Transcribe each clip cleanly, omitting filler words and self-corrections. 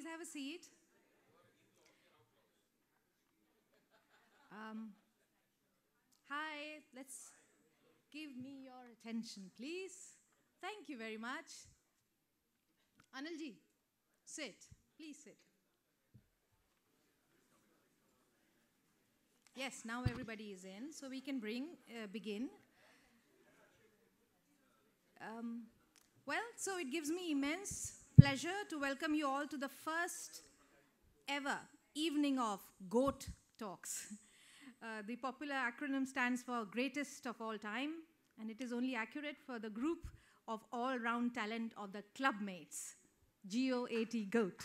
have a seat. Hi, let's give me your attention, please. Thank you very much. Anilji, sit. Please sit. Yes, now everybody is in, so we can begin. Well, so it gives me immense pleasure to welcome you all to the first ever evening of GOAT Talks. The popular acronym stands for Greatest of All Time, and it is only accurate for the group of all-round talent of the clubmates, G-O-A-T, GOAT.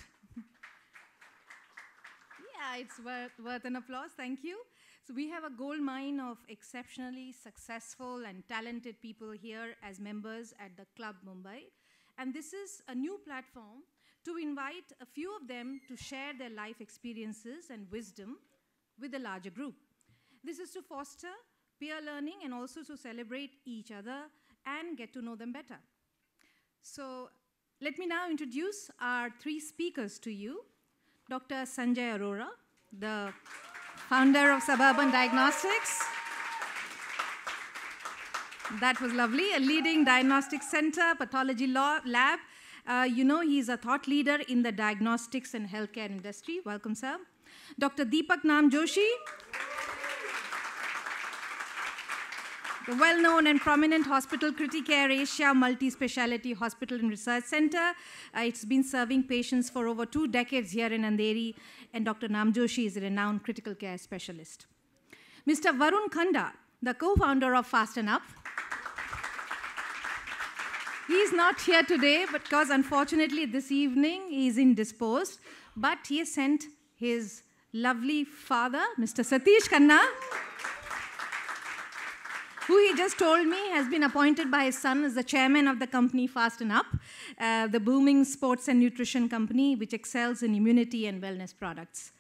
Yeah, it's worth an applause, thank you. So we have a gold mine of exceptionally successful and talented people here as members at the Club Mumbai. And this is a new platform to invite a few of them to share their life experiences and wisdom with a larger group. This is to foster peer learning and also to celebrate each other and get to know them better. So let me now introduce our three speakers to you. Dr. Sanjay Arora, the founder of Suburban Diagnostics. That was lovely. A leading diagnostic center, pathology lab. You know, he's a thought leader in the diagnostics and healthcare industry. Welcome, sir. Dr. Deepak Namjoshi, the well-known and prominent hospital, Criticare Asia Multi-Speciality Hospital and Research Center. It's been serving patients for over 2 decades here in Andheri, and Dr. Namjoshi is a renowned critical care specialist. Mr. Varun Khanda, the co-founder of Fast&Up. He's not here today because unfortunately this evening he's indisposed, but he has sent his lovely father, Mr. Satish Khanna, who he just told me has been appointed by his son as the chairman of the company Fast&Up, the booming sports and nutrition company which excels in immunity and wellness products.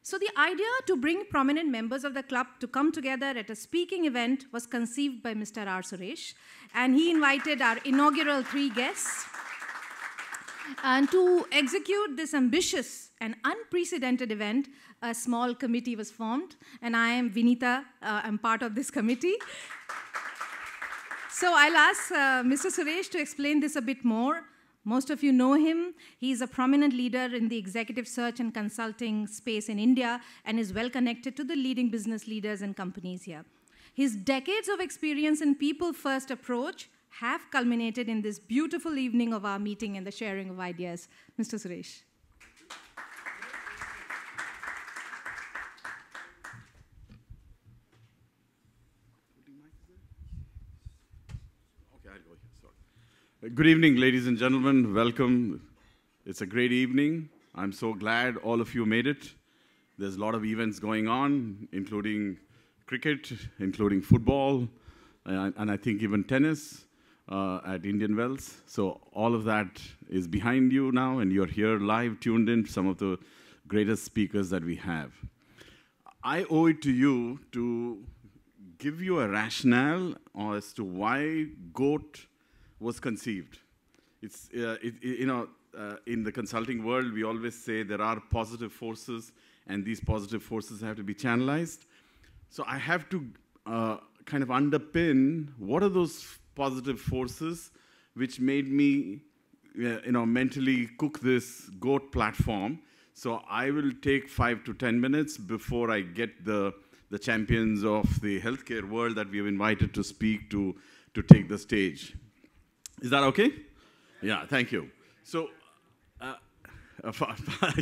So the idea to bring prominent members of the club to come together at a speaking event was conceived by Mr. R. Suresh, and he invited our inaugural 3 guests. And to execute this ambitious and unprecedented event, a small committee was formed, and I am Vineeta, I'm part of this committee. So I'll ask Mr. Suresh to explain this a bit more. Most of you know him. He's a prominent leader in the executive search and consulting space in India and is well connected to the leading business leaders and companies here. His decades of experience in people-first approach have culminated in this beautiful evening of our meeting and the sharing of ideas. Mr. Suresh. Okay, I'll go here, sorry. Good evening, ladies and gentlemen. Welcome. It's a great evening. I'm so glad all of you made it. There's a lot of events going on, including cricket, including football, and I think even tennis. At Indian Wells. So all of that is behind you now, and you're here live, tuned in to some of the greatest speakers that we have. I owe it to you to give you a rationale as to why GOAT was conceived. It's, in the consulting world, we always say there are positive forces, and these positive forces have to be channelized. So I have to kind of underpin what are those positive forces which made me, mentally cook this GOAT platform. So I will take 5 to 10 minutes before I get the champions of the healthcare world that we have invited to speak to take the stage. Is that okay? Yeah, thank you. So,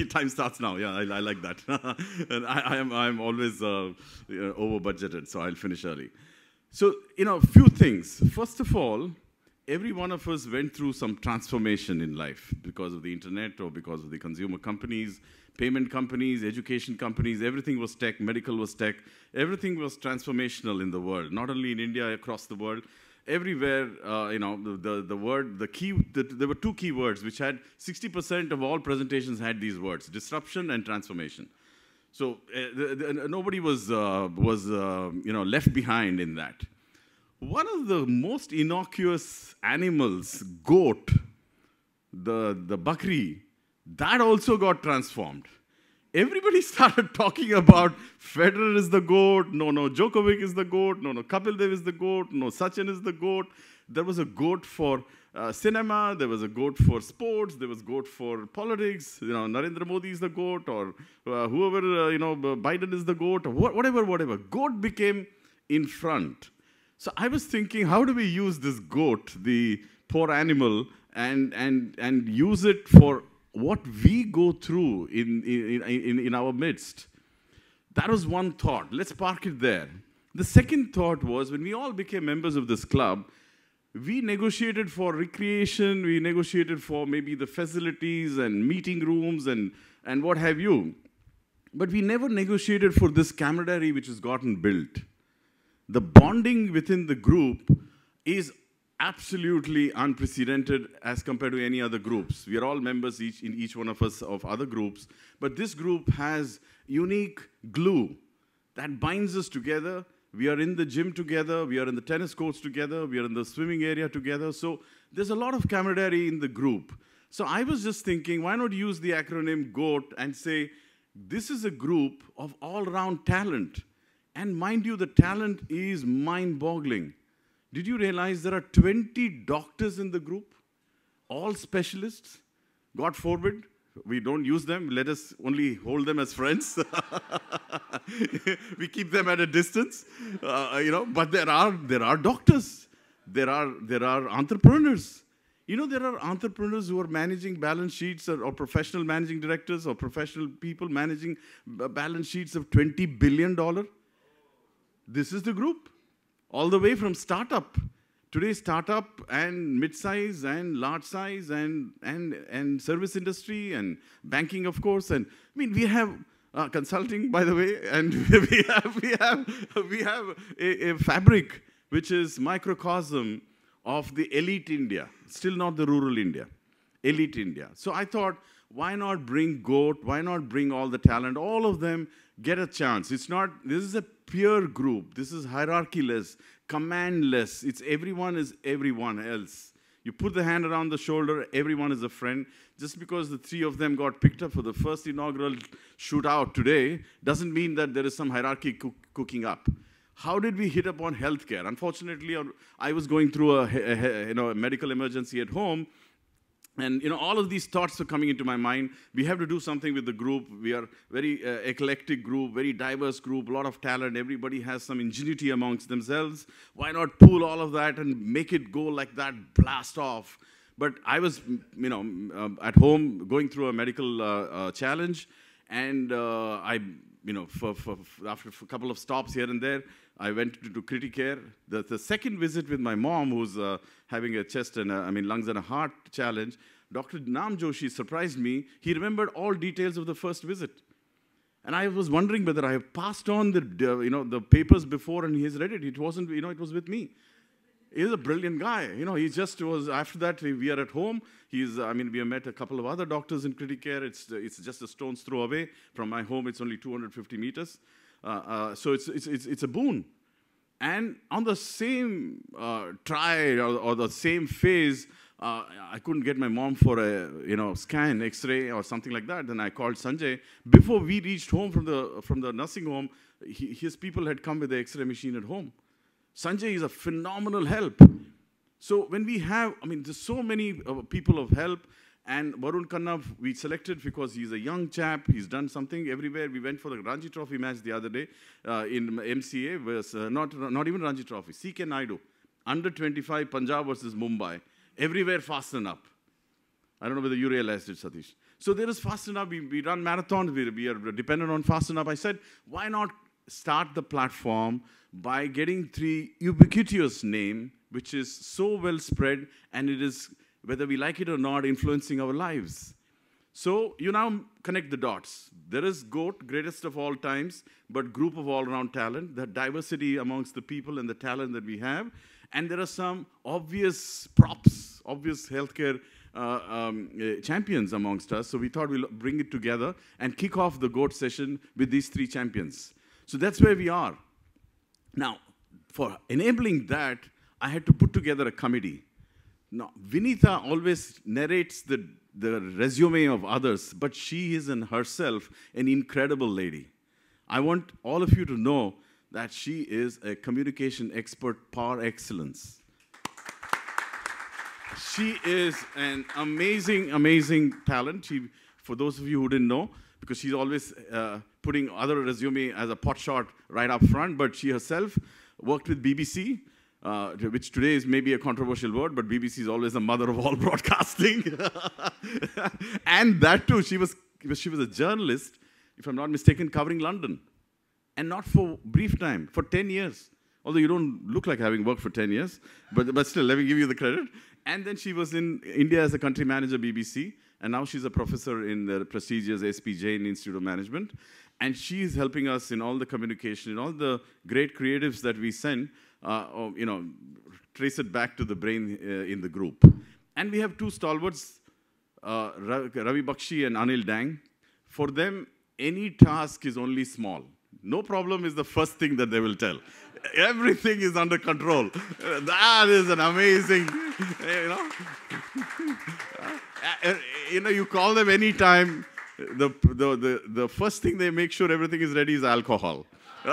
time starts now. Yeah, I like that. And I'm always over budgeted, so I'll finish early. So, a few things. First of all, every one of us went through some transformation in life because of the internet or because of the consumer companies, payment companies, education companies. Everything was tech, medical was tech. Everything was transformational in the world, not only in India, across the world. Everywhere, there were 2 key words which had 60% of all presentations had these words: disruption and transformation. So nobody was left behind in that. One of the most innocuous animals, goat, the bakri, That also got transformed. Everybody started talking about Federer is the GOAT, no, Djokovic is the GOAT, no, Kapil Dev is the GOAT, no, Sachin is the GOAT. There was a GOAT for cinema, there was a GOAT for sports, there was GOAT for politics, Narendra Modi is the GOAT, or whoever, Biden is the GOAT, or whatever. GOAT became in front. So I was thinking, how do we use this GOAT, the poor animal, and use it for what we go through in our midst? That was one thought. Let's park it there. The second thought was, when we all became members of this club, we negotiated for recreation, we negotiated for maybe the facilities and meeting rooms and what have you. But we never negotiated for this camaraderie which has gotten built. The bonding within the group is absolutely unprecedented as compared to any other groups. We are all members in each one of us of other groups, but this group has unique glue that binds us together. We are in the gym together, we are in the tennis courts together, we are in the swimming area together. So there's a lot of camaraderie in the group. So I was just thinking, why not use the acronym GOAT and say, this is a group of all-round talent. And mind you, the talent is mind-boggling. Did you realize there are 20 doctors in the group? All specialists? God forbid, we don't use them. Let us only hold them as friends. We keep them at a distance, But there are doctors. There are entrepreneurs. There are entrepreneurs who are managing balance sheets, or professional managing directors, or professional people managing balance sheets of $20 billion. This is the group. All the way from startup. Today, startup and mid-size and large size and service industry and banking, of course. And I mean, we have consulting, by the way, and we have a fabric which is microcosm of the elite India. Still not the rural India. Elite India. So I thought, why not bring GOAT? Why not bring all the talent? All of them get a chance. This is a peer group. This is hierarchy-less, command-less. It's everyone is everyone else. You put the hand around the shoulder, everyone is a friend. Just because the three of them got picked up for the first inaugural shootout today doesn't mean that there is some hierarchy cooking up. How did we hit upon healthcare? Unfortunately, I was going through a medical emergency at home. And all of these thoughts are coming into my mind. We have to do something with the group. We are very eclectic group, very diverse group, a lot of talent. Everybody has some ingenuity amongst themselves. Why not pool all of that and make it go like that, blast off? But I was, at home going through a medical challenge, and after a couple of stops here and there, I went to Criticare. The second visit with my mom, who's having a chest and lungs and a heart challenge, Dr. Namjoshi surprised me. He remembered all details of the first visit. And I was wondering whether I have passed on the papers before and he's read it. It wasn't, it was with me. He's a brilliant guy. He just was, after that, we are at home. We have met a couple of other doctors in Criticare. It's just a stone's throw away. From my home, it's only 250 meters. So it's a boon. And on the same trial or the same phase, I couldn't get my mom for a scan, X-ray or something like that. Then I called Sanjay. Before we reached home from the nursing home, his people had come with the X-ray machine at home. Sanjay is a phenomenal help. So when we have, there's so many people of help. And Varun Khanna, we selected because he's a young chap. He's done something everywhere. We went for the Ranji Trophy match the other day in MCA. Was not even Ranji Trophy. CK Naidu, under 25, Punjab versus Mumbai. Everywhere Fast&Up. I don't know whether you realized it, Satish. So there is Fast&Up. We run marathons. We are dependent on Fast&Up. I said, why not start the platform by getting three ubiquitous name, which is so well spread, and it is, whether we like it or not, influencing our lives. So you now connect the dots. There is GOAT, greatest of all times, but group of all-around talent, the diversity amongst the people and the talent that we have. And there are some obvious props, obvious healthcare champions amongst us. So we thought we'll bring it together and kick off the GOAT session with these three champions. So that's where we are. Now, for enabling that, I had to put together a committee. Now, Vineeta always narrates the resume of others, but she is in herself an incredible lady. I want all of you to know that she is a communication expert par excellence. She is an amazing, amazing talent. For those of you who didn't know, because she's always putting other resume as a pot shot right up front, but she herself worked with BBC, which today is maybe a controversial word, but BBC is always the mother of all broadcasting. And that too, she was a journalist, if I'm not mistaken, covering London. And not for brief time, for 10 years. Although you don't look like having worked for 10 years, but still, let me give you the credit. And then she was in India as a country manager, BBC, and now she's a professor in the prestigious SP Jain Institute of Management. And she's helping us in all the communication, in all the great creatives that we send, trace it back to the brain in the group. And we have two stalwarts, Ravi Bakshi and Anil Dang. For them, any task is only small. No problem is the first thing that they will tell. Everything is under control. That is an amazing, you call them anytime. The first thing they make sure everything is ready is alcohol. We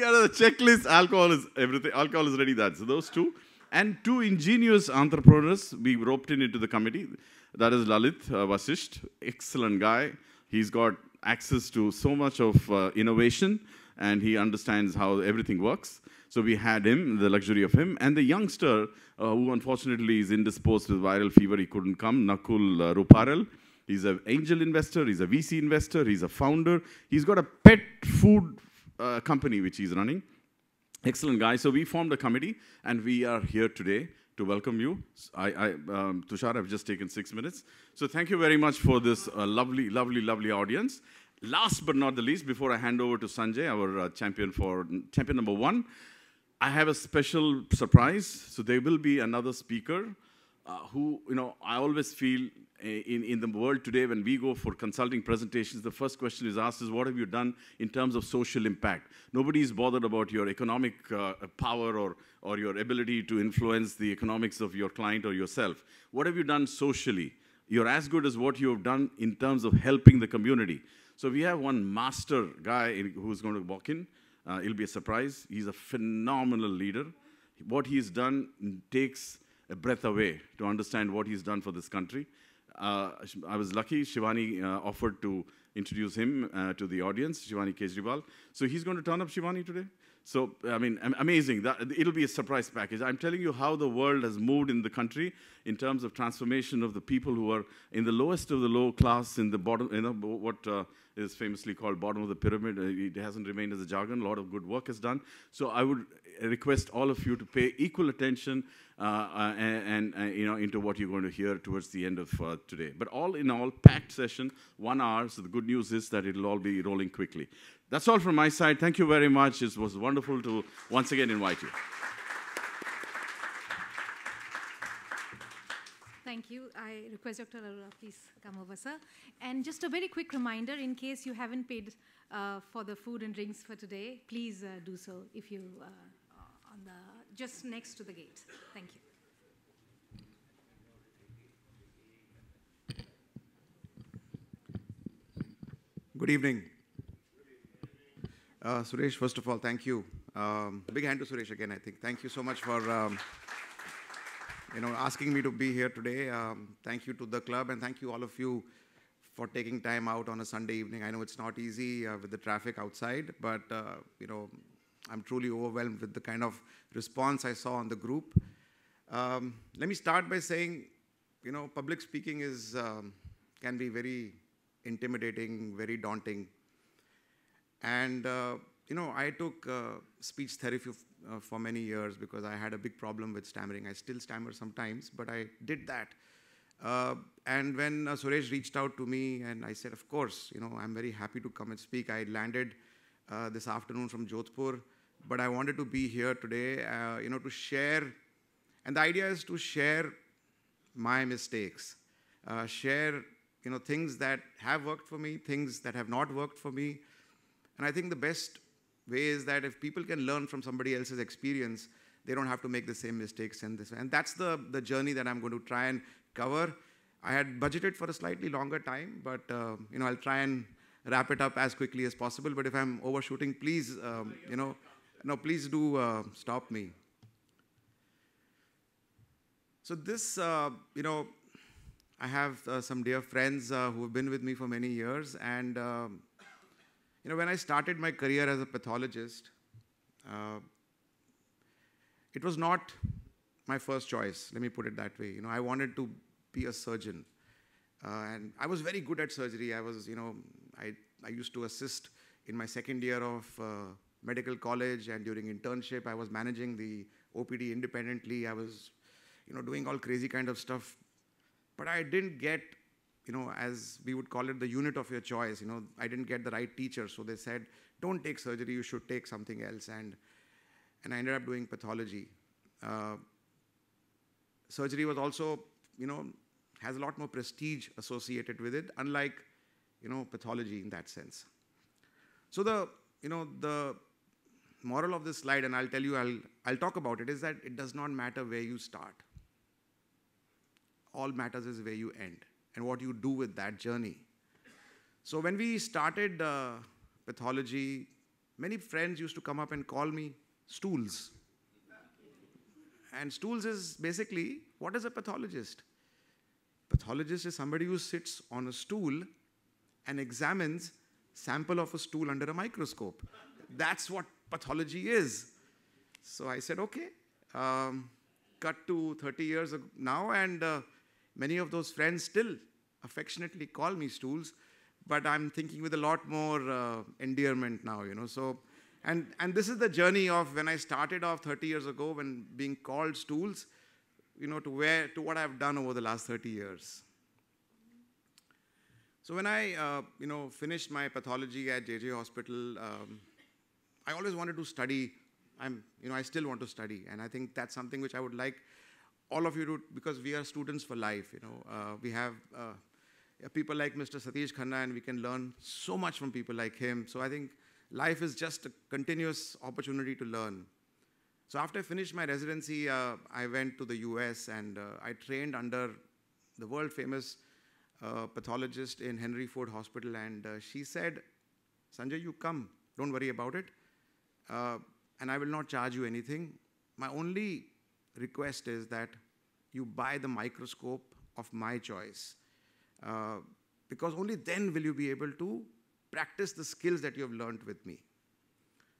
are the checklist. Alcohol is everything. Alcohol is ready. So those two. And two ingenious entrepreneurs we roped into the committee. That is Lalit, Vashisht, excellent guy. He's got access to so much of innovation, and he understands how everything works. So we had him, the luxury of him. And the youngster, who unfortunately is indisposed with viral fever, he couldn't come, Nakul Ruparel. He's an angel investor, he's a VC investor, he's a founder. He's got a pet food company which he's running. Excellent guy. So we formed a committee, and we are here today to welcome you. Tushar, I've just taken 6 minutes. So thank you very much for this lovely, lovely, lovely audience. Last but not the least, before I hand over to Sanjay, our champion number 1, I have a special surprise. So there will be another speaker who, I always feel in the world today when we go for consulting presentations, the first question is asked is, what have you done in terms of social impact? Nobody is bothered about your economic power or your ability to influence the economics of your client or yourself. What have you done socially? You're as good as what you have done in terms of helping the community. So we have one master guy who's going to walk in. It'll be a surprise. He's a phenomenal leader. What he's done takes a breath away to understand what he's done for this country. I was lucky, Shivani offered to introduce him to the audience, Shivani Kejriwal. So he's going to turn up, Shivani, today. So, I mean, amazing. It'll be a surprise package. I'm telling you how the world has moved in the country in terms of transformation of the people who are in the lowest of the low class, in the bottom, what is famously called bottom of the pyramid. It hasn't remained as a jargon. A lot of good work is done. So I would request all of you to pay equal attention into what you're going to hear towards the end of today. But all in all, packed session, 1 hour. So the good news is that it'll all be rolling quickly. That's all from my side. Thank you very much. It was wonderful to once again invite you. Thank you. I request Dr. Arora, please come over, sir. And just a very quick reminder, in case you haven't paid for the food and drinks for today, please do so if you just next to the gate. Thank you. Good evening. Suresh, first of all, thank you. Big hand to Suresh again, I think. Thank you so much for asking me to be here today. Thank you to the club, and thank you all of you for taking time out on a Sunday evening. I know it's not easy with the traffic outside, but I'm truly overwhelmed with the kind of response I saw on the group. Let me start by saying, public speaking can be very intimidating, very daunting. And, I took speech therapy for many years because I had a big problem with stammering. I still stammer sometimes, but I did that. And when Suresh reached out to me and I said, of course, I'm very happy to come and speak. I landed this afternoon from Jodhpur, but I wanted to be here today, to share. And the idea is to share my mistakes, share, things that have worked for me, things that have not worked for me. And I think the best way is that if people can learn from somebody else's experience, they don't have to make the same mistakes in this way. And that's the journey that I'm going to try and cover. I had budgeted for a slightly longer time, but I'll try and wrap it up as quickly as possible. But if I'm overshooting, please, please do stop me. So this, I have some dear friends who have been with me for many years. And, when I started my career as a pathologist, it was not my first choice. Let me put it that way. I wanted to be a surgeon. And I was very good at surgery. I used to assist in my second year of medical college, and during internship, I was managing the OPD independently. I was, doing all crazy kind of stuff. But I didn't get, as we would call it, the unit of your choice. I didn't get the right teacher. So they said, don't take surgery, you should take something else. And I ended up doing pathology. Surgery was also, has a lot more prestige associated with it, unlike, pathology in that sense. So the moral of this slide, and I'll tell you, I'll talk about it, is that it does not matter where you start. All matters is where you end and what you do with that journey. So when we started pathology, many friends used to come up and call me stools. And stools is basically, what is a pathologist? Pathologist is somebody who sits on a stool and examines sample of a stool under a microscope. That's what pathology is. So I said, okay, cut to 30 years now, and many of those friends still affectionately call me stools, but I'm thinking with a lot more endearment now, So, and this is the journey of when I started off 30 years ago, when being called stools, to what I've done over the last 30 years. So when I, finished my pathology at JJ Hospital, I always wanted to study. I still want to study, and I think that's something which I would like all of you to, because we are students for life. We have people like Mr. Satish Khanna, and we can learn so much from people like him. So I think life is just a continuous opportunity to learn. So after I finished my residency, I went to the US, and I trained under the world-famous pathologist in Henry Ford Hospital. And she said, Sanjay, you come. Don't worry about it. And I will not charge you anything. My only request is that you buy the microscope of my choice. Because only then will you be able to practice the skills that you have learned with me.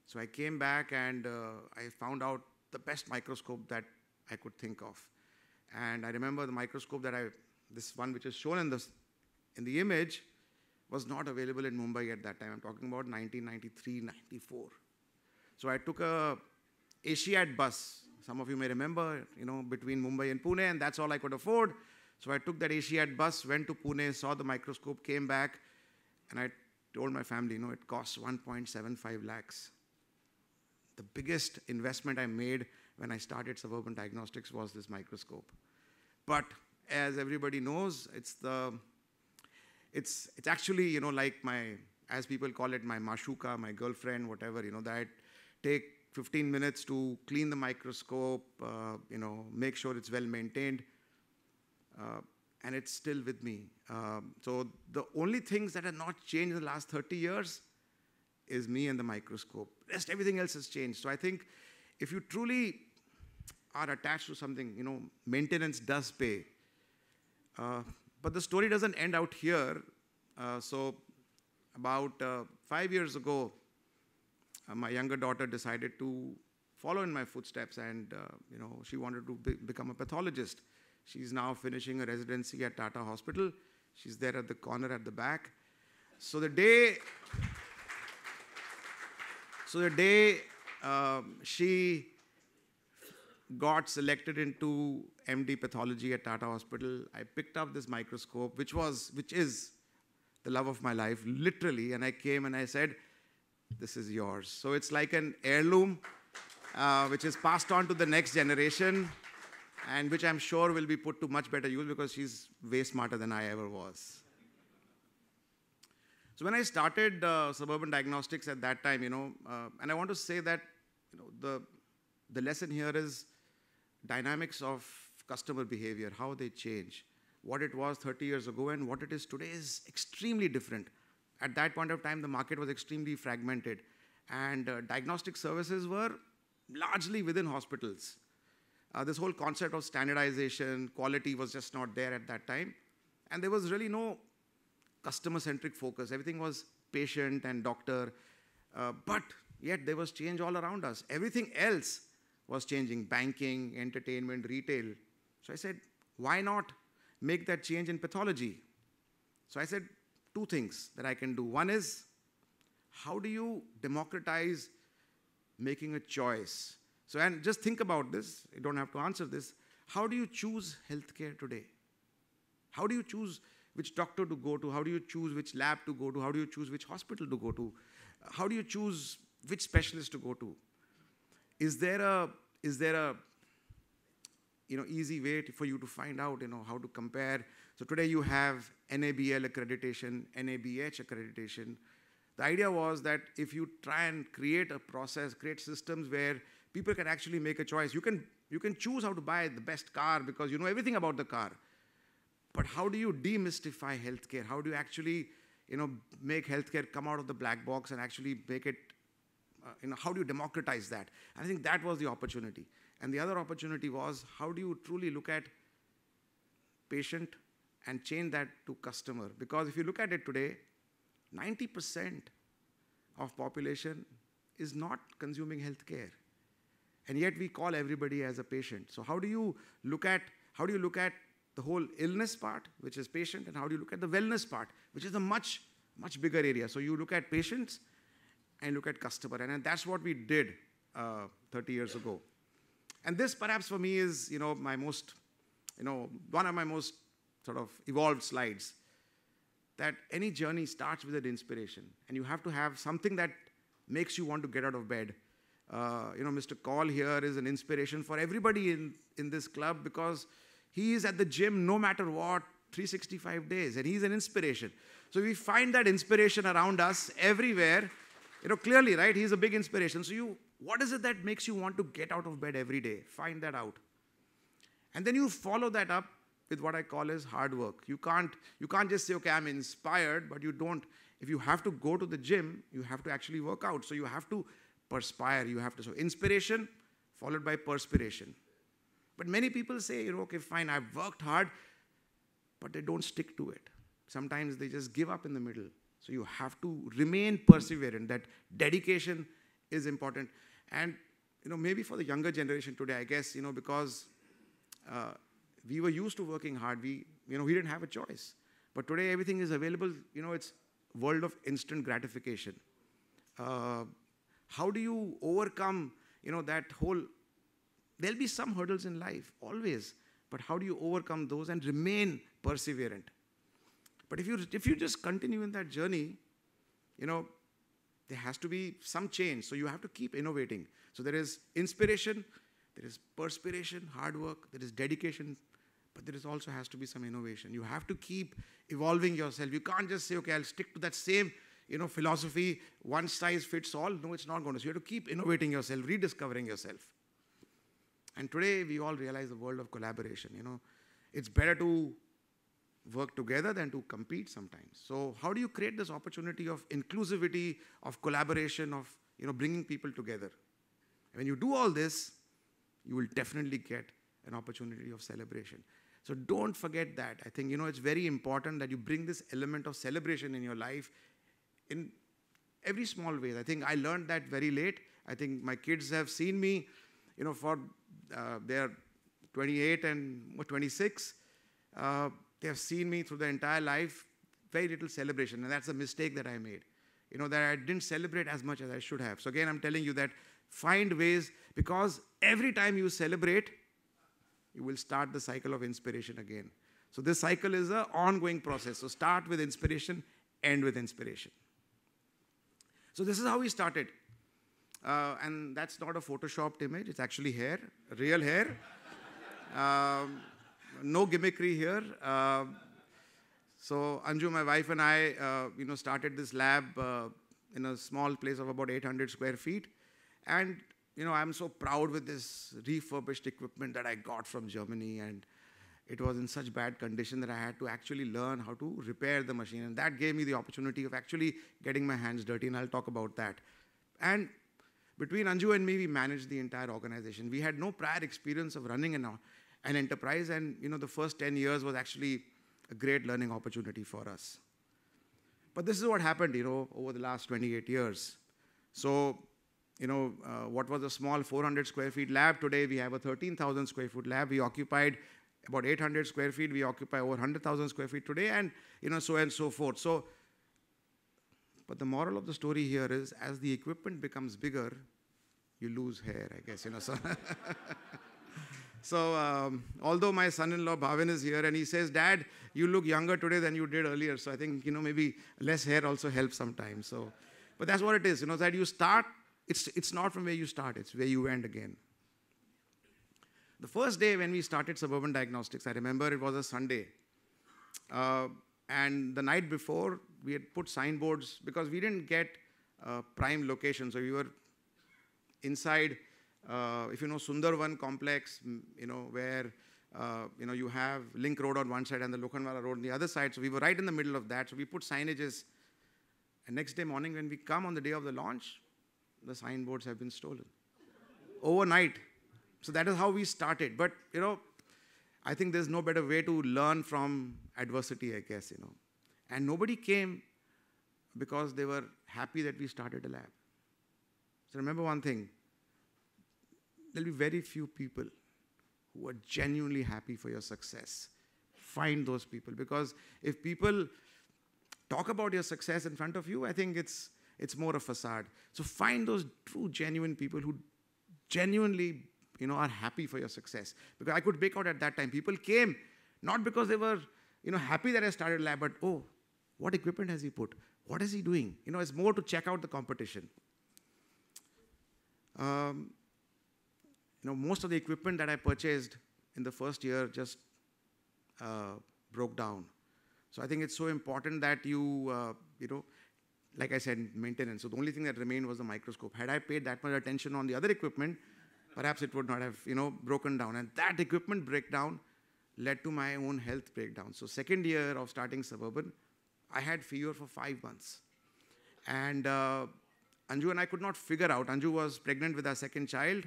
So I came back, and I found out the best microscope that I could think of. And I remember the microscope this one which is shown in the image, was not available in Mumbai at that time. I'm talking about 1993, 94. So I took a Asiad bus. Some of you may remember, between Mumbai and Pune, and that's all I could afford. So I took that Asiad bus, went to Pune, saw the microscope, came back, and I told my family, it costs 1.75 lakhs. The biggest investment I made when I started Suburban Diagnostics was this microscope. But as everybody knows, it's actually, like as people call it, my mashuka, my girlfriend, whatever, that I take 15 minutes to clean the microscope, make sure it's well maintained, and it's still with me. So the only things that have not changed in the last 30 years is me and the microscope. Rest everything else has changed. So I think if you truly are attached to something, maintenance does pay. But the story doesn't end out here. So about 5 years ago, my younger daughter decided to follow in my footsteps, and she wanted to become a pathologist. She's now finishing a residency at Tata Hospital. She's there at the corner at the back. So the day she got selected into MD pathology at Tata Hospital, I picked up this microscope, which is the love of my life, literally, and I came and I said, this is yours. So it's like an heirloom, which is passed on to the next generation, and which I'm sure will be put to much better use, because she's way smarter than I ever was. So when I started Suburban Diagnostics at that time, and I want to say that, the lesson here is dynamics of customer behavior, how they change. What it was 30 years ago and what it is today is extremely different. At that point of time, the market was extremely fragmented, and diagnostic services were largely within hospitals. This whole concept of standardization, quality was just not there at that time, and there was really no customer-centric focus. Everything was patient and doctor, but yet there was change all around us. Everything else was changing: banking, entertainment, retail. So I said, why not make that change in pathology? So I said, two things that I can do. One is, how do you democratize making a choice? So, and just think about this, you don't have to answer this. How do you choose healthcare today? How do you choose which doctor to go to? How do you choose which lab to go to? How do you choose which hospital to go to? How do you choose which specialist to go to? Is there a easy way for you to find out, how to compare? So today you have NABL accreditation, NABH accreditation. The idea was that if you try and create a process, create systems where people can actually make a choice, you can choose how to buy the best car because you know everything about the car. But how do you demystify healthcare? How do you actually, make healthcare come out of the black box and actually make it, how do you democratize that? And I think that was the opportunity. And the other opportunity was, how do you truly look at patient and change that to customer? Because if you look at it today, 90% of population is not consuming healthcare. And yet we call everybody as a patient. So how do you look at the whole illness part, which is patient, and how do you look at the wellness part, which is a much, much bigger area? So you look at patients and look at customer. And that's what we did 30 years ago. And this perhaps for me is, my most, one of my most sort of evolved slides, that any journey starts with an inspiration. And you have to have something that makes you want to get out of bed. Mr. Kaul here is an inspiration for everybody in this club because he is at the gym no matter what, 365 days, and he's an inspiration. So we find that inspiration around us everywhere. Clearly, right? He's a big inspiration. So what is it that makes you want to get out of bed every day? Find that out. And then you follow that up with what I call as hard work. You can't just say, okay, I'm inspired, but you don't. If you have to go to the gym, you have to actually work out. So you have to perspire. So inspiration followed by perspiration. But many people say, okay, fine, I've worked hard, but they don't stick to it. Sometimes they just give up in the middle. So you have to remain perseverant. That dedication is important. And, maybe for the younger generation today, I guess, because we were used to working hard. We didn't have a choice. But today everything is available. It's world of instant gratification. How do you overcome, that whole... There'll be some hurdles in life, always. But how do you overcome those and remain perseverant? But if you just continue in that journey, there has to be some change. So you have to keep innovating. So there is inspiration, there is perspiration, hard work, there is dedication, but there also has to be some innovation. You have to keep evolving yourself. You can't just say, okay, I'll stick to that same, philosophy, one size fits all. No, it's not going to. So you have to keep innovating yourself, rediscovering yourself. And today, we all realize the world of collaboration. It's better to work together than to compete sometimes. So how do you create this opportunity of inclusivity, of collaboration, of bringing people together? And when you do all this, you will definitely get an opportunity of celebration. So don't forget that. I think it's very important that you bring this element of celebration in your life in every small way. I think I learned that very late. I think my kids have seen me, they're 28 and 26. They have seen me through the entire life, very little celebration. And that's a mistake that I made. That I didn't celebrate as much as I should have. So again, I'm telling you that find ways, because every time you celebrate, you will start the cycle of inspiration again. So this cycle is an ongoing process. So start with inspiration, end with inspiration. So this is how we started. And that's not a photoshopped image. It's actually hair, real hair. No gimmickry here. So Anju, my wife, and I, started this lab in a small place of about 800 square feet. And, I'm so proud with this refurbished equipment that I got from Germany. And it was in such bad condition that I had to actually learn how to repair the machine. And that gave me the opportunity of actually getting my hands dirty. And I'll talk about that. And between Anju and me, we managed the entire organization. We had no prior experience of running an enterprise. And, the first 10 years was actually a great learning opportunity for us. But this is what happened, over the last 28 years. So, what was a small 400 square feet lab, today we have a 13,000 square foot lab. We occupied about 800 square feet. We occupy over 100,000 square feet today, and, so on and so forth. So, but the moral of the story here is, as the equipment becomes bigger, you lose hair, I guess, So, so although my son-in-law Bhavin is here, and he says, Dad, you look younger today than you did earlier. So I think, maybe less hair also helps sometimes. So, but that's what it is, that you start, it's not from where you start, it's where you end again. The first day when we started Suburban Diagnostics, I remember it was a Sunday. And the night before, we had put signboards because we didn't get prime location. So we were inside, if you know Sundarvan complex, where, you have Link Road on one side and the Lokhandwala Road on the other side. So we were right in the middle of that. So we put signages. And next day morning, when we come on the day of the launch, the signboards have been stolen. Overnight. So that is how we started. But, I think there's no better way to learn from adversity, I guess, And nobody came because they were happy that we started a lab. So remember one thing. There'll be very few people who are genuinely happy for your success. Find those people. Because if people talk about your success in front of you, I think it's more a facade. So find those true, genuine people who genuinely are happy for your success. Because I could make out at that time, people came not because they were, happy that I started a lab, but, oh, what equipment has he put? What is he doing? It's more to check out the competition. Most of the equipment that I purchased in the first year just broke down. So I think it's so important that you, like I said, maintenance. So the only thing that remained was the microscope. Had I paid that much attention on the other equipment, perhaps it would not have, broken down. And that equipment breakdown led to my own health breakdown. So second year of starting Suburban, I had fever for 5 months. And Anju and I could not figure out. Anju was pregnant with our second child.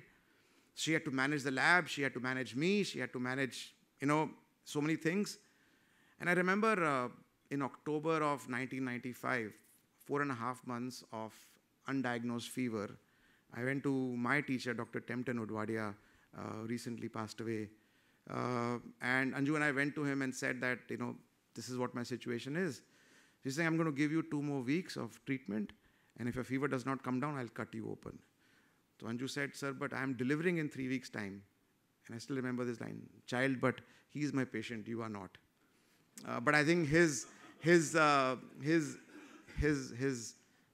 She had to manage the lab. She had to manage me. She had to manage, so many things. And I remember in October of 1995, 4.5 months of undiagnosed fever, I went to my teacher, Dr. Tempton Udwadia, recently passed away. And Anju and I went to him and said that, this is what my situation is. He's saying, I'm going to give you 2 more weeks of treatment, and if your fever does not come down, I'll cut you open. So Anju said, sir, but I'm delivering in 3 weeks' time. And I still remember this line, child, but he is my patient, you are not. But I think his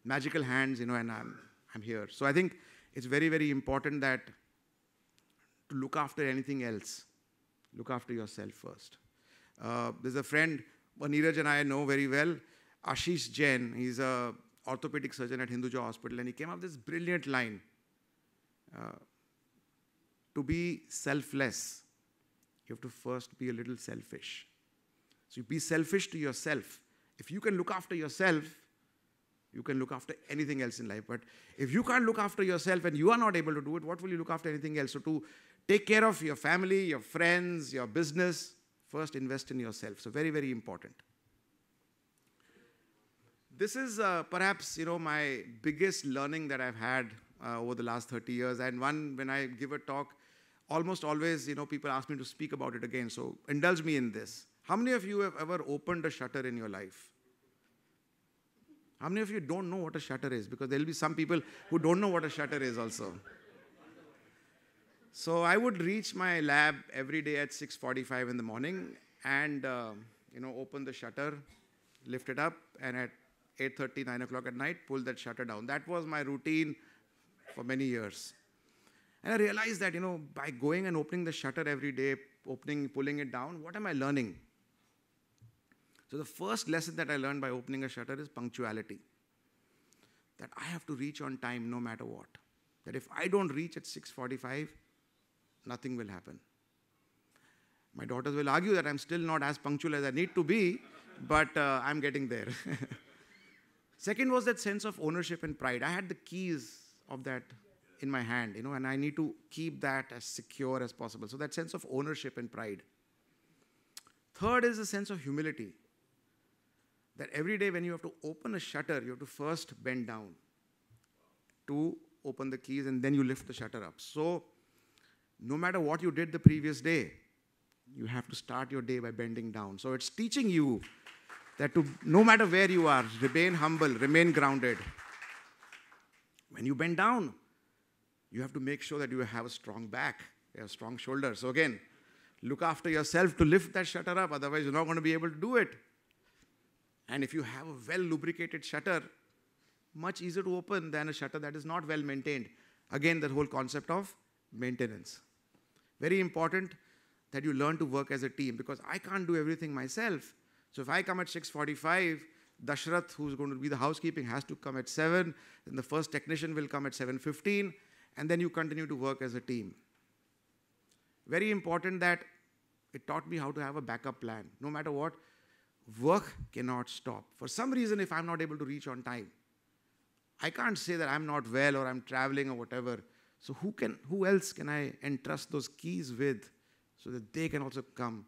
magical hands, and I'm here. So I think it's very, very important that to look after anything else, look after yourself first. There's a friend, Neeraj and I know very well, Ashish Jain. He's a orthopedic surgeon at Hinduja Hospital, and he came up with this brilliant line. To be selfless, you have to first be a little selfish. So you be selfish to yourself. If you can look after yourself, you can look after anything else in life. But if you can't look after yourself and you are not able to do it, what will you look after anything else? So to take care of your family, your friends, your business, first invest in yourself. So very, very important. This is perhaps, my biggest learning that I've had over the last 30 years. And when I give a talk, almost always, people ask me to speak about it again. So indulge me in this. How many of you have ever opened a shutter in your life? How many of you don't know what a shutter is? Because there will be some people who don't know what a shutter is also. So I would reach my lab every day at 6:45 in the morning and, open the shutter, lift it up, and at 8:30, 9 o'clock at night, pull that shutter down. That was my routine for many years. And I realized that, by going and opening the shutter every day, pulling it down, what am I learning? So the first lesson that I learned by opening a shutter is punctuality. That I have to reach on time no matter what. That if I don't reach at 6:45, nothing will happen. My daughters will argue that I'm still not as punctual as I need to be, but I'm getting there. Second was that sense of ownership and pride. I had the keys of that in my hand, and I need to keep that as secure as possible. So that sense of ownership and pride. Third is a sense of humility. That every day when you have to open a shutter, you have to first bend down to open the keys, and then you lift the shutter up. So no matter what you did the previous day, you have to start your day by bending down. So it's teaching you that no matter where you are, remain humble, remain grounded. When you bend down, you have to make sure that you have a strong back, you have strong shoulders. So again, look after yourself to lift that shutter up, otherwise you're not going to be able to do it. And if you have a well-lubricated shutter, much easier to open than a shutter that is not well maintained. Again, the whole concept of maintenance. Very important that you learn to work as a team, because I can't do everything myself. So if I come at 6:45, Dashrath, who's going to be the housekeeping, has to come at 7, then the first technician will come at 7:15, and then you continue to work as a team. Very important that it taught me how to have a backup plan. No matter what, work cannot stop. For some reason, if I'm not able to reach on time, I can't say that I'm not well or I'm traveling or whatever. So who else can I entrust those keys with so that they can also come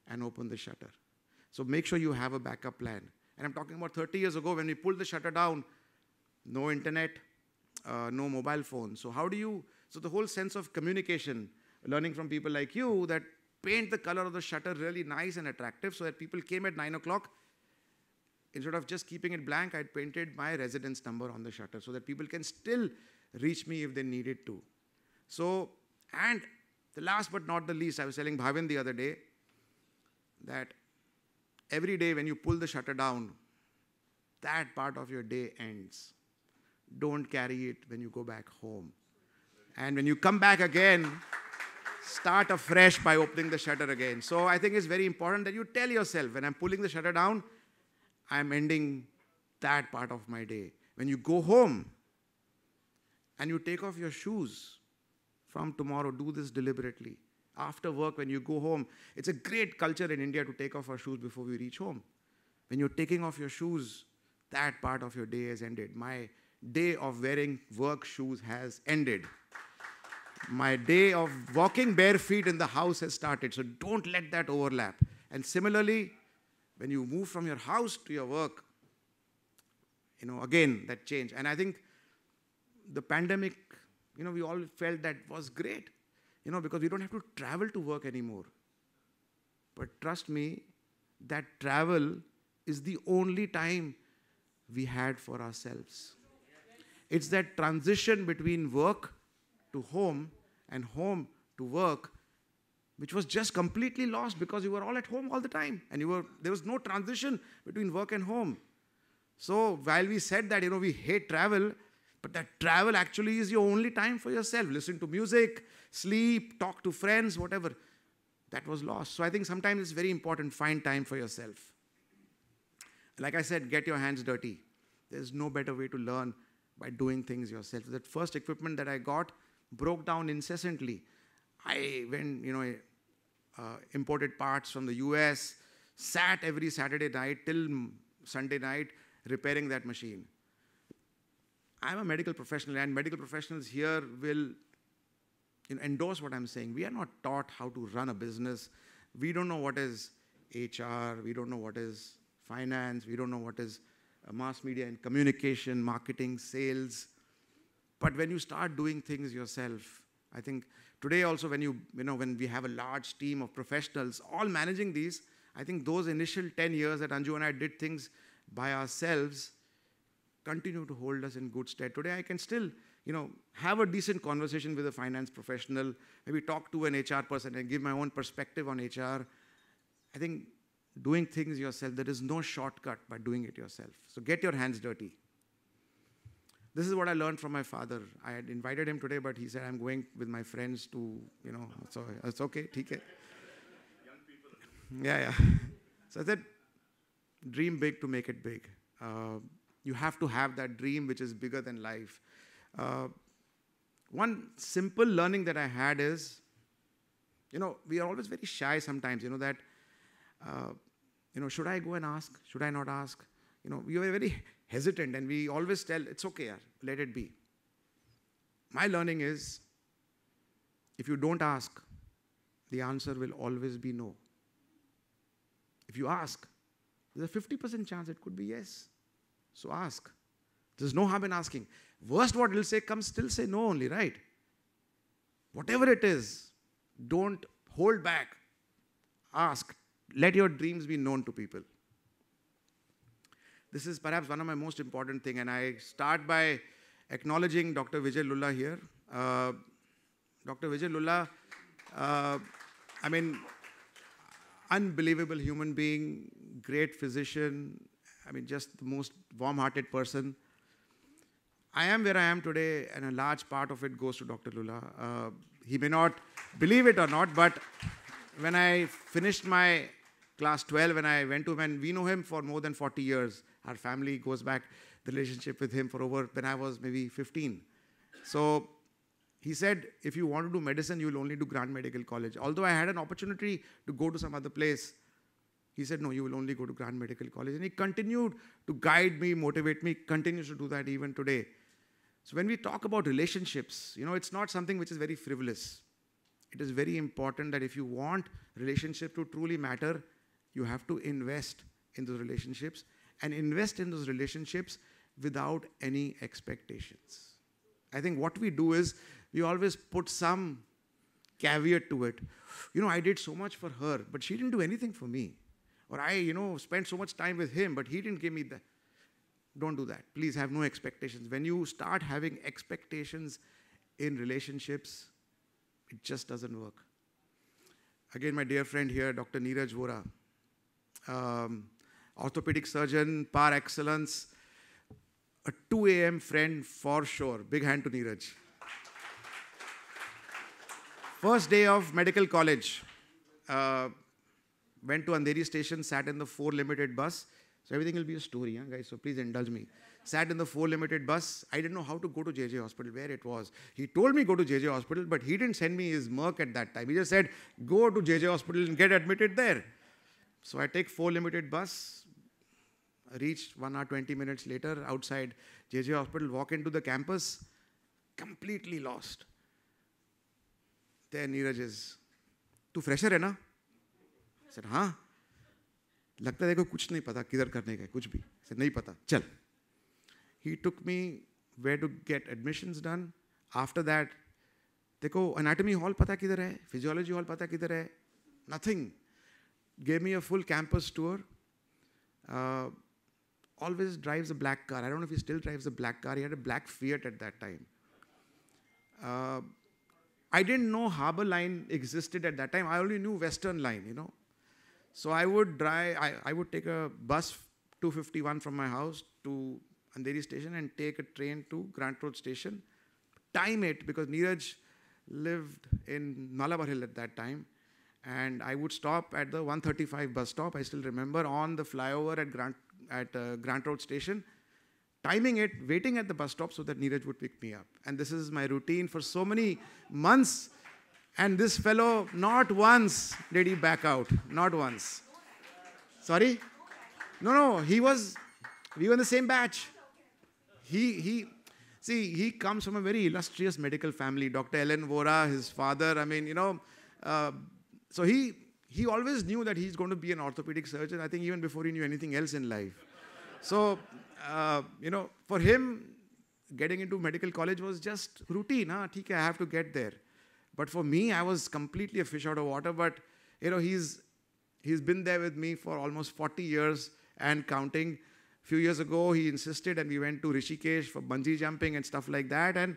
and open the shutter? So make sure you have a backup plan. And I'm talking about 30 years ago when we pulled the shutter down, no internet, no mobile phone. So so the whole sense of communication, learning from people like you that paint the color of the shutter really nice and attractive so that people came at 9 o'clock. Instead of just keeping it blank, I painted my residence number on the shutter so that people can still reach me if they needed to. So, and the last but not the least, I was telling Bhavin the other day that every day when you pull the shutter down, that part of your day ends. Don't carry it when you go back home. And when you come back again, start afresh by opening the shutter again. So I think it's very important that you tell yourself, when I'm pulling the shutter down, I'm ending that part of my day. When you go home and you take off your shoes from tomorrow, do this deliberately. After work, when you go home, it's a great culture in India to take off our shoes before we reach home. When you're taking off your shoes, that part of your day has ended. My day of wearing work shoes has ended. My day of walking bare feet in the house has started. So don't let that overlap. And similarly, when you move from your house to your work, again, that change. And I think the pandemic, we all felt that was great, because we don't have to travel to work anymore. But trust me, that travel is the only time we had for ourselves. It's that transition between work to home and home to work, which was just completely lost because you were all at home all the time. And there was no transition between work and home. So while we said that, we hate travel, but that travel actually is your only time for yourself. Listen to music, sleep, talk to friends, whatever. That was lost. So I think sometimes it's very important, find time for yourself. Like I said, get your hands dirty. There's no better way to learn by doing things yourself. That first equipment that I got broke down incessantly. I went, imported parts from the US, sat every Saturday night till Sunday night repairing that machine. I'm a medical professional, and medical professionals here will endorse what I'm saying. We are not taught how to run a business. We don't know what is HR. We don't know what is finance. We don't know what is mass media and communication, marketing, sales. But when you start doing things yourself, I think today also when we have a large team of professionals all managing these, I think those initial 10 years that Anju and I did things by ourselves continue to hold us in good stead. Today I can still, have a decent conversation with a finance professional, maybe talk to an HR person and give my own perspective on HR. I think doing things yourself, there is no shortcut by doing it yourself. So get your hands dirty. This is what I learned from my father. I had invited him today, but he said, I'm going with my friends to, so it's okay, theek hai. Young people. Yeah. So I said, dream big to make it big. You have to have that dream which is bigger than life. One simple learning that I had is, we are always very shy sometimes, that, should I go and ask? Should I not ask? We are very hesitant and we always tell, it's okay, yaar, let it be. My learning is, if you don't ask, the answer will always be no. If you ask, there's a 50% chance it could be yes. So ask. There's no harm in asking. Worst what it'll say, come still say no only, right? Whatever it is, don't hold back. Ask. Let your dreams be known to people. This is perhaps one of my most important things, and I start by acknowledging Dr. Vijay Lulla here. Dr. Vijay Lulla, unbelievable human being, great physician, just the most warm-hearted person. I am where I am today, and a large part of it goes to Dr. Lulla. He may not believe it or not, but when I finished my class 12, when I went to him, and we know him for more than 40 years. Our family goes back, the relationship with him for over, when I was maybe 15. So he said, if you want to do medicine, you will only do Grant Medical College. Although I had an opportunity to go to some other place, he said, no, you will only go to Grant Medical College. And he continued to guide me, motivate me, continues to do that even today. So when we talk about relationships, it's not something which is very frivolous. It is very important that if you want relationship to truly matter, you have to invest in those relationships and invest in those relationships without any expectations. I think what we do is we always put some caveat to it. I did so much for her, but she didn't do anything for me. Or I, spent so much time with him, but he didn't give me that. Don't do that. Please have no expectations. When you start having expectations in relationships, it just doesn't work. Again, my dear friend here, Dr. Neeraj Vora, orthopedic surgeon, par excellence, a 2 a.m. friend for sure. Big hand to Neeraj. First day of medical college, went to Andheri station, sat in the 4 limited bus. So everything will be a story, guys, so please indulge me. Sat in the 4 limited bus. I didn't know how to go to JJ Hospital, where it was. He told me go to JJ Hospital, but he didn't send me his Merc at that time. He just said, go to JJ Hospital and get admitted there. So I take 4 limited bus, reached 1 hour, 20 minutes later outside JJ Hospital, walk into the campus, completely lost. There Neeraj is. Tu fresher hai na? I said, हाँ. लगता है देखो कुछ नहीं पता किधर करने का कुछ भी से नहीं पता चल. He took me where to get admissions done. After that, देखो anatomy hall पता किधर है, physiology hall पता किधर है, nothing. Gave me a full campus tour. Always drives a black car. I don't know if he still drives a black car. He had a black Fiat at that time. I didn't know Harbour Line existed at that time. I only knew Western Line, So I would take a bus 251 from my house to Andheri station and take a train to Grant Road station. Time it, because Neeraj lived in Malabar Hill at that time. And I would stop at the 135 bus stop, I still remember, on the flyover at Grant Road station. Timing it, waiting at the bus stop so that Neeraj would pick me up. And this is my routine for so many months. And this fellow, not once did he back out. Not once. Sorry? No, we were in the same batch. He comes from a very illustrious medical family. Dr. Ellen Vora, his father, so he always knew that he's going to be an orthopedic surgeon, I think even before he knew anything else in life. So, for him, getting into medical college was just routine. I have to get there. But for me, I was completely a fish out of water. But, he's been there with me for almost 40 years and counting. A few years ago, he insisted and we went to Rishikesh for bungee jumping and stuff like that. And,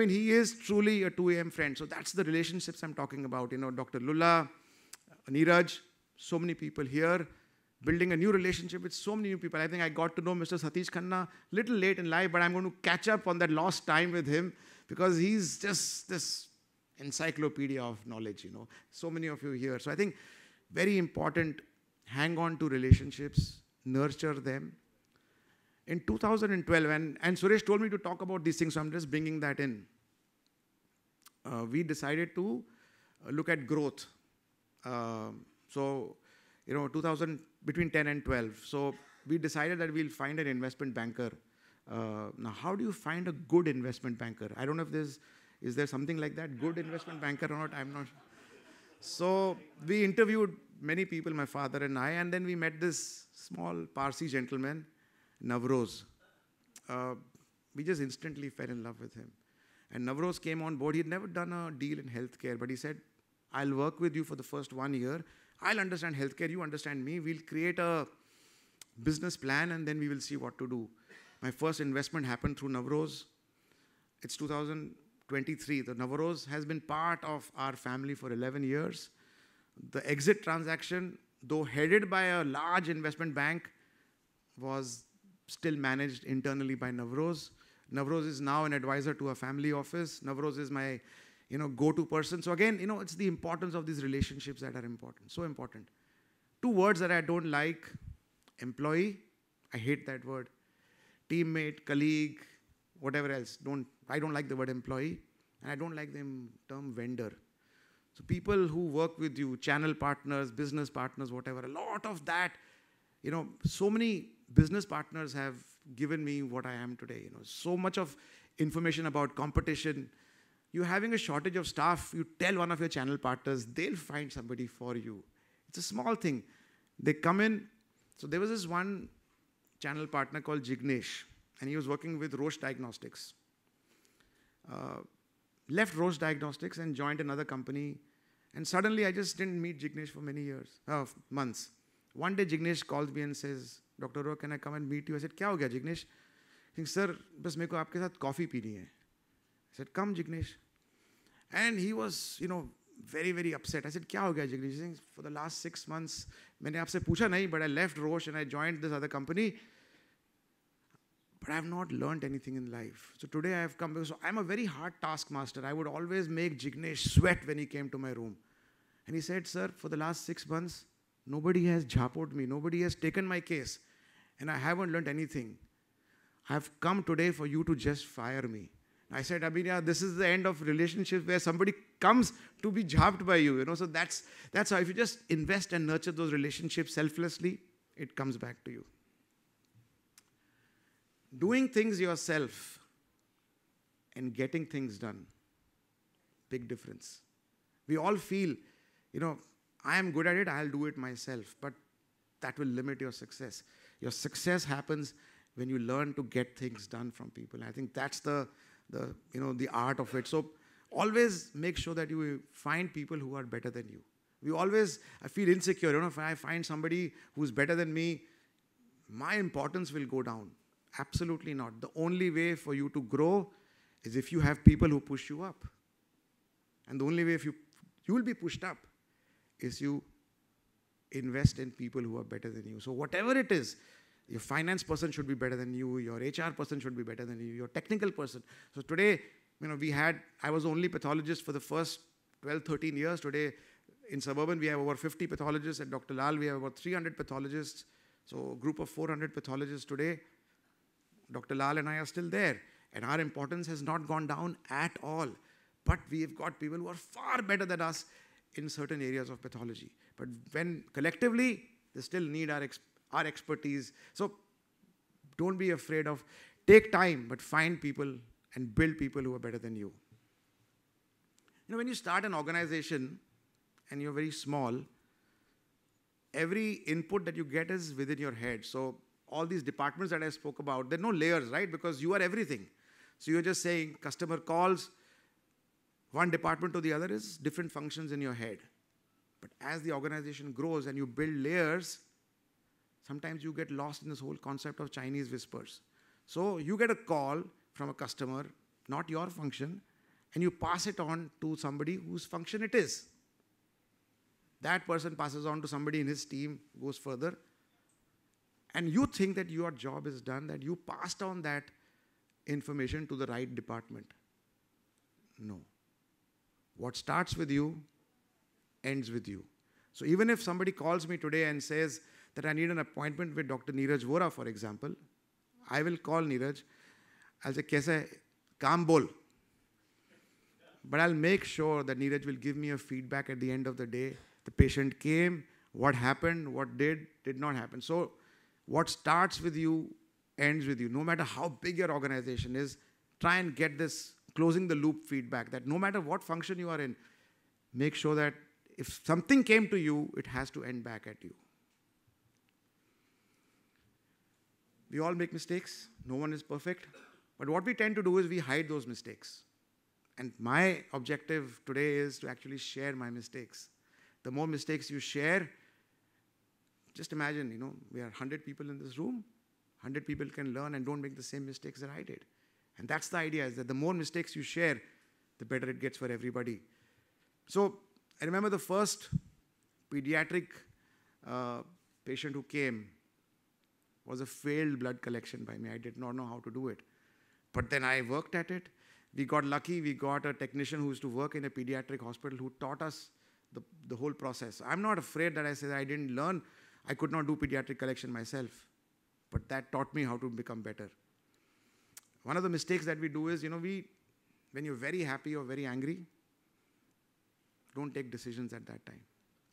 he is truly a 2 a.m. friend. So that's the relationships I'm talking about. Dr. Lulla, Neeraj, so many people here, building a new relationship with so many new people. I think I got to know Mr. Satish Khanna little late in life, but I'm going to catch up on that lost time with him because he's just this encyclopedia of knowledge, So many of you here. So I think very important, hang on to relationships, nurture them. In 2012, and Suresh told me to talk about these things, so I'm just bringing that in. We decided to look at growth. So, you know, between 10 and 12. So we decided that we'll find an investment banker. Now, how do you find a good investment banker? I don't know if is there something like that, good investment banker or not, I'm not. So we interviewed many people, my father and I, and then we met this small Parsi gentleman, Navroz. We just instantly fell in love with him. And Navroz came on board. He had never done a deal in healthcare, but he said, I'll work with you for the first 1 year. I'll understand healthcare, you understand me. We'll create a business plan and then we will see what to do. My first investment happened through Navroz. It's 2023. The Navroz has been part of our family for 11 years. The exit transaction, though headed by a large investment bank, was still managed internally by Navroz. Navroz is now an advisor to a family office. Navroz is my, go-to person. So again, it's the importance of these relationships that are important, so important. 2 words that I don't like: employee, I hate that word. Teammate, colleague, whatever else. I don't like the word employee, and I don't like the term vendor. So people who work with you, channel partners, business partners, whatever, a lot of that, so many business partners have given me what I am today. So much of information about competition. You're having a shortage of staff, you tell one of your channel partners, they'll find somebody for you. It's a small thing. They come in. So there was this one channel partner called Jignesh, and he was working with Roche Diagnostics. Left Roche Diagnostics and joined another company. And suddenly I just didn't meet Jignesh for many months. One day Jignesh calls me and says, Dr. Arora, can I come and meet you? I said, क्या हो गया Jignesh? He said, sir, बस मेरे को आपके साथ coffee पीनी है. I said, come Jignesh. And he was, very, very upset. I said, क्या हो गया Jignesh? He said, for the last 6 months, मैंने आपसे पूछा नहीं, but I left Roche and I joined this other company. But I have not learned anything in life. So today I have come, so I'm a very hard taskmaster. I would always make Jignesh sweat when he came to my room. And he said, sir, for the last 6 months, nobody has jhapoed me. Nobody has taken my case. And I haven't learned anything. I have come today for you to just fire me. I said, Abhinya, this is the end of relationships where somebody comes to be jabbed by you. So that's how, if you just invest and nurture those relationships selflessly, it comes back to you. Doing things yourself and getting things done, big difference. We all feel, I am good at it, I'll do it myself, but that will limit your success. Your success happens when you learn to get things done from people. I think that's the art of it. So always make sure that you find people who are better than you. I feel insecure. If I find somebody who's better than me, my importance will go down. Absolutely not. The only way for you to grow is if you have people who push you up. And the only way if you will be pushed up is you invest in people who are better than you. So whatever it is, your finance person should be better than you, your HR person should be better than you, your technical person. So today, I was the only pathologist for the first 12, 13 years. Today, in Suburban, we have over 50 pathologists. At Dr. Lal, we have about 300 pathologists. So a group of 400 pathologists today. Dr. Lal and I are still there. And our importance has not gone down at all. But we've got people who are far better than us in certain areas of pathology. But when collectively, they still need our expertise. So don't be afraid of, take time, but find people and build people who are better than you. When you start an organization and you're very small, every input that you get is within your head. So all these departments that I spoke about, there are no layers, right? Because you are everything. So you're just saying customer calls, one department to the other is different functions in your head. But as the organization grows and you build layers, sometimes you get lost in this whole concept of Chinese whispers. So you get a call from a customer, not your function, and you pass it on to somebody whose function it is. That person passes on to somebody in his team, goes further. And you think that your job is done, that you passed on that information to the right department. No. What starts with you, ends with you. So even if somebody calls me today and says that I need an appointment with Dr. Neeraj Vora, for example, I will call Neeraj. I'll say, kaisa hai? Kaam bol. But I'll make sure that Neeraj will give me a feedback at the end of the day. The patient came, what happened, what did not happen. So what starts with you ends with you. No matter how big your organization is, try and get this closing the loop feedback, that no matter what function you are in, make sure that if something came to you, it has to end back at you. We all make mistakes. No one is perfect. But what we tend to do is we hide those mistakes. And my objective today is to actually share my mistakes. The more mistakes you share, just imagine, we are 100 people in this room. 100 people can learn and don't make the same mistakes that I did. And that's the idea, is that the more mistakes you share, the better it gets for everybody. So I remember the first pediatric patient who came was a failed blood collection by me. I did not know how to do it. But then I worked at it. We got lucky. We got a technician who used to work in a pediatric hospital who taught us the whole process. I'm not afraid that I said I didn't learn. I could not do pediatric collection myself. But that taught me how to become better. One of the mistakes that we do is, when you're very happy or very angry, don't take decisions at that time.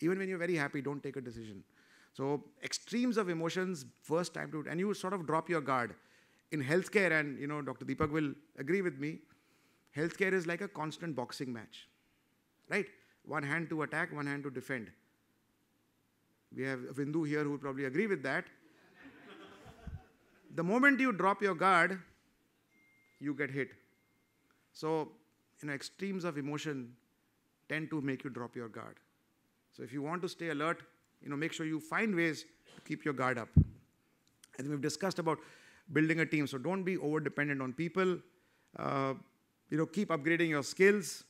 Even when you're very happy, don't take a decision. So extremes of emotions, first time to, and you sort of drop your guard. In healthcare, and Dr. Deepak will agree with me, healthcare is like a constant boxing match, right? One hand to attack, one hand to defend. We have Vindu here who will probably agree with that. The moment you drop your guard, you get hit. So, extremes of emotion tend to make you drop your guard. So if you want to stay alert, make sure you find ways to keep your guard up. And we've discussed about building a team. So don't be over-dependent on people. Keep upgrading your skills.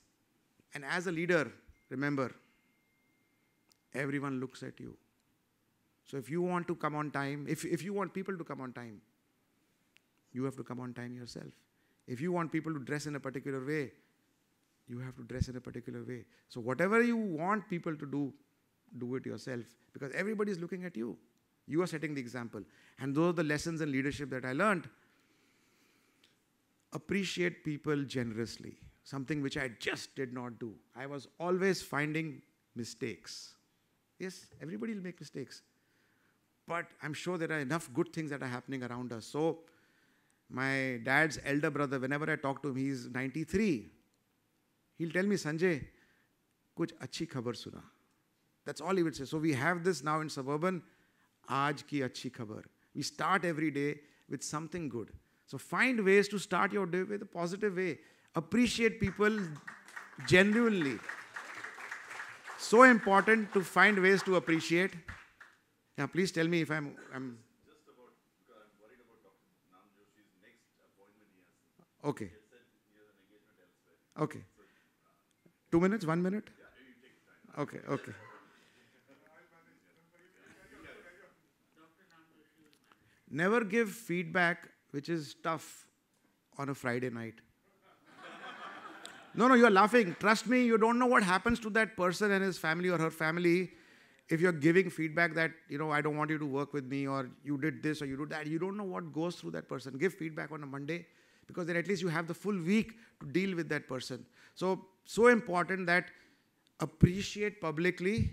And as a leader, remember, everyone looks at you. So if you want to come on time, if you want people to come on time, you have to come on time yourself. If you want people to dress in a particular way, you have to dress in a particular way. So whatever you want people to do, do it yourself. Because everybody is looking at you. You are setting the example. And those are the lessons in leadership that I learned. Appreciate people generously. Something which I just did not do. I was always finding mistakes. Yes, everybody will make mistakes. But I'm sure there are enough good things that are happening around us. So my dad's elder brother, whenever I talk to him, he's 93. He'll tell me, Sanjay, kuch achhi khabar suna. That's all he would say. So we have this now in Suburban, aaj ki achhi khabar. We start every day with something good. So find ways to start your day with a positive way. Appreciate people genuinely. So important to find ways to appreciate. Now, please tell me if I'm just about, I'm worried about Dr. Namjoshi's next appointment he has. Okay. He said he has an engagement elsewhere. Okay. 2 minutes, 1 minute? Yeah, you take time. Okay. Never give feedback which is tough on a Friday night. No, you're laughing. Trust me, you don't know what happens to that person and his family or her family if you're giving feedback that, I don't want you to work with me, or you did this or you did that. You don't know what goes through that person. Give feedback on a Monday, because then at least you have the full week to deal with that person. So important that appreciate publicly,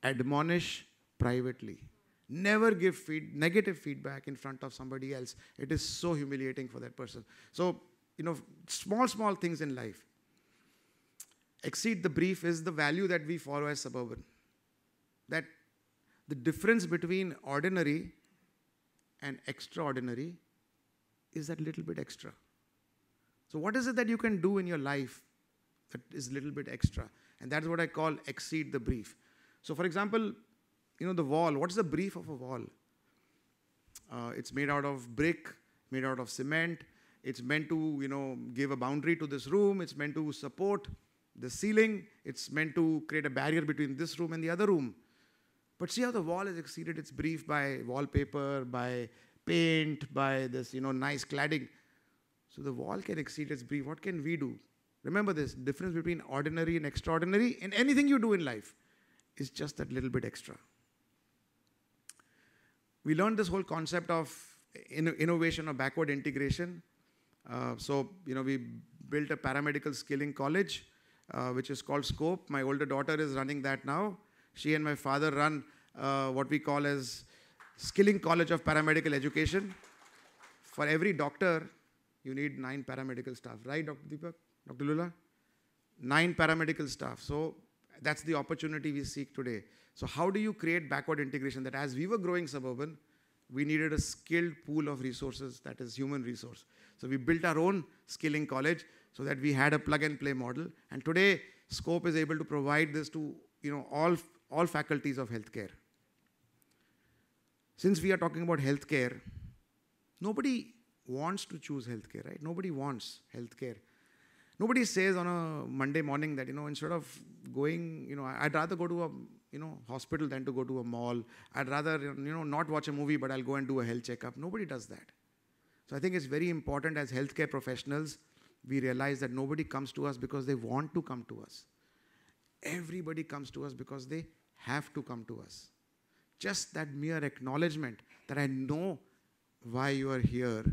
admonish privately. Never give negative feedback in front of somebody else. It is so humiliating for that person. So, small things in life. Exceed the brief is the value that we follow as Suburban. That the difference between ordinary and extraordinary is that little bit extra. So what is it that you can do in your life that is a little bit extra? And that's what I call exceed the brief. So for example, the wall. What's the brief of a wall? It's made out of brick, made out of cement. It's meant to, give a boundary to this room. It's meant to support the ceiling. It's meant to create a barrier between this room and the other room. But see how the wall has exceeded its brief by wallpaper, by paint, by this, nice cladding. So the wall can exceed its brief. What can we do? Remember this, difference between ordinary and extraordinary in anything you do in life is just that little bit extra. we learned this whole concept of innovation or backward integration. We built a paramedical skilling college, which is called Scope. My older daughter is running that now. She and my father run what we call as Skilling College of Paramedical Education. For every doctor, you need 9 paramedical staff. Right, Dr. Deepak? Dr. Lula? 9 paramedical staff. So that's the opportunity we seek today. So how do you create backward integration? That as we were growing Suburban, we needed a skilled pool of resources, that is human resource. So we built our own skilling college so that we had a plug-and-play model. And today, Scope is able to provide this to all faculties of healthcare. Since we are talking about healthcare, nobody wants to choose healthcare, right? Nobody wants healthcare. Nobody says on a Monday morning that, instead of going, I'd rather go to a, hospital than to go to a mall. I'd rather, not watch a movie, but I'll go and do a health checkup. Nobody does that. So I think it's very important as healthcare professionals, we realize that nobody comes to us because they want to come to us. Everybody comes to us because they have to come to us. Just that mere acknowledgement that I know why you are here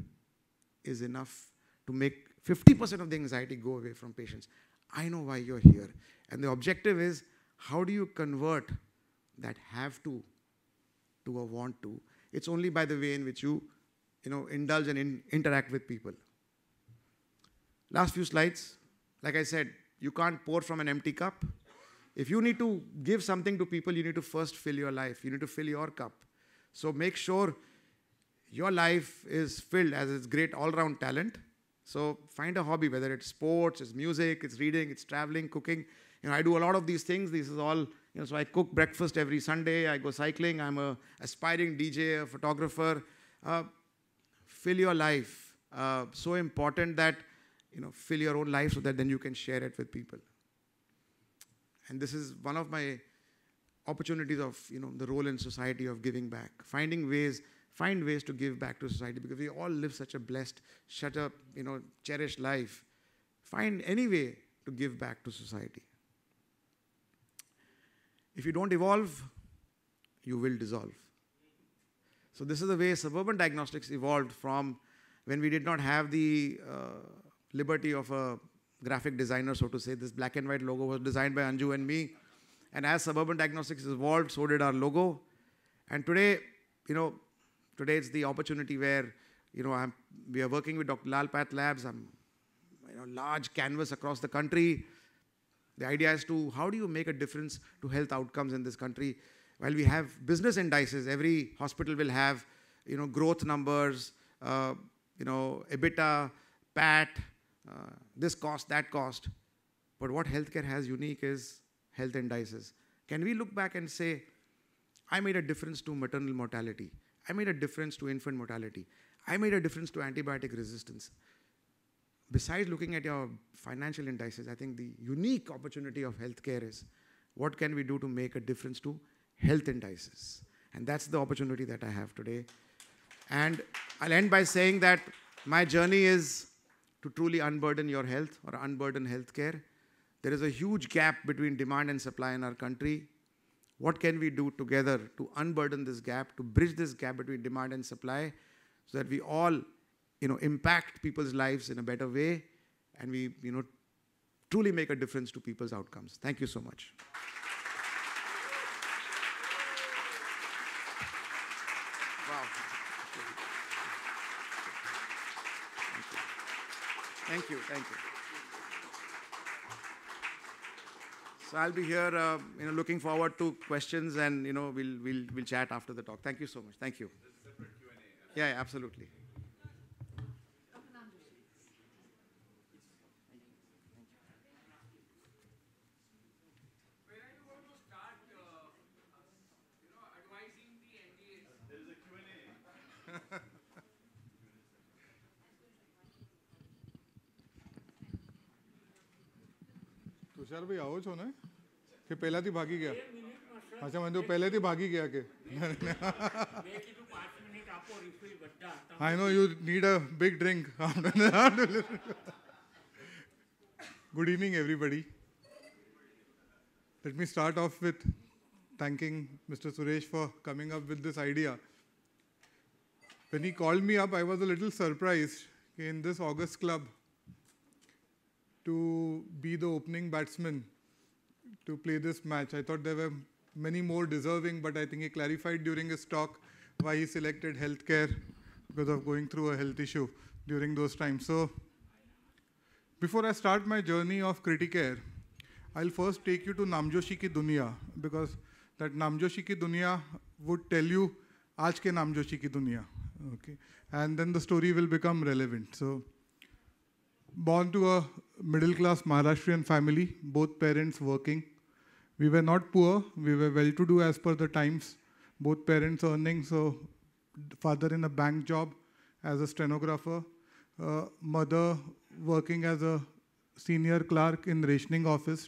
is enough to make 50% of the anxiety go away from patients. I know why you're here. And the objective is, how do you convert that have to a want to? It's only by the way in which you, indulge and interact with people. Last few slides. Like I said, you can't pour from an empty cup. If you need to give something to people, you need to first fill your life. You need to fill your cup. So make sure your life is filled as its great all-round talent. So find a hobby, whether it's sports, it's music, it's reading, it's traveling, cooking. I do a lot of these things. This is all, so I cook breakfast every Sunday. I go cycling. I'm an aspiring DJ, a photographer. Fill your life. So important that, fill your own life so that then you can share it with people. And this is one of my opportunities of, the role in society of giving back. Find ways to give back to society, because we all live such a blessed, cherished life. Find any way to give back to society. If you don't evolve, you will dissolve. So this is the way Suburban Diagnostics evolved from when we did not have the liberty of a graphic designer, so to say. This black and white logo was designed by Anju and me. And as Suburban Diagnostics evolved, so did our logo. And today, today it's the opportunity where, we are working with Dr. Lal Path Labs. Large canvas across the country. The idea is to, how do you make a difference to health outcomes in this country? While we have business indices, every hospital will have, growth numbers, EBITDA, PAT, this cost, that cost. But what healthcare has unique is health indices. Can we look back and say, I made a difference to maternal mortality. I made a difference to infant mortality. I made a difference to antibiotic resistance. Besides looking at your financial indices, I think the unique opportunity of healthcare is, what can we do to make a difference to health indices? And that's the opportunity that I have today. And I'll end by saying that my journey is to truly unburden your health or unburden healthcare. There is a huge gap between demand and supply in our country. What can we do together to unburden this gap, to bridge this gap between demand and supply, so that we all, impact people's lives in a better way, and we, truly make a difference to people's outcomes. Thank you so much. Wow. Thank you. So I'll be here, looking forward to questions, and we'll chat after the talk. Thank you so much. Thank you. There's a separate Q&A. Yeah, absolutely. Where are you going to start, advising the NDAs? There's a Q&A. Tushar भाई आओ छो ने कि પહેલાથી ભાગી ગયા અચ્છા મને તો પહેલેથી ભાગી ગયા કે I know you need a big drink. Good evening, everybody. Let me start off with thanking Mr. Suresh for coming up with this idea. when he called me up, I was a little surprised in this August club to be the opening batsman to play this match. I thought there were many more deserving, but I think he clarified during his talk why he selected healthcare because of going through a health issue during those times. So before I start my journey of Criticare, I'll first take you to Namjoshi ki Duniya, because that Namjoshi ki Duniya would tell you Aaj ke Namjoshi ki Duniya. Okay. And then the story will become relevant. So, born to a middle-class Maharashtrian family, both parents working. We were not poor, we were well-to-do as per the times, both parents earning. So, father in a bank job as a stenographer, mother working as a senior clerk in rationing office.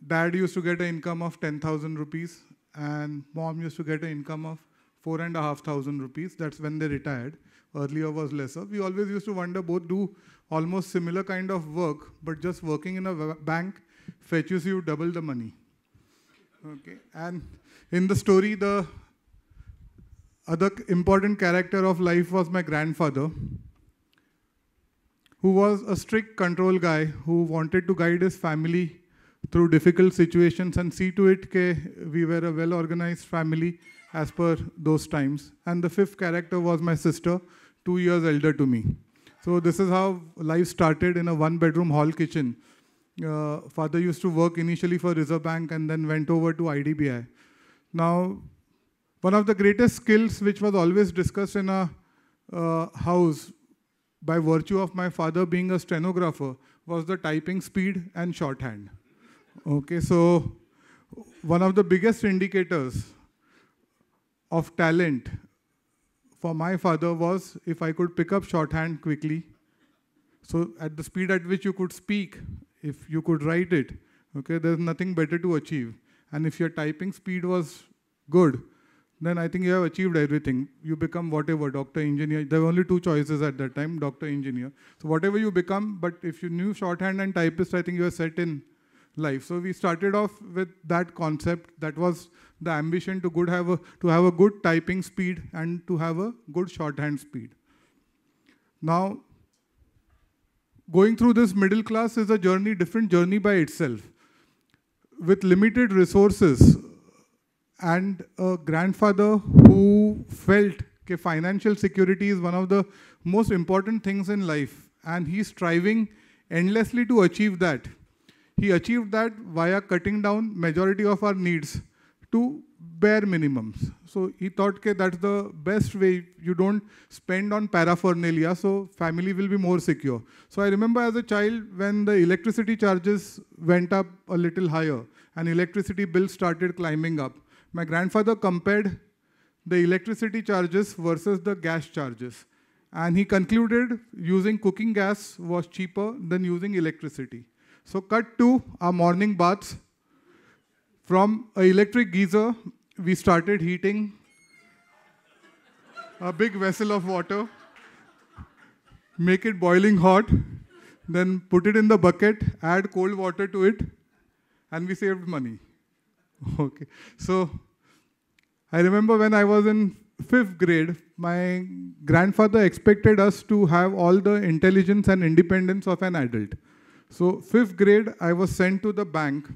Dad used to get an income of 10,000 rupees and mom used to get an income of 4,500 rupees. That's when they retired. Earlier was lesser. We always used to wonder, both do almost similar kind of work, but just working in a bank fetches you double the money. Okay. And in the story, the other important character of life was my grandfather, who was a strict control guy who wanted to guide his family through difficult situations and see to it that we were a well-organized family as per those times. And the fifth character was my sister, 2 years elder to me. So this is how life started in a one-bedroom hall kitchen. Father used to work initially for Reserve Bank and then went over to IDBI. Now, one of the greatest skills which was always discussed in a house by virtue of my father being a stenographer was the typing speed and shorthand. Okay, so one of the biggest indicators of talent for my father was if I could pick up shorthand quickly. So at the speed at which you could speak, if you could write it, okay, there's nothing better to achieve. And if your typing speed was good, then I think you have achieved everything. You become whatever, doctor, engineer. There were only two choices at that time, doctor, engineer. So whatever you become, but if you knew shorthand and typist, I think you are set in life. So we started off with that concept. That was the ambition to have a good typing speed and to have a good shorthand speed. Now, going through this middle class is a journey, different journey by itself. With limited resources and a grandfather who felt that financial security is one of the most important things in life, and he's striving endlessly to achieve that. He achieved that via cutting down majority of our needs to bare minimums. So he thought that that's the best way. You don't spend on paraphernalia, so family will be more secure. So I remember as a child when the electricity charges went up a little higher and electricity bills started climbing up. My grandfather compared the electricity charges versus the gas charges. And he concluded using cooking gas was cheaper than using electricity. So cut to our morning baths. From an electric geyser, we started heating a big vessel of water, make it boiling hot, then put it in the bucket, add cold water to it, and we saved money. Okay. So I remember when I was in 5th grade, my grandfather expected us to have all the intelligence and independence of an adult. So 5th grade, I was sent to the bank,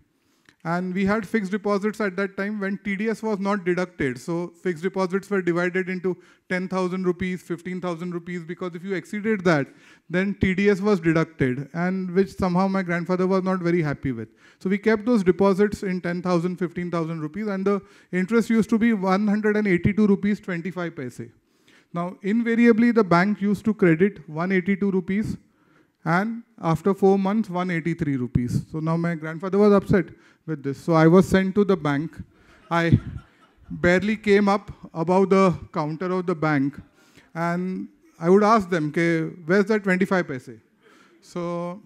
and we had fixed deposits at that time when TDS was not deducted. So fixed deposits were divided into 10,000 rupees, 15,000 rupees, because if you exceeded that, then TDS was deducted, and which somehow my grandfather was not very happy with. So we kept those deposits in 10,000, 15,000 rupees, and the interest used to be 182 rupees 25 paise. Now, invariably, the bank used to credit 182 rupees, and after 4 months, 183 rupees. So now my grandfather was upset with this. So I was sent to the bank. I barely came up above the counter of the bank, and I would ask them, okay, where's that 25 paise? So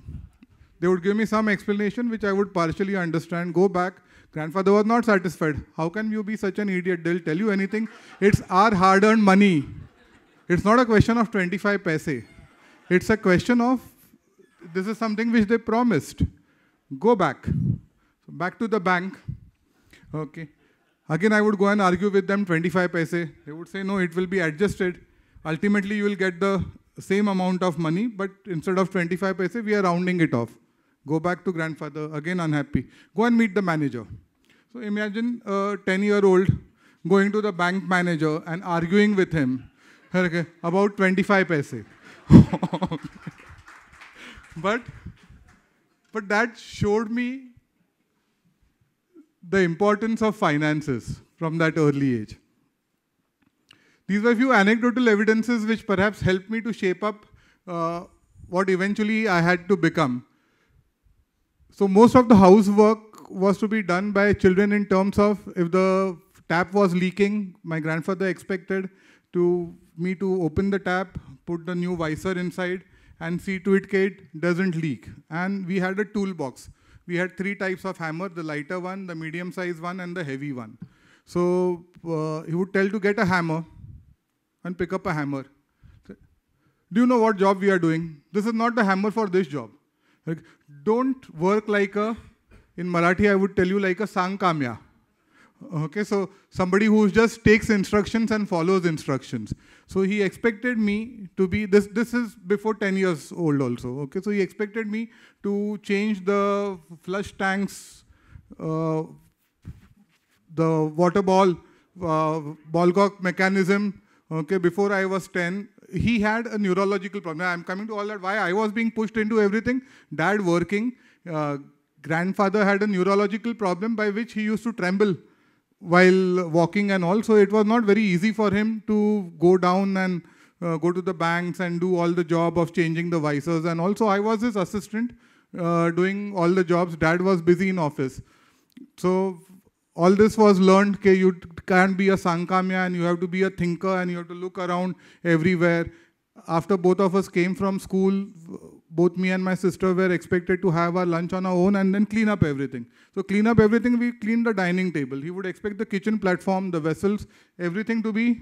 they would give me some explanation which I would partially understand, go back. Grandfather was not satisfied. How can you be such an idiot? They'll tell you anything. It's our hard-earned money. It's not a question of 25 paise. It's a question of, this is something which they promised. Go back. So back to the bank. Okay. Again, I would go and argue with them 25 paise. They would say, no, it will be adjusted. Ultimately, you will get the same amount of money, but instead of 25 paise, we are rounding it off. Go back to grandfather, again unhappy. Go and meet the manager. So imagine a 10-year-old going to the bank manager and arguing with him about 25 paise. But that showed me the importance of finances from that early age. These were a few anecdotal evidences which perhaps helped me to shape up what eventually I had to become. So most of the housework was to be done by children in terms of if the tap was leaking, my grandfather expected me to open the tap, put the new visor inside, and see to it that it doesn't leak. And we had a toolbox. We had 3 types of hammer, the lighter one, the medium size one, and the heavy one. So he would tell to get a hammer and pick up a hammer. Do you know what job we are doing? This is not the hammer for this job. Like, don't work like in Marathi I would tell you like a sangkamya. Okay, so somebody who just takes instructions and follows instructions. So he expected me to be, this is before 10 years old also. Okay, so he expected me to change the flush tanks, the water ball cock mechanism, okay, before I was 10. He had a neurological problem. I'm coming to all that, why I was being pushed into everything. Dad working, grandfather had a neurological problem by which he used to tremble while walking and all. So it was not very easy for him to go down and go to the banks and do all the job of changing the visors. And also I was his assistant doing all the jobs. Dad was busy in office. So all this was learned, that you can't be a sankamya and you have to be a thinker and you have to look around everywhere. After both of us came from school, both me and my sister were expected to have our lunch on our own and then clean up everything. So clean up everything, we cleaned the dining table. He would expect the kitchen platform, the vessels, everything to be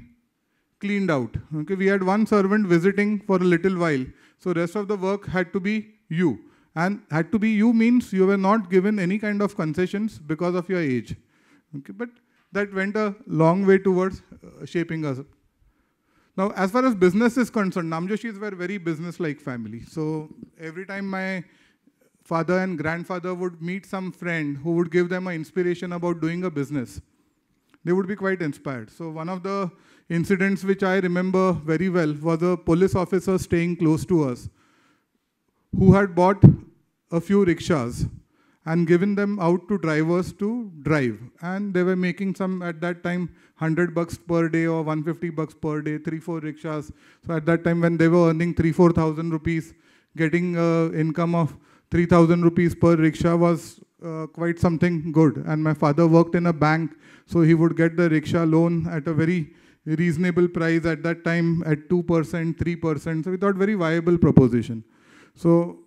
cleaned out. Okay, we had one servant visiting for a little while. So rest of the work had to be you. And had to be you means you were not given any kind of concessions because of your age. Okay, but that went a long way towards shaping us. Now, as far as business is concerned, Namjoshis were a very business-like family. So every time my father and grandfather would meet some friend who would give them an inspiration about doing a business, they would be quite inspired. So one of the incidents which I remember very well was a police officer staying close to us who had bought a few rickshaws and given them out to drivers to drive. And they were making some, at that time, $100 per day or $150 per day, 3-4 rickshaws. So at that time when they were earning 3,000-4,000 rupees, getting income of 3,000 rupees per rickshaw was quite something good. And my father worked in a bank, so he would get the rickshaw loan at a very reasonable price at that time at 2%, 3%. So we thought very viable proposition. So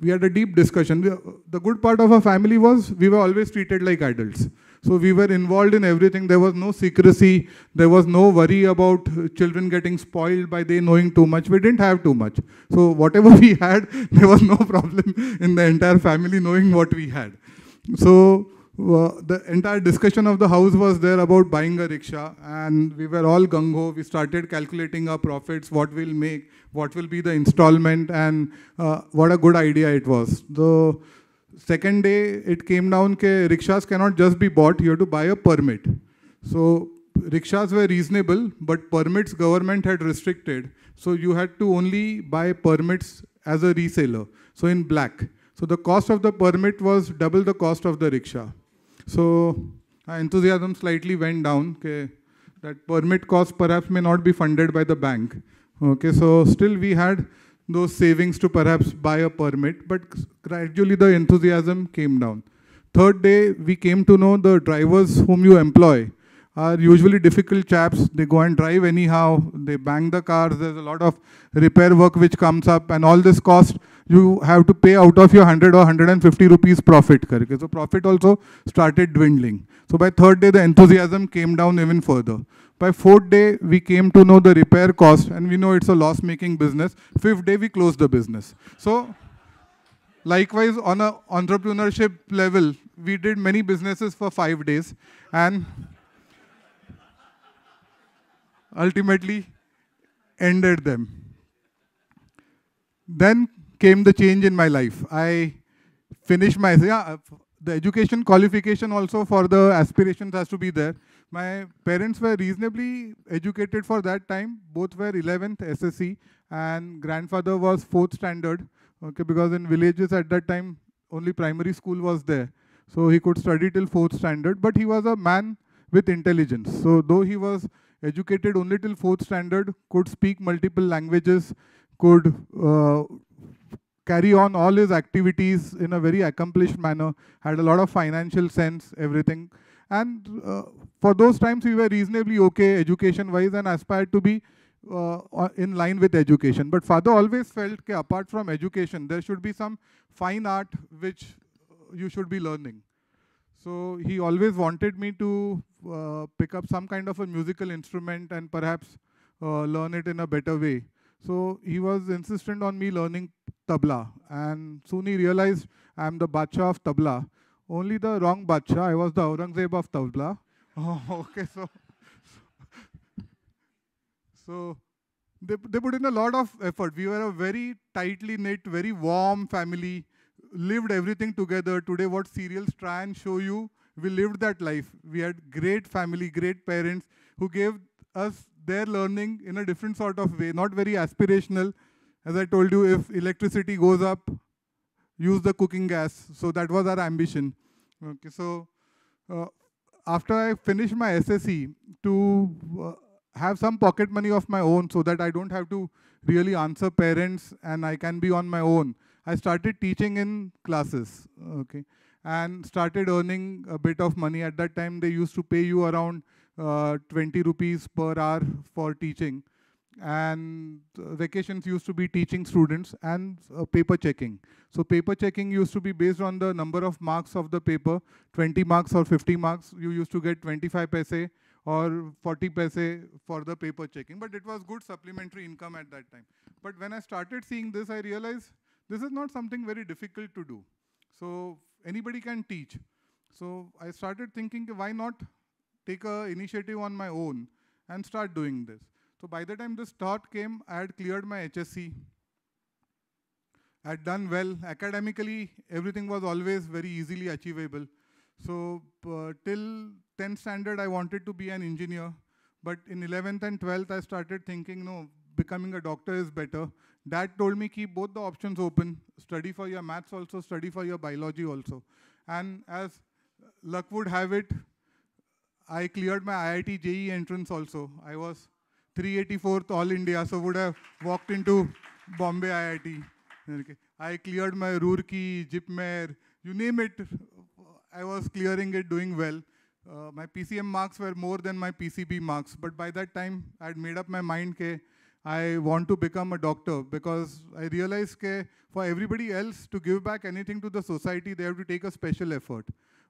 we had a deep discussion. The good part of our family was we were always treated like adults. So we were involved in everything. There was no secrecy. There was no worry about children getting spoiled by they knowing too much. We didn't have too much. So whatever we had, there was no problem in the entire family knowing what we had. So the entire discussion of the house was there about buying a rickshaw, and we were all gung-ho. We started calculating our profits, what we'll make, what will be the installment, and what a good idea it was. The second day, it came down that rickshaws cannot just be bought, you have to buy a permit. So rickshaws were reasonable, but permits government had restricted. So you had to only buy permits as a reseller, so in black. So the cost of the permit was double the cost of the rickshaw. So our enthusiasm slightly went down. Okay, that permit cost perhaps may not be funded by the bank. Okay, so still we had those savings to perhaps buy a permit, but gradually the enthusiasm came down. Third day, we came to know the drivers whom you employ are usually difficult chaps. They go and drive anyhow. They bang the cars. There's a lot of repair work which comes up, and all this cost you have to pay out of your 100 or 150 rupees profit. So profit also started dwindling. So by third day, the enthusiasm came down even further. By fourth day, we came to know the repair cost, and we know it's a loss-making business. Fifth day, we closed the business. So likewise, on an entrepreneurship level, we did many businesses for 5 days, and ultimately ended them. Then came the change in my life. I finished my, the education qualification also for the aspirations has to be there. My parents were reasonably educated for that time. Both were 11th SSC, and grandfather was 4th standard. Okay, because in villages at that time, only primary school was there. So he could study till 4th standard, but he was a man with intelligence. So though he was educated only till 4th standard, could speak multiple languages, could carry on all his activities in a very accomplished manner, had a lot of financial sense, everything. And for those times, we were reasonably okay education-wise and aspired to be in line with education. But father always felt that apart from education, there should be some fine art which you should be learning. So he always wanted me to pick up some kind of a musical instrument and perhaps learn it in a better way. So he was insistent on me learning tabla, and soon he realized I am the Badshah of tabla. Only the wrong Badshah, I was the Aurangzeb of tabla. Oh, okay, so they put in a lot of effort. We were a very tightly knit, very warm family, lived everything together. Today what serials try and show you, we lived that life. We had great family, great parents who gave us their learning in a different sort of way, not very aspirational. As I told you, if electricity goes up, use the cooking gas. So that was our ambition. Okay, so after I finished my SSC, to have some pocket money of my own so that I don't have to really answer parents and I can be on my own, I started teaching in classes, okay, and started earning a bit of money. At that time, they used to pay you around 20 rupees per hour for teaching, and vacations used to be teaching students and paper checking. So paper checking used to be based on the number of marks of the paper, 20 marks or 50 marks, you used to get 25 paise or 40 paise for the paper checking, but it was good supplementary income at that time. But when I started seeing this, I realized this is not something very difficult to do. So anybody can teach. So I started thinking, why not take an initiative on my own and start doing this. So by the time this thought came, I had cleared my HSC. I had done well. Academically, everything was always very easily achievable. So till 10th standard, I wanted to be an engineer. But in 11th and 12th, I started thinking, no, becoming a doctor is better. Dad told me, keep both the options open. Study for your maths also, study for your biology also. And as luck would have it, I cleared my IIT JEE entrance also. I was 384th All India, so would have walked into Bombay IIT. Okay. I cleared my Roorkee, JIPMER, you name it, I was clearing it, doing well. My PCM marks were more than my PCB marks, but by that time, I had made up my mind that I want to become a doctor, because I realized that for everybody else to give back anything to the society, they have to take a special effort.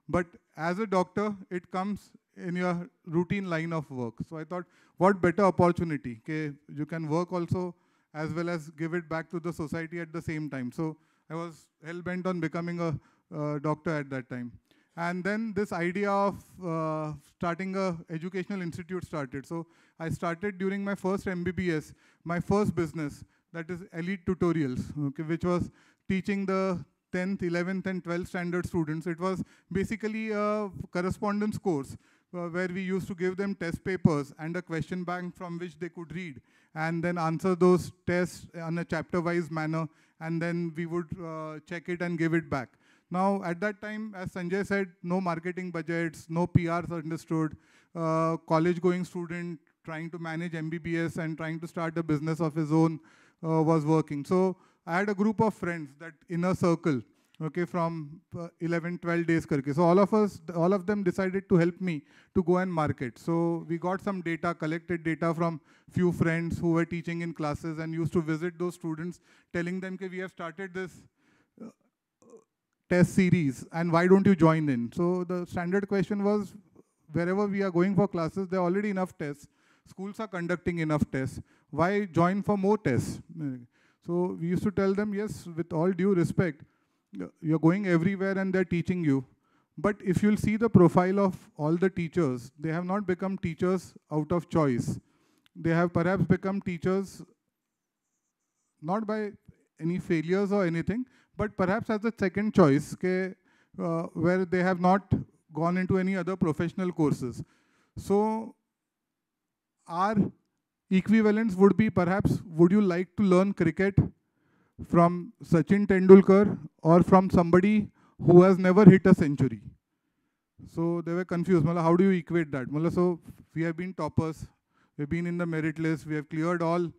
But as a doctor, it comes in your routine line of work. So I thought, what better opportunity? Okay, you can work also as well as give it back to the society at the same time. So I was hell-bent on becoming a doctor at that time. And then this idea of starting a educational institute started. So I started during my first MBBS, my first business, that is Elite Tutorials, okay, which was teaching the 10th, 11th and 12th standard students. It was basically a correspondence course where we used to give them test papers and a question bank from which they could read and then answer those tests in a chapter-wise manner, and then we would check it and give it back. Now, at that time, as Sanjay said, no marketing budgets, no PRs understood, college-going student trying to manage MBBS and trying to start a business of his own was working. So I had a group of friends, that inner circle, okay, from 11, 12 days karke. So all of them decided to help me to go and market. So we got some data, collected data from few friends who were teaching in classes and used to visit those students, telling them that we have started this test series and why don't you join in? So the standard question was, wherever we are going for classes, there are already enough tests. Schools are conducting enough tests. Why join for more tests? So we used to tell them, yes, with all due respect, you're going everywhere and they're teaching you. But if you'll see the profile of all the teachers, they have not become teachers out of choice. They have perhaps become teachers not by any failures or anything, but perhaps as a second choice, where they have not gone into any other professional courses. So our equivalence would be perhaps, would you like to learn cricket from Sachin Tendulkar or from somebody who has never hit a century? So they were confused. How do you equate that? So we have been toppers, we've been in the merit list, we have cleared all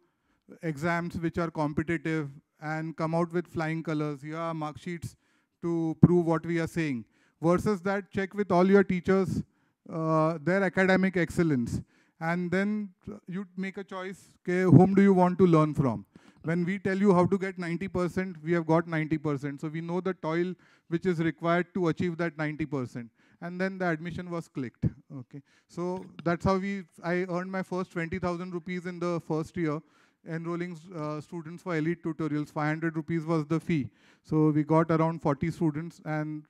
exams which are competitive and come out with flying colors. Here are mark sheets to prove what we are saying. Versus that, check with all your teachers their academic excellence. And then you make a choice, whom do you want to learn from? When we tell you how to get 90%, we have got 90%. So we know the toil which is required to achieve that 90%. And then the admission was clicked. Okay. So that's how I earned my first 20,000 rupees in the first year, enrolling students for elite tutorials. 500 rupees was the fee. So we got around 40 students and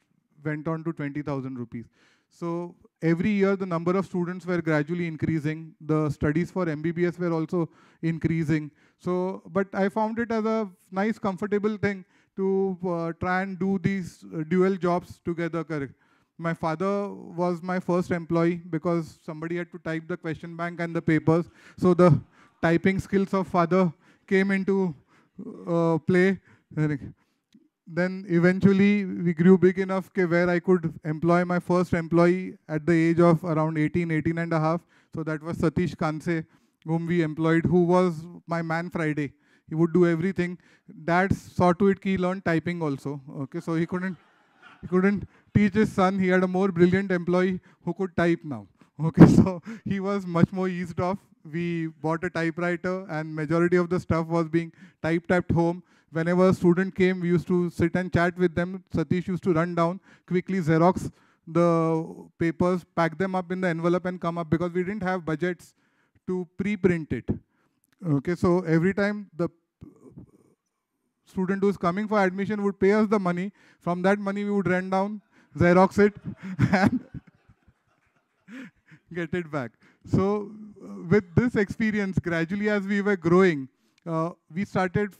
went on to 20,000 rupees. So every year the number of students were gradually increasing. The studies for MBBS were also increasing. So, but I found it as a nice, comfortable thing to try and do these dual jobs together. Correct. My father was my first employee because somebody had to type the question bank and the papers. So the typing skills of father came into play. Then eventually we grew big enough where I could employ my first employee at the age of around 18 and a half. So that was Satish Khanna, whom we employed, who was my man Friday. He would do everything. Dad saw to it he learned typing also. Okay, so he couldn't teach his son. He had a more brilliant employee who could type now. Okay, so he was much more eased off. We bought a typewriter and majority of the stuff was being typed at home. Whenever a student came, we used to sit and chat with them. Satish used to run down, quickly Xerox the papers, pack them up in the envelope and come up because we didn't have budgets to pre-print it. Okay, so every time the student who is coming for admission would pay us the money. From that money, we would run down, Xerox it, and get it back. So with this experience, gradually as we were growing, we started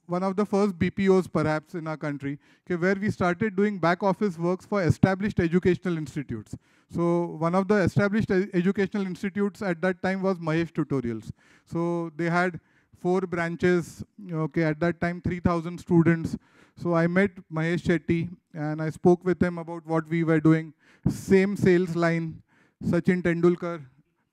one of the first BPOs perhaps in our country, where we started doing back office works for established educational institutes. So one of the established educational institutes at that time was Mayank Tutorials. So they had 4 branches, okay, at that time 3,000 students. So I met Mahesh Shetty and I spoke with him about what we were doing. Same sales line, Sachin Tendulkar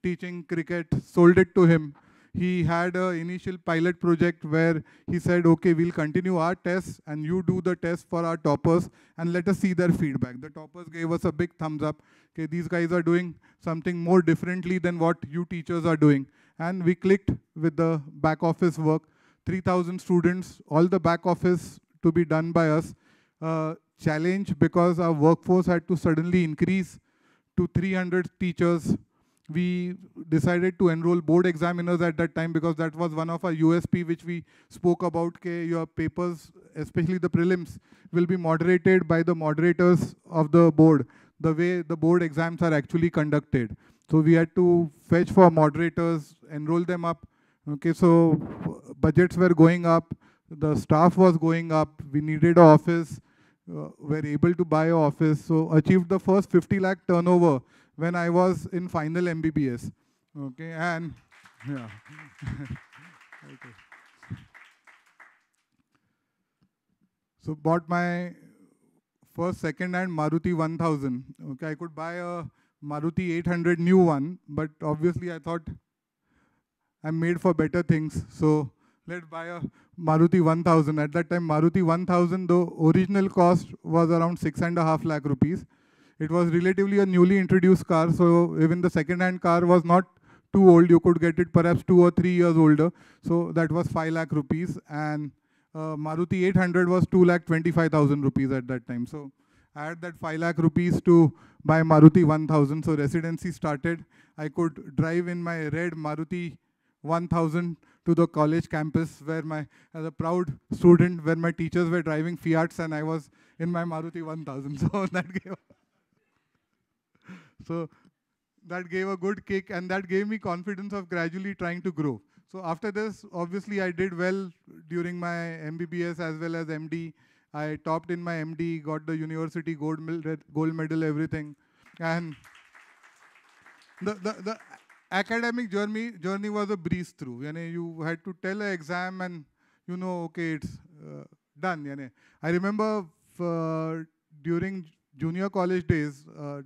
teaching cricket, sold it to him. He had an initial pilot project where he said, okay, we'll continue our tests and you do the test for our toppers and let us see their feedback. The toppers gave us a big thumbs up. Okay, these guys are doing something more differently than what you teachers are doing. And we clicked with the back office work. 3,000 students, all the back office to be done by us. Challenge because our workforce had to suddenly increase to 300 teachers. We decided to enroll board examiners at that time because that was one of our USP which we spoke about. Your papers, especially the prelims, will be moderated by the moderators of the board, the way the board exams are actually conducted. So we had to fetch for moderators, enroll them up. Okay, so budgets were going up, the staff was going up, we needed an office, were able to buy an office, so achieved the first 50 lakh turnover when I was in final MBBS. Okay, and yeah. Okay. So bought my first second-hand Maruti 1000. Okay, I could buy a Maruti 800 new one, but obviously I thought I'm made for better things. So let's buy a Maruti 1000. At that time, Maruti 1000, the original cost was around 6.5 lakh rupees. It was relatively a newly introduced car, so even the second-hand car was not too old. You could get it perhaps 2 or 3 years older. So that was 5 lakh rupees, and Maruti 800 was 2,25,000 rupees at that time. So I had that 5 lakh rupees to buy Maruti 1000. So residency started. I could drive in my red Maruti 1000 to the college campus where as a proud student, where my teachers were driving Fiats and I was in my Maruti 1000. So that gave So that gave a good kick, and that gave me confidence of gradually trying to grow. So after this, obviously, I did well during my MBBS as well as MD. I topped in my MD, got the university gold medal, everything. And the academic journey was a breeze through. You had to tell an exam and okay, it's done. I remember during junior college days, in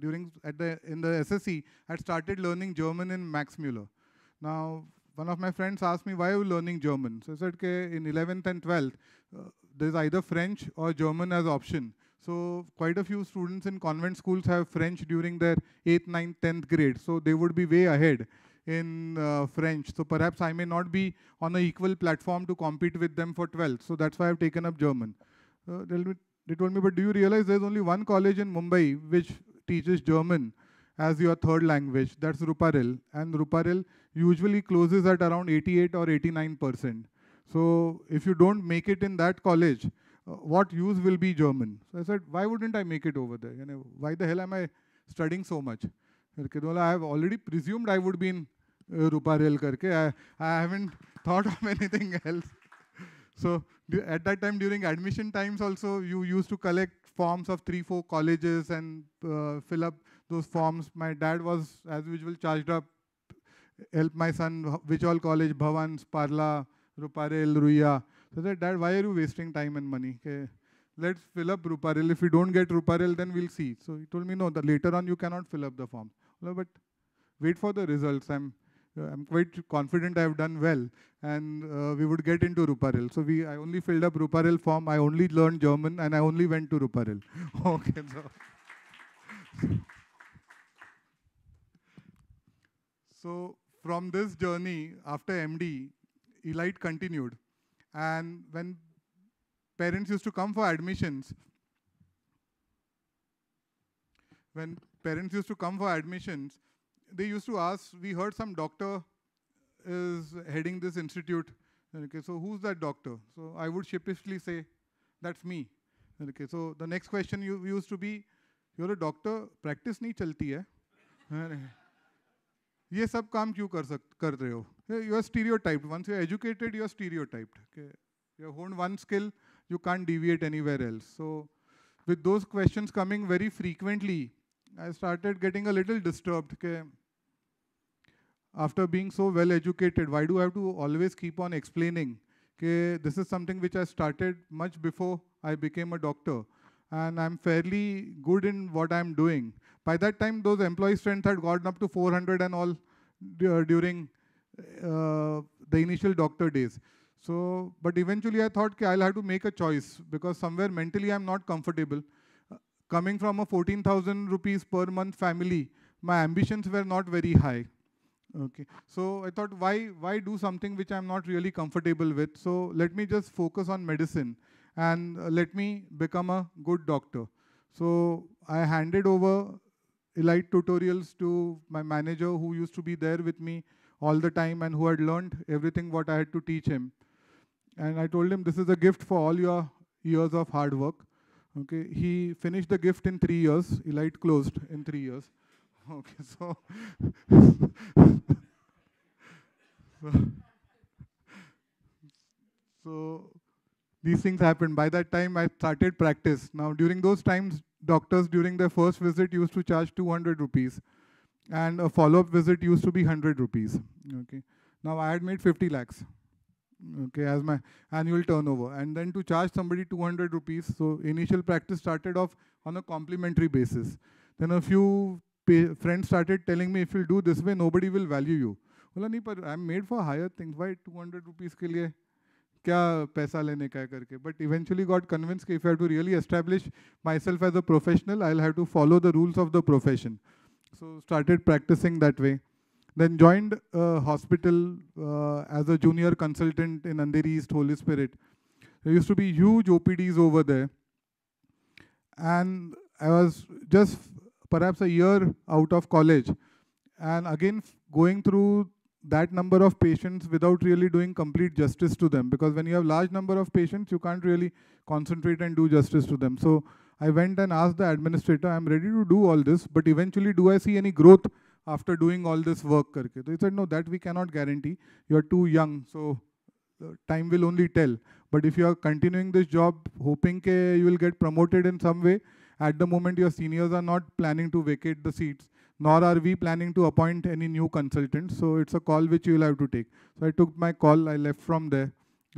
the SSC, I started learning German in Max Muller. Now, one of my friends asked me, why are you learning German? So I said, okay, in 11th and 12th, there's either French or German as option. So quite a few students in convent schools have French during their 8th, 9th, 10th grade. So they would be way ahead in French. So perhaps I may not be on an equal platform to compete with them for 12th. So that's why I've taken up German. They told me, but do you realize there's only one college in Mumbai which teaches German as your third language? That's Ruparel. And Ruparel usually closes at around 88 or 89%. So if you don't make it in that college, what use will be German? So I said, why wouldn't I make it over there? Why the hell am I studying so much? I have already presumed I would be in Ruparel karke. I haven't thought of anything else. So at that time, during admission times also, you used to collect forms of 3-4 colleges and fill up those forms. My dad was, as usual, charged up, help my son, which all college, Bhavans, Parla, Ruparel, Ruya. So I said, Dad, why are you wasting time and money? Okay, let's fill up Ruparel. If we don't get Ruparel, then we'll see. So he told me, no, later on you cannot fill up the form. No, but wait for the results. I'm quite confident I've done well, and we would get into Ruparel. So I only filled up Ruparel form, I only learned German, and I only went to Ruparel. Okay, so from this journey, after MD, Elite continued. And when parents used to come for admissions, they used to ask, we heard some doctor is heading this institute. Okay, so who's that doctor? So I would sheepishly say, that's me. Okay, so the next question used to be, you're a doctor, practice nahi chalti hai. ये सब काम क्यों कर रहे हो? You are stereotyped. Once you are educated, you are stereotyped. Okay. You have honed one skill, you can't deviate anywhere else. So with those questions coming very frequently, I started getting a little disturbed. Okay. After being so well educated, why do I have to always keep on explaining? Okay, this is something which I started much before I became a doctor. And I'm fairly good in what I'm doing. By that time, those employee strength had gotten up to 400 and all during the initial doctor days. So, but eventually I thought I'll have to make a choice because somewhere mentally I'm not comfortable. Coming from a 14,000 rupees per month family, my ambitions were not very high. Okay, so I thought, why do something which I'm not really comfortable with? So let me just focus on medicine and let me become a good doctor. So I handed over Elite tutorials to my manager who used to be there with me all the time and who had learned everything what I had to teach him. And I told him, this is a gift for all your years of hard work. Okay, he finished the gift in 3 years. Elite closed in 3 years. Okay, so these things happened. By that time, I started practice. Now, during those times, doctors during their first visit used to charge 200 rupees. And a follow-up visit used to be 100 rupees. Okay. Now, I had made 50 lakhs. Okay, as my annual turnover. And then to charge somebody 200 rupees. So initial practice started off on a complimentary basis. Then a few friends started telling me, if you do this way, nobody will value you. Well, nahi, but I'm made for higher things. Why 200 rupees ke liye? Kya paisa lene ka hai karke? But eventually got convinced that if I have to really establish myself as a professional, I'll have to follow the rules of the profession. So started practicing that way. Then joined a hospital as a junior consultant in Andheri East Holy Spirit. There used to be huge OPDs over there. And I was just perhaps a year out of college. And again, going through that number of patients without really doing complete justice to them. Because when you have large number of patients, you can't really concentrate and do justice to them. So I went and asked the administrator, I'm ready to do all this, but eventually do I see any growth after doing all this work? Karke? So he said, no, that we cannot guarantee. You're too young, so time will only tell. But if you are continuing this job, hoping you will get promoted in some way, at the moment your seniors are not planning to vacate the seats, nor are we planning to appoint any new consultants. So it's a call which you will have to take. So I took my call, I left from there.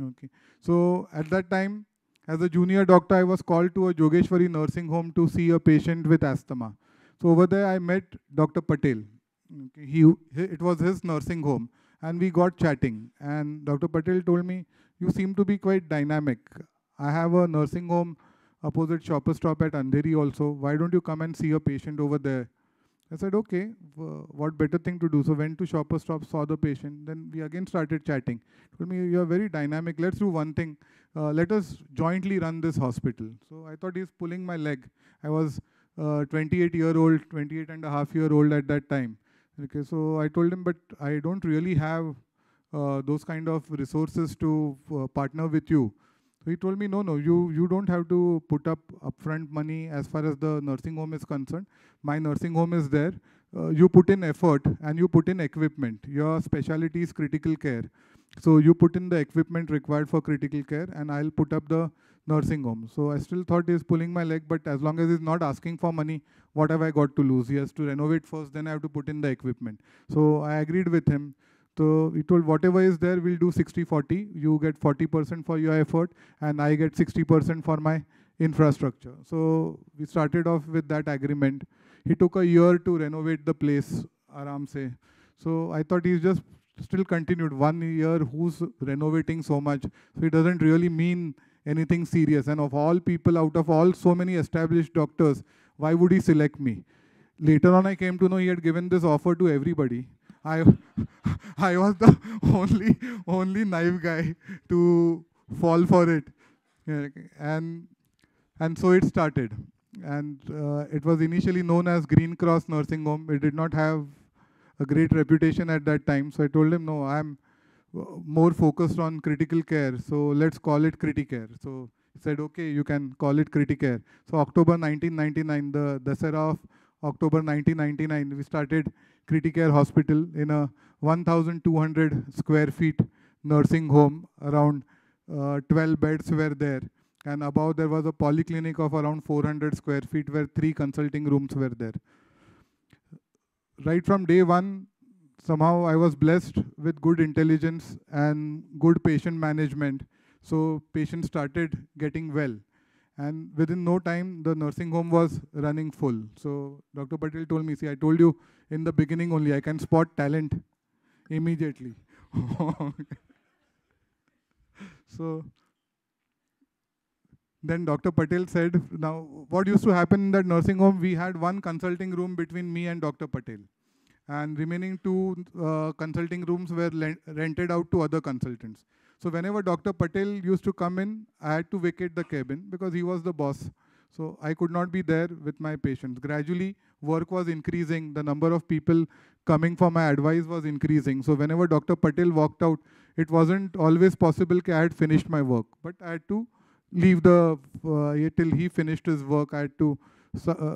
Okay. So at that time, as a junior doctor, I was called to a Jogeshwari nursing home to see a patient with asthma. So over there, I met Dr. Patel. Okay. It was his nursing home. And we got chatting. And Dr. Patel told me, you seem to be quite dynamic. I have a nursing home opposite Shoppers Stop at Andheri also. Why don't you come and see a patient over there? I said, okay, what better thing to do? So went to Shoppers Stop, saw the patient. Then we again started chatting. He told me, you're very dynamic. Let's do one thing. Let us jointly run this hospital. So I thought he's pulling my leg. I was 28-year-old, 28 and a half year old at that time. Okay, so I told him, but I don't really have those kind of resources to partner with you. So he told me, no, you don't have to put up upfront money as far as the nursing home is concerned. My nursing home is there. You put in effort and you put in equipment. Your specialty is critical care. So you put in the equipment required for critical care and I'll put up the nursing home. So I still thought he's pulling my leg, but as long as he's not asking for money, what have I got to lose? He has to renovate first, then I have to put in the equipment. So I agreed with him. So he told, whatever is there, we'll do 60-40. You get 40% for your effort and I get 60% for my infrastructure. So we started off with that agreement. He took a year to renovate the place, aram se. So I thought he's just still continued 1 year, who's renovating so much. So it doesn't really mean anything serious. And of all people, out of all so many established doctors, why would he select me? Later on, I came to know he had given this offer to everybody. I was the only naive guy to fall for it. And so it started. And it was initially known as Green Cross Nursing Home. It did not have a great reputation at that time. So I told him, no, I'm more focused on critical care. So let's call it Criticare. So he said, okay, you can call it Criticare. So October 1999, the Dasara of October 1999, we started Criticare Hospital in a 1,200 square feet nursing home. Around 12 beds were there. And above there was a polyclinic of around 400 square feet where 3 consulting rooms were there. Right from day one, somehow I was blessed with good intelligence and good patient management. So patients started getting well. And within no time, the nursing home was running full. So Dr. Patel told me, see, I told you in the beginning only, I can spot talent immediately. So then Dr. Patel said, now what used to happen in that nursing home, we had one consulting room between me and Dr. Patel. And remaining 2 consulting rooms were rented out to other consultants. So whenever Dr. Patel used to come in, I had to vacate the cabin because he was the boss. So I could not be there with my patients. Gradually, work was increasing. The number of people coming for my advice was increasing. So whenever Dr. Patel walked out, it wasn't always possible that I had finished my work. But I had to leave till he finished his work. I had to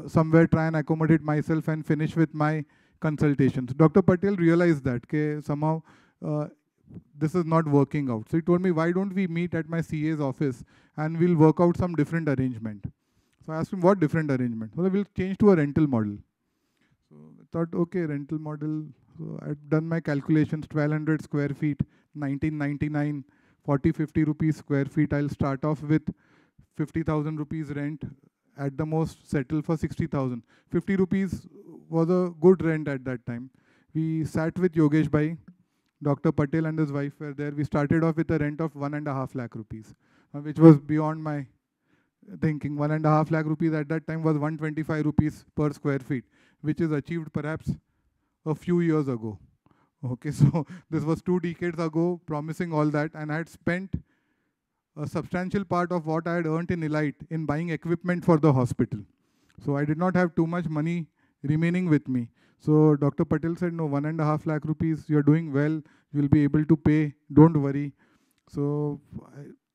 somewhere try and accommodate myself and finish with my consultations. Dr. Patel realized that somehow this is not working out. So he told me, why don't we meet at my CA's office and we'll work out some different arrangement. So I asked him, what different arrangement? So we'll change to a rental model. So I thought, okay, rental model. So I'd done my calculations, 1,200 square feet, 1999, 40-50 rupees square feet. I'll start off with 50,000 rupees rent, at the most settle for 60,000. 50 rupees was a good rent at that time. We sat with Yogesh Bhai, Dr. Patel and his wife were there. We started off with a rent of 1.5 lakh rupees, which was beyond my thinking. 1.5 lakh rupees at that time was 125 rupees per square feet, which is achieved perhaps a few years ago. Okay, so this was 2 decades ago, promising all that, and I had spent a substantial part of what I had earned in Elite in buying equipment for the hospital. So I did not have too much money remaining with me. So Dr. Patel said, no, 1.5 lakh rupees, you're doing well, you'll be able to pay, don't worry. So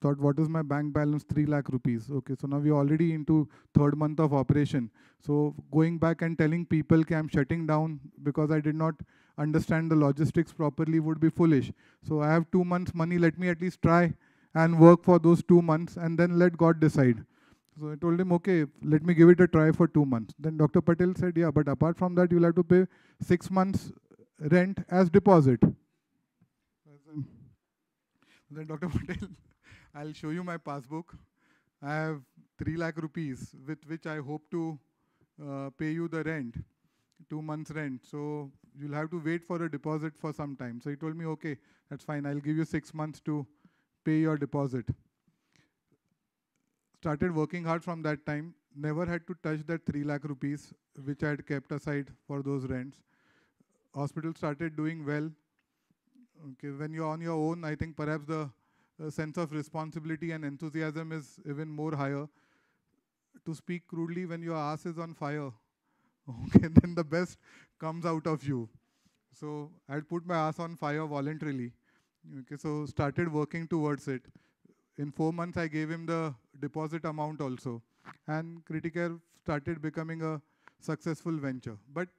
thought, what is my bank balance? 3 lakh rupees. Okay, so now we're already into third month of operation. So going back and telling people that I'm shutting down because I did not understand the logistics properly would be foolish. So I have 2 months money, let me at least try and work for those 2 months and then let God decide. So I told him, okay, let me give it a try for 2 months. Then Dr. Patel said, yeah, but apart from that, you'll have to pay 6 months rent as deposit. Then Dr. Patel, I'll show you my passbook. I have 3 lakh rupees with which I hope to pay you the rent, 2 months rent. So you'll have to wait for a deposit for some time. So he told me, okay, that's fine. I'll give you 6 months to pay your deposit. Started working hard from that time. Never had to touch that 3 lakh rupees which I had kept aside for those rents. Hospital started doing well. Okay, when you're on your own, I think perhaps the sense of responsibility and enthusiasm is even more higher. To speak crudely, when your ass is on fire, okay, then the best comes out of you. So I'd put my ass on fire voluntarily. Okay, so started working towards it. In 4 months, I gave him the deposit amount also. And Criticare started becoming a successful venture. But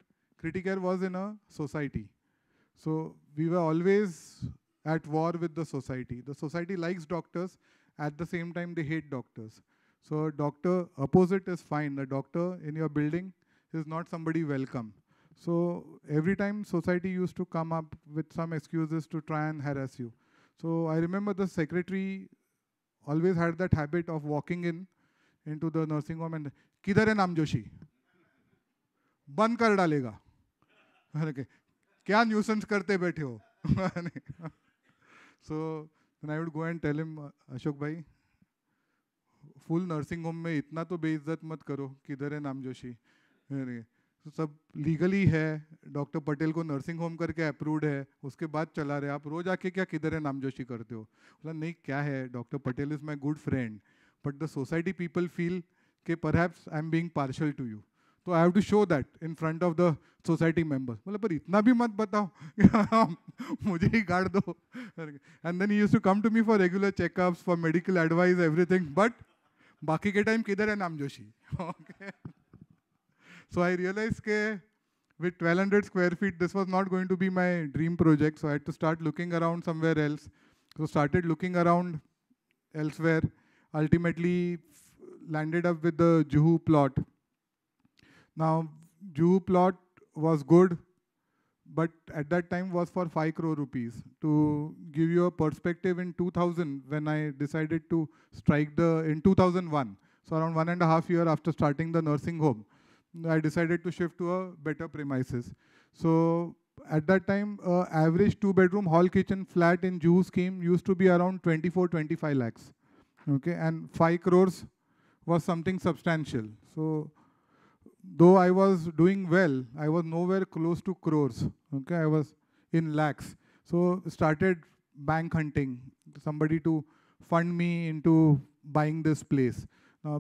Criticare was in a society. So we were always at war with the society. The society likes doctors. At the same time, they hate doctors. So a doctor opposite is fine. The doctor in your building is not somebody welcome. So every time society used to come up with some excuses to try and harass you. So I remember the secretary always had that habit of walking into the nursing home and, "Kidhar hai Namjoshi? Band kar dalega." Okay. Kya nuisance karte baithe ho? So then I would go and tell him, Ashok bhai, full nursing home में इतना तो बेइज्जत मत करो, किधर है नामजोशी? तो सब लीगली है, डॉक्टर पटेल को नर्सिंग होम करके अप्रूव्ड है, उसके बाद चला रहे, आप रोज आके क्या किधर है नामजोशी करते हो? बोला नहीं, क्या है, doctor Patel is my good friend, but the society people feel कि perhaps I am being partial to you, तो I have to show that in front of the society members. बोला पर इतना भी मत बताओ, मुझे ही गाड़ दो. And then he used to come to me for regular checkups, for medical advice, everything, but बाकी के टाइम किधर है Namjoshi? Okay. So I realized that with 1200 square feet, this was not going to be my dream project. So I had to start looking around somewhere else. So started looking around elsewhere. Ultimately landed up with the Juhu plot. Now Juhu plot was good, but at that time was for 5 crore rupees. To give you a perspective, in 2000, when I decided to strike in 2001, so around 1.5 years after starting the nursing home, I decided to shift to a better premises. So at that time, average 2-bedroom hall kitchen flat in Juhu scheme used to be around 24-25 lakhs. Okay, and 5 crores was something substantial. So though I was doing well, I was nowhere close to crores. Okay, I was in lakhs. So started bank hunting, somebody to fund me into buying this place.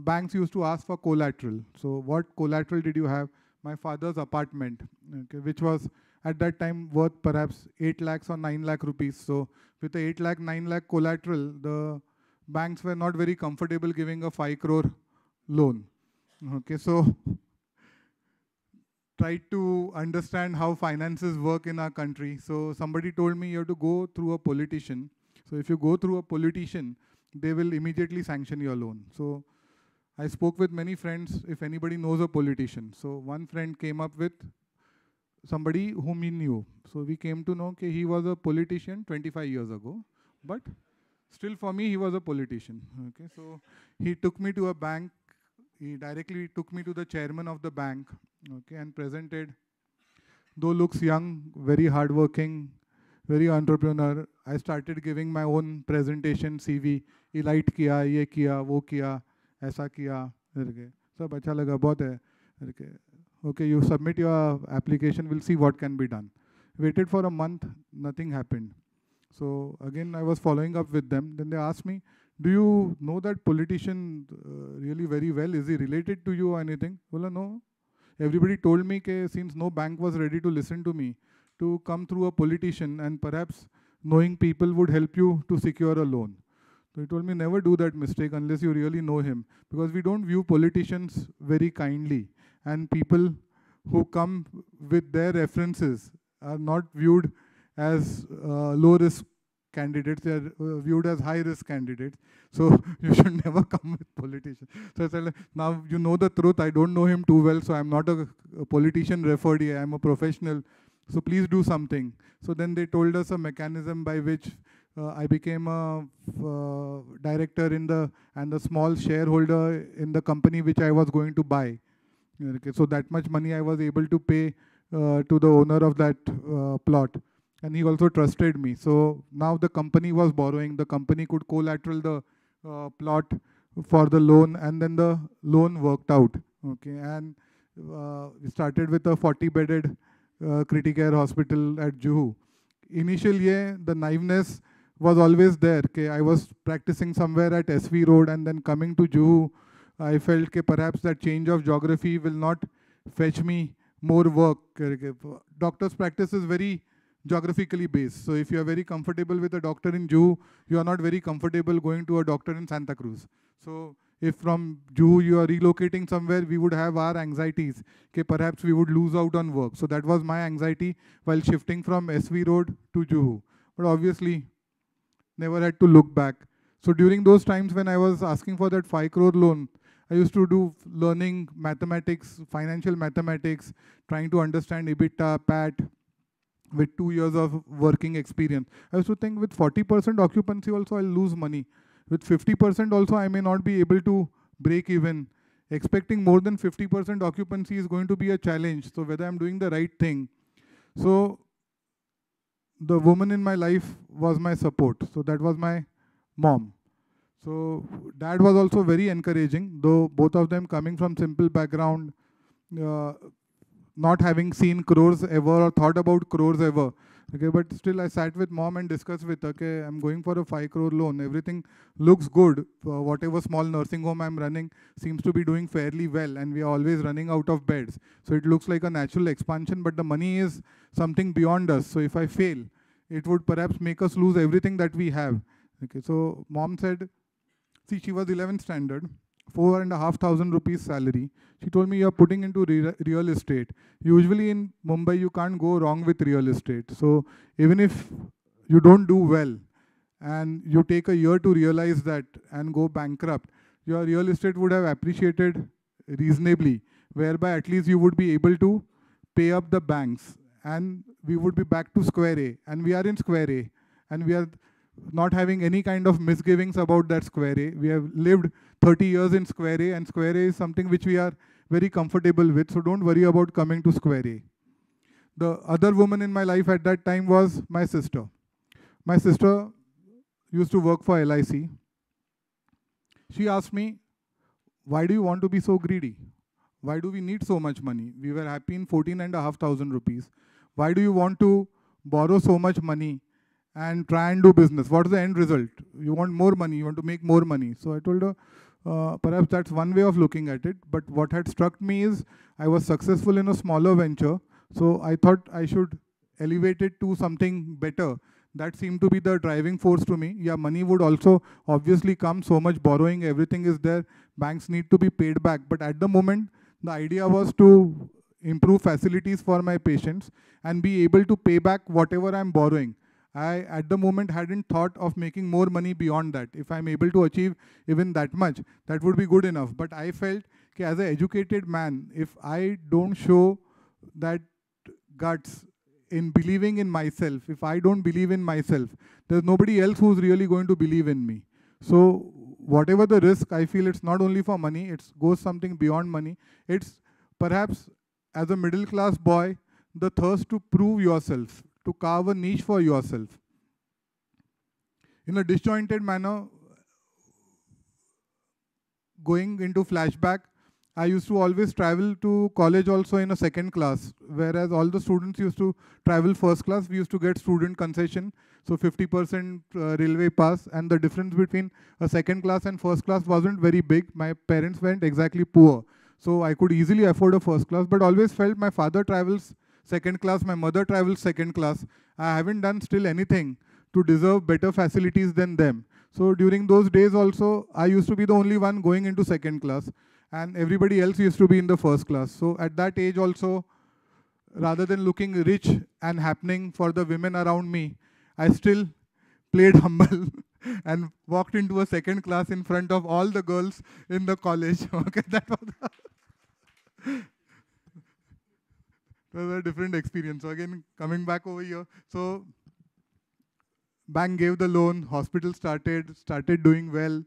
Banks used to ask for collateral. So what collateral did you have? My father's apartment, okay, which was at that time worth perhaps 8 lakhs or 9 lakh rupees. So with the 8 lakh, 9 lakh collateral, the banks were not very comfortable giving a 5 crore loan. Okay, so tried to understand how finances work in our country. So somebody told me you have to go through a politician. So if you go through a politician, they will immediately sanction your loan. So I spoke with many friends if anybody knows a politician. So one friend came up with somebody whom he knew. So we came to know that he was a politician 25 years ago, but still for me he was a politician. Okay, so he took me to a bank. He directly took me to the chairman of the bank, okay, and presented. Though looks young, very hardworking, very entrepreneur, I started giving my own presentation, CV. Elite किया, ये किया, वो किया, ऐसा किया, सब अच्छा लगा, बहुत है. Okay, you submit your application, we'll see what can be done. Waited for a month, nothing happened. So again, I was following up with them. Then they asked me, do you know that politician really very well? Is he related to you or anything? Well, no. Everybody told me that since no bank was ready to listen to me, to come through a politician and perhaps knowing people would help you to secure a loan. So he told me, never do that mistake unless you really know him, because we don't view politicians very kindly, and people who come with their references are not viewed as low risk candidates, they are viewed as high risk candidates. So you should never come with politicians. So I said, now you know the truth, I don't know him too well, so I'm not a politician referred here, I'm a professional, so please do something. So then they told us a mechanism by which I became a director in and a small shareholder in the company which I was going to buy. Okay, so that much money I was able to pay to the owner of that plot. And he also trusted me. So now the company was borrowing. The company could collateral the plot for the loan, and then the loan worked out. Okay, and we started with a 40-bedded critical care hospital at Juhu. Initially, the naiveness was always there. Okay, I was practicing somewhere at SV Road, and then coming to Juhu, I felt that perhaps that change of geography will not fetch me more work. Doctor's practice is very geographically based. So if you are very comfortable with a doctor in Juhu, you are not very comfortable going to a doctor in Santa Cruz. So if from Juhu you are relocating somewhere, we would have our anxieties. Okay, perhaps we would lose out on work. So that was my anxiety while shifting from SV Road to Juhu. But obviously, never had to look back. So during those times when I was asking for that 5 crore loan, I used to do learning mathematics, financial mathematics, trying to understand EBITDA, PAT, with 2 years of working experience. I used to think with 40% occupancy also I'll lose money. With 50% also I may not be able to break even. Expecting more than 50% occupancy is going to be a challenge. So whether I'm doing the right thing. So the woman in my life was my support. So that was my mom. So dad was also very encouraging, though both of them coming from simple background, not having seen crores ever or thought about crores ever. Okay, but still I sat with mom and discussed with her, okay, I'm going for a 5 crore loan. Everything looks good. Whatever small nursing home I'm running seems to be doing fairly well, and we are always running out of beds. So it looks like a natural expansion, but the money is something beyond us. So if I fail, it would perhaps make us lose everything that we have. Okay, so mom said, see, she was 11th standard, 4,500 rupees salary. She told me, you're putting into real estate. Usually in Mumbai, you can't go wrong with real estate. So even if you don't do well and you take a year to realize that and go bankrupt, your real estate would have appreciated reasonably, whereby at least you would be able to pay up the banks and we would be back to square A. And we are in square A. And we are not having any kind of misgivings about that square A. We have lived 30 years in square A, and square A is something which we are very comfortable with, so don't worry about coming to square A. The other woman in my life at that time was my sister. My sister used to work for LIC. She asked me, why do you want to be so greedy? Why do we need so much money? We were happy in 14,500 rupees. Why do you want to borrow so much money and try and do business? What is the end result? You want more money, you want to make more money. So I told her, perhaps that's one way of looking at it. But what had struck me is I was successful in a smaller venture. So I thought I should elevate it to something better. That seemed to be the driving force to me. Yeah, money would also obviously come, so much borrowing, everything is there. Banks need to be paid back. But at the moment, the idea was to improve facilities for my patients and be able to pay back whatever I'm borrowing. I, at the moment, hadn't thought of making more money beyond that. If I'm able to achieve even that much, that would be good enough. But I felt, okay, as an educated man, if I don't show that guts in believing in myself, if I don't believe in myself, there's nobody else who's really going to believe in me. So whatever the risk, I feel it's not only for money, it goes something beyond money. It's perhaps, as a middle class boy, the thirst to prove yourself, to carve a niche for yourself. In a disjointed manner, going into flashback, I used to always travel to college also in a second class, whereas all the students used to travel first class. We used to get student concession, so 50% railway pass, and the difference between a second class and first class wasn't very big. My parents weren't exactly poor, so I could easily afford a first class, but always felt my father travels second class, my mother travels second class. I haven't done still anything to deserve better facilities than them. So during those days also, I used to be the only one going into second class, and everybody else used to be in the first class. So at that age also, rather than looking rich and happening for the women around me, I still played humble and walked into a second class in front of all the girls in the college. Okay, that was a different experience. So again, coming back over here, so bank gave the loan, hospital started doing well.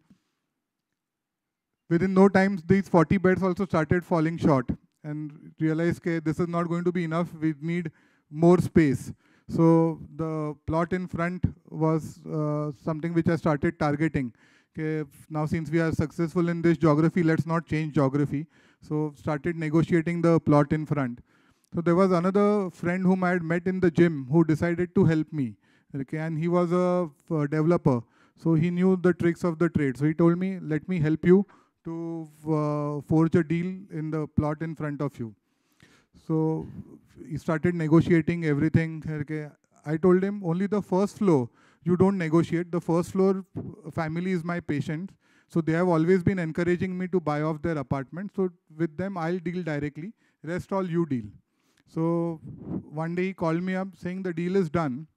Within no time, these 40 beds also started falling short, and realized that this is not going to be enough. We need more space. So the plot in front was something which I started targeting. Okay, now since we are successful in this geography, let's not change geography. So started negotiating the plot in front. So there was another friend whom I had met in the gym who decided to help me. Okay, and he was a developer. So he knew the tricks of the trade. So he told me, let me help you to forge a deal in the plot in front of you. So he started negotiating everything. Okay. I told him, only the first floor, you don't negotiate. The first floor family is my patient. So they have always been encouraging me to buy off their apartment. So with them, I'll deal directly. Rest all you deal. So one day he called me up saying the deal is done.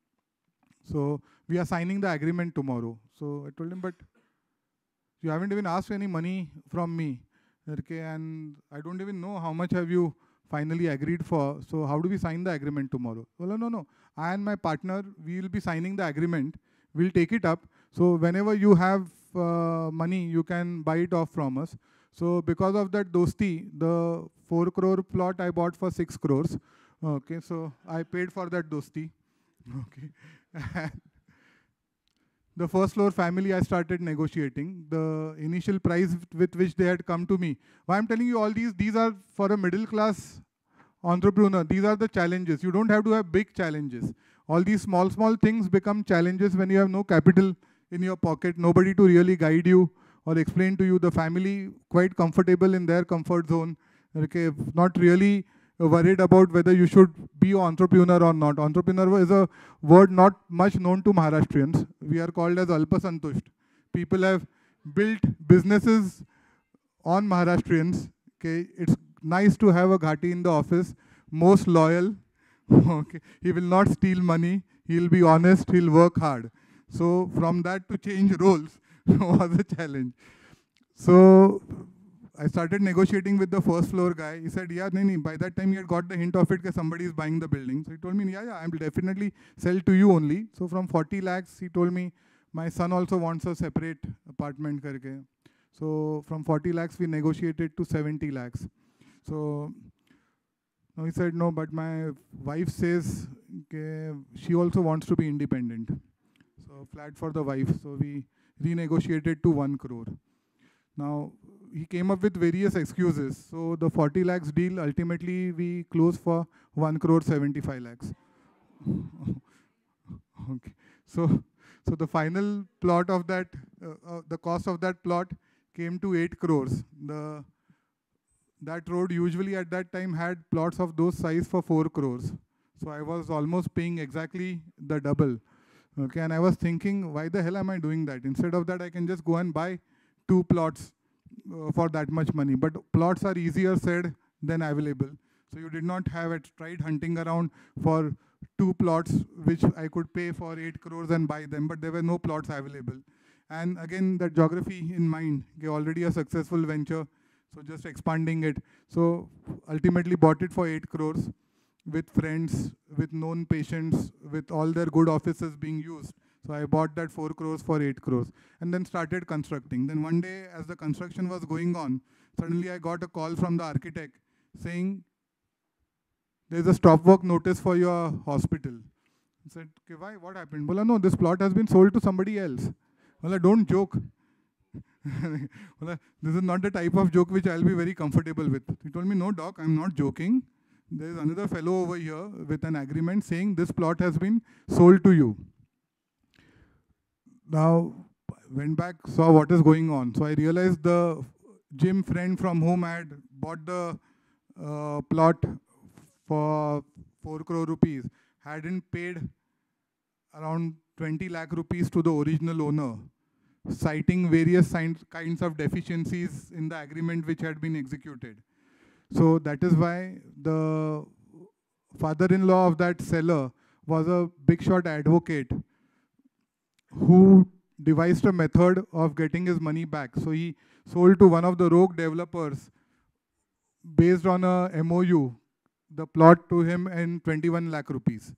So we are signing the agreement tomorrow. So I told him, but you haven't even asked any money from me. Okay, and I don't even know how much have you finally agreed for. So how do we sign the agreement tomorrow? Well, no. I and my partner, we will be signing the agreement. We'll take it up. So whenever you have money, you can buy it off from us. So because of that dosti, the 4 crore plot I bought for 6 crores. Okay, so I paid for that dosti. Okay. The first floor family, I started negotiating. The initial price with which they had come to me. Why I'm telling you all these are for a middle class entrepreneur. These are the challenges. You don't have to have big challenges. All these small things become challenges when you have no capital in your pocket, nobody to really guide you or explain to you. The family quite comfortable in their comfort zone. Okay, not really worried about whether you should be an entrepreneur or not. Entrepreneur is a word not much known to Maharashtrians. We are called as Alpasantusht. People have built businesses on Maharashtrians. Okay, it's nice to have a Ghati in the office, most loyal. Okay, he will not steal money. He'll be honest. He'll work hard. So from that to change roles was a challenge. So I started negotiating with the first floor guy. He said, yeah, nahi. By that time he had got the hint of it that somebody is buying the building. So he told me, yeah, I will definitely sell to you only. So from 40 lakhs, he told me, my son also wants a separate apartment. Karke. So from 40 lakhs, we negotiated to 70 lakhs. So now he said, no, but my wife says she also wants to be independent. So flat for the wife. So we renegotiated to 1 crore. Now, he came up with various excuses. So the 40 lakhs deal, ultimately we closed for 1 crore 75 lakhs. Okay. So the final plot of that, the cost of that plot came to 8 crores. That road usually at that time had plots of those size for 4 crores. So I was almost paying exactly the double. Okay, and I was thinking, why the hell am I doing that? Instead of that, I can just go and buy 2 plots for that much money. But plots are easier said than available. So you did not have it, tried hunting around for 2 plots which I could pay for 8 crores and buy them, but there were no plots available. And again, that geography in mind, already a successful venture, so just expanding it. So ultimately bought it for 8 crores with friends, with known patients, with all their good offices being used. So I bought that 4 crores for 8 crores and then started constructing. Then one day as the construction was going on, suddenly I got a call from the architect saying, there's a stop work notice for your hospital. I said, okay, why? What happened? Bola, no, this plot has been sold to somebody else. Bola, don't joke. Bola, this is not the type of joke which I'll be very comfortable with. He told me, no, doc, I'm not joking. There's another fellow over here with an agreement saying this plot has been sold to you. Now, went back, saw what is going on. So I realized the gym friend from whom I had bought the plot for 4 crore rupees hadn't paid around 20 lakh rupees to the original owner. citing various kinds of deficiencies in the agreement which had been executed. So that is why the father-in-law of that seller was a big shot advocate who devised a method of getting his money back. So he sold to one of the rogue developers based on a MOU, the plot to him in 21 lakh rupees.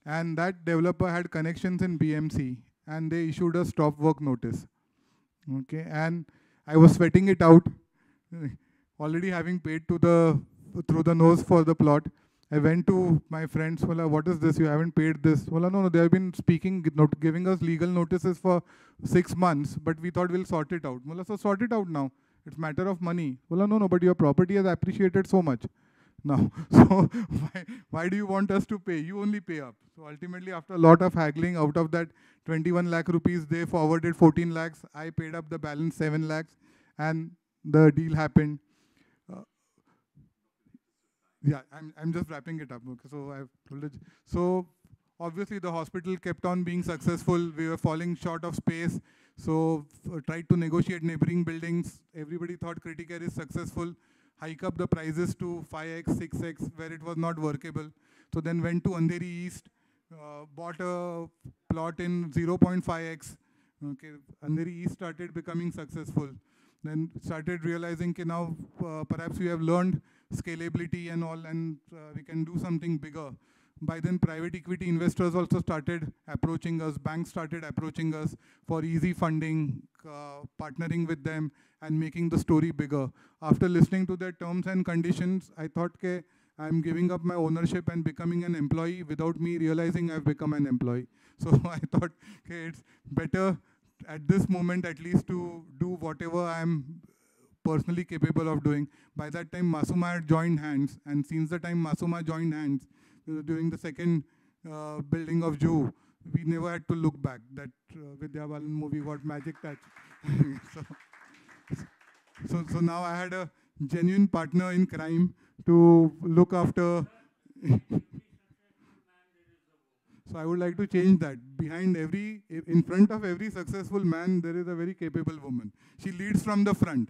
And that developer had connections in BMC and they issued a stop work notice. Okay, and I was sweating it out, already having paid to through the nose for the plot. I went to my friends, Wala, what is this? You haven't paid this. Wala, no, they have been giving us legal notices for 6 months, but we thought we'll sort it out. Wala, so sort it out now. It's a matter of money. Wala, no, but your property has appreciated so much now. So why do you want us to pay? You only pay up. So ultimately, after a lot of haggling, out of that 21 lakh rupees, they forwarded 14 lakhs. I paid up the balance 7 lakhs, and the deal happened. Yeah, I'm just wrapping it up. Okay, so I've told it. So obviously the hospital kept on being successful. We were falling short of space. So tried to negotiate neighboring buildings. Everybody thought Criticare is successful. Hike up the prices to 5x, 6x, where it was not workable. So then went to Andheri East, bought a plot in 0.5x. Okay, Andheri East started becoming successful. Then started realizing that now perhaps we have learned scalability and all, and we can do something bigger. By then, private equity investors also started approaching us. Banks started approaching us for easy funding, partnering with them, and making the story bigger. After listening to their terms and conditions, I thought, okay, I'm giving up my ownership and becoming an employee without me realizing I've become an employee. So I thought, okay, it's better at this moment at least to do whatever I'm personally capable of doing. By that time, Masuma had joined hands, and since the time Masuma joined hands during the second building of Jew, we never had to look back. That Vidya Balan movie got magic touch. so now I had a genuine partner in crime to look after. So I would like to change that. In front of every successful man, there is a very capable woman. She leads from the front.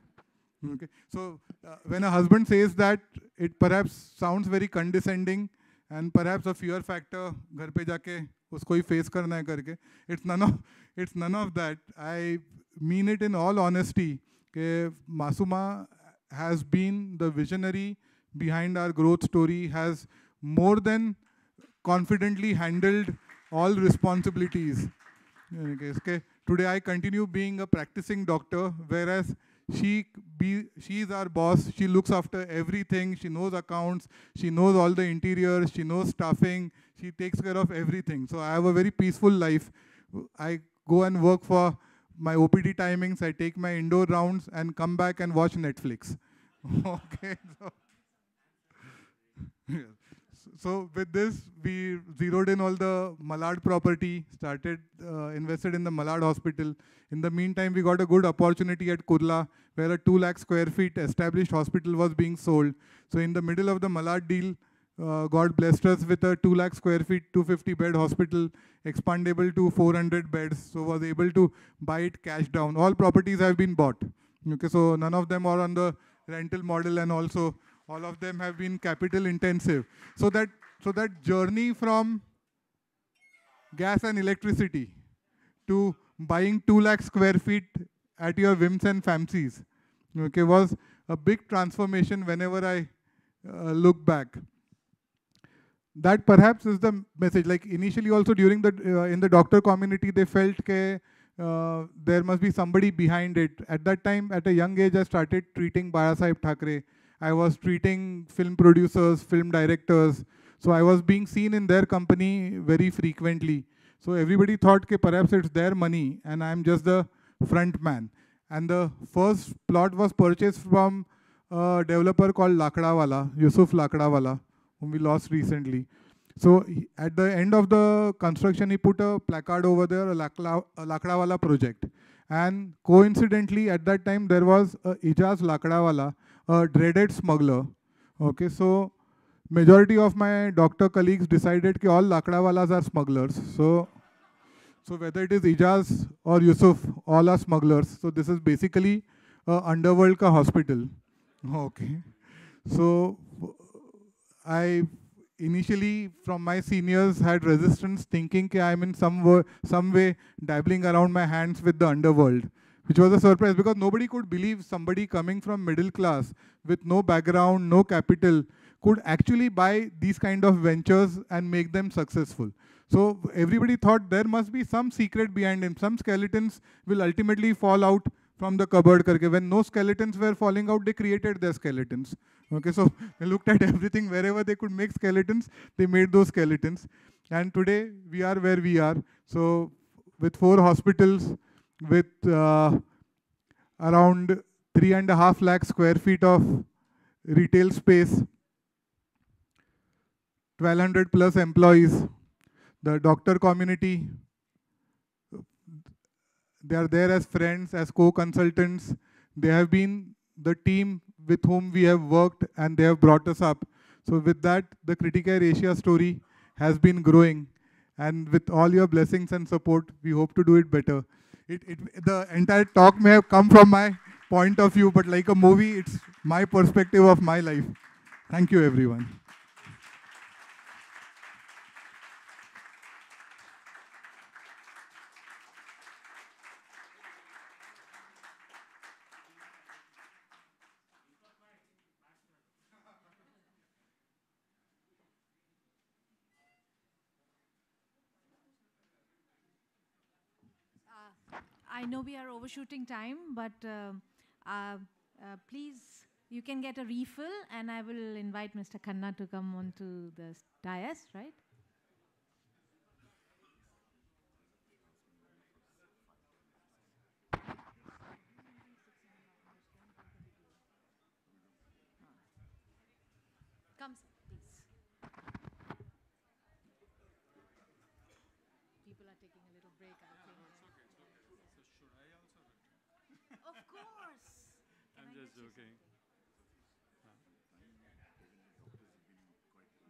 Okay. So when a husband says that, it perhaps sounds very condescending and perhaps a fear factor, घर पे जाके उसको ही face करना है करके. It's none of that. I mean it in all honesty. कि Masuma has been the visionary behind our growth story, has more than confidently handled all responsibilities. Okay. Today I continue being a practicing doctor, whereas she is our boss. She looks after everything. She knows accounts. She knows all the interiors. She knows staffing. She takes care of everything. So I have a very peaceful life. I go and work for my OPD timings. I take my indoor rounds and come back and watch Netflix. Okay. So with this, we zeroed in all the Malad property, started invested in the Malad hospital. In the meantime, we got a good opportunity at Kurla, where a 2 lakh square feet established hospital was being sold. So in the middle of the Malad deal, God blessed us with a 2 lakh square feet, 250 bed hospital, expandable to 400 beds. So was able to buy it cash down. All properties have been bought. Okay, so none of them are on the rental model, and also all of them have been capital intensive. So that journey from gas and electricity to buying 2 lakh square feet at your whims and fancies, okay, was a big transformation whenever I look back. That perhaps is the message. Like initially also during in the doctor community, they felt that there must be somebody behind it. At that time, at a young age, I started treating Bala Sahib Thackeray. I was treating film producers, film directors. So I was being seen in their company very frequently. So everybody thought that perhaps it's their money and I'm just the front man. And the first plot was purchased from a developer called Lakdawala, Yusuf Lakdawala, whom we lost recently. So at the end of the construction, he put a placard over there, a Lakdawala project. And coincidentally, at that time, there was a Ijaz Lakdawala, a dreaded smuggler. Okay, so majority of my doctor colleagues decided that all Lakdawalas are smugglers. So So whether it is Ijaz or Yusuf, all are smugglers. So this is basically a underworld ka hospital. Okay. So I initially from my seniors had resistance thinking that I'm in some way dabbling around my hands with the underworld, which was a surprise because nobody could believe somebody coming from middle class with no background, no capital could actually buy these kind of ventures and make them successful. So everybody thought there must be some secret behind him. Some skeletons will ultimately fall out from the cupboard. Karke. When no skeletons were falling out, they created their skeletons. Okay, so they looked at everything wherever they could make skeletons, they made those skeletons. And today we are where we are. So with 4 hospitals, with around 3.5 lakh square feet of retail space, 1,200 plus employees, the doctor community, they are there as friends, as co-consultants. They have been the team with whom we have worked and they have brought us up. So with that, the Criticare Asia story has been growing. And with all your blessings and support, we hope to do it better. The entire talk may have come from my point of view, but like a movie, it's my perspective of my life. Thank you, everyone. I know we are overshooting time, but please, you can get a refill, and I will invite Mr. Khanna to come onto the dais, right? Come, sir, please. People are taking a little break, I think. Of course. I'm just joking.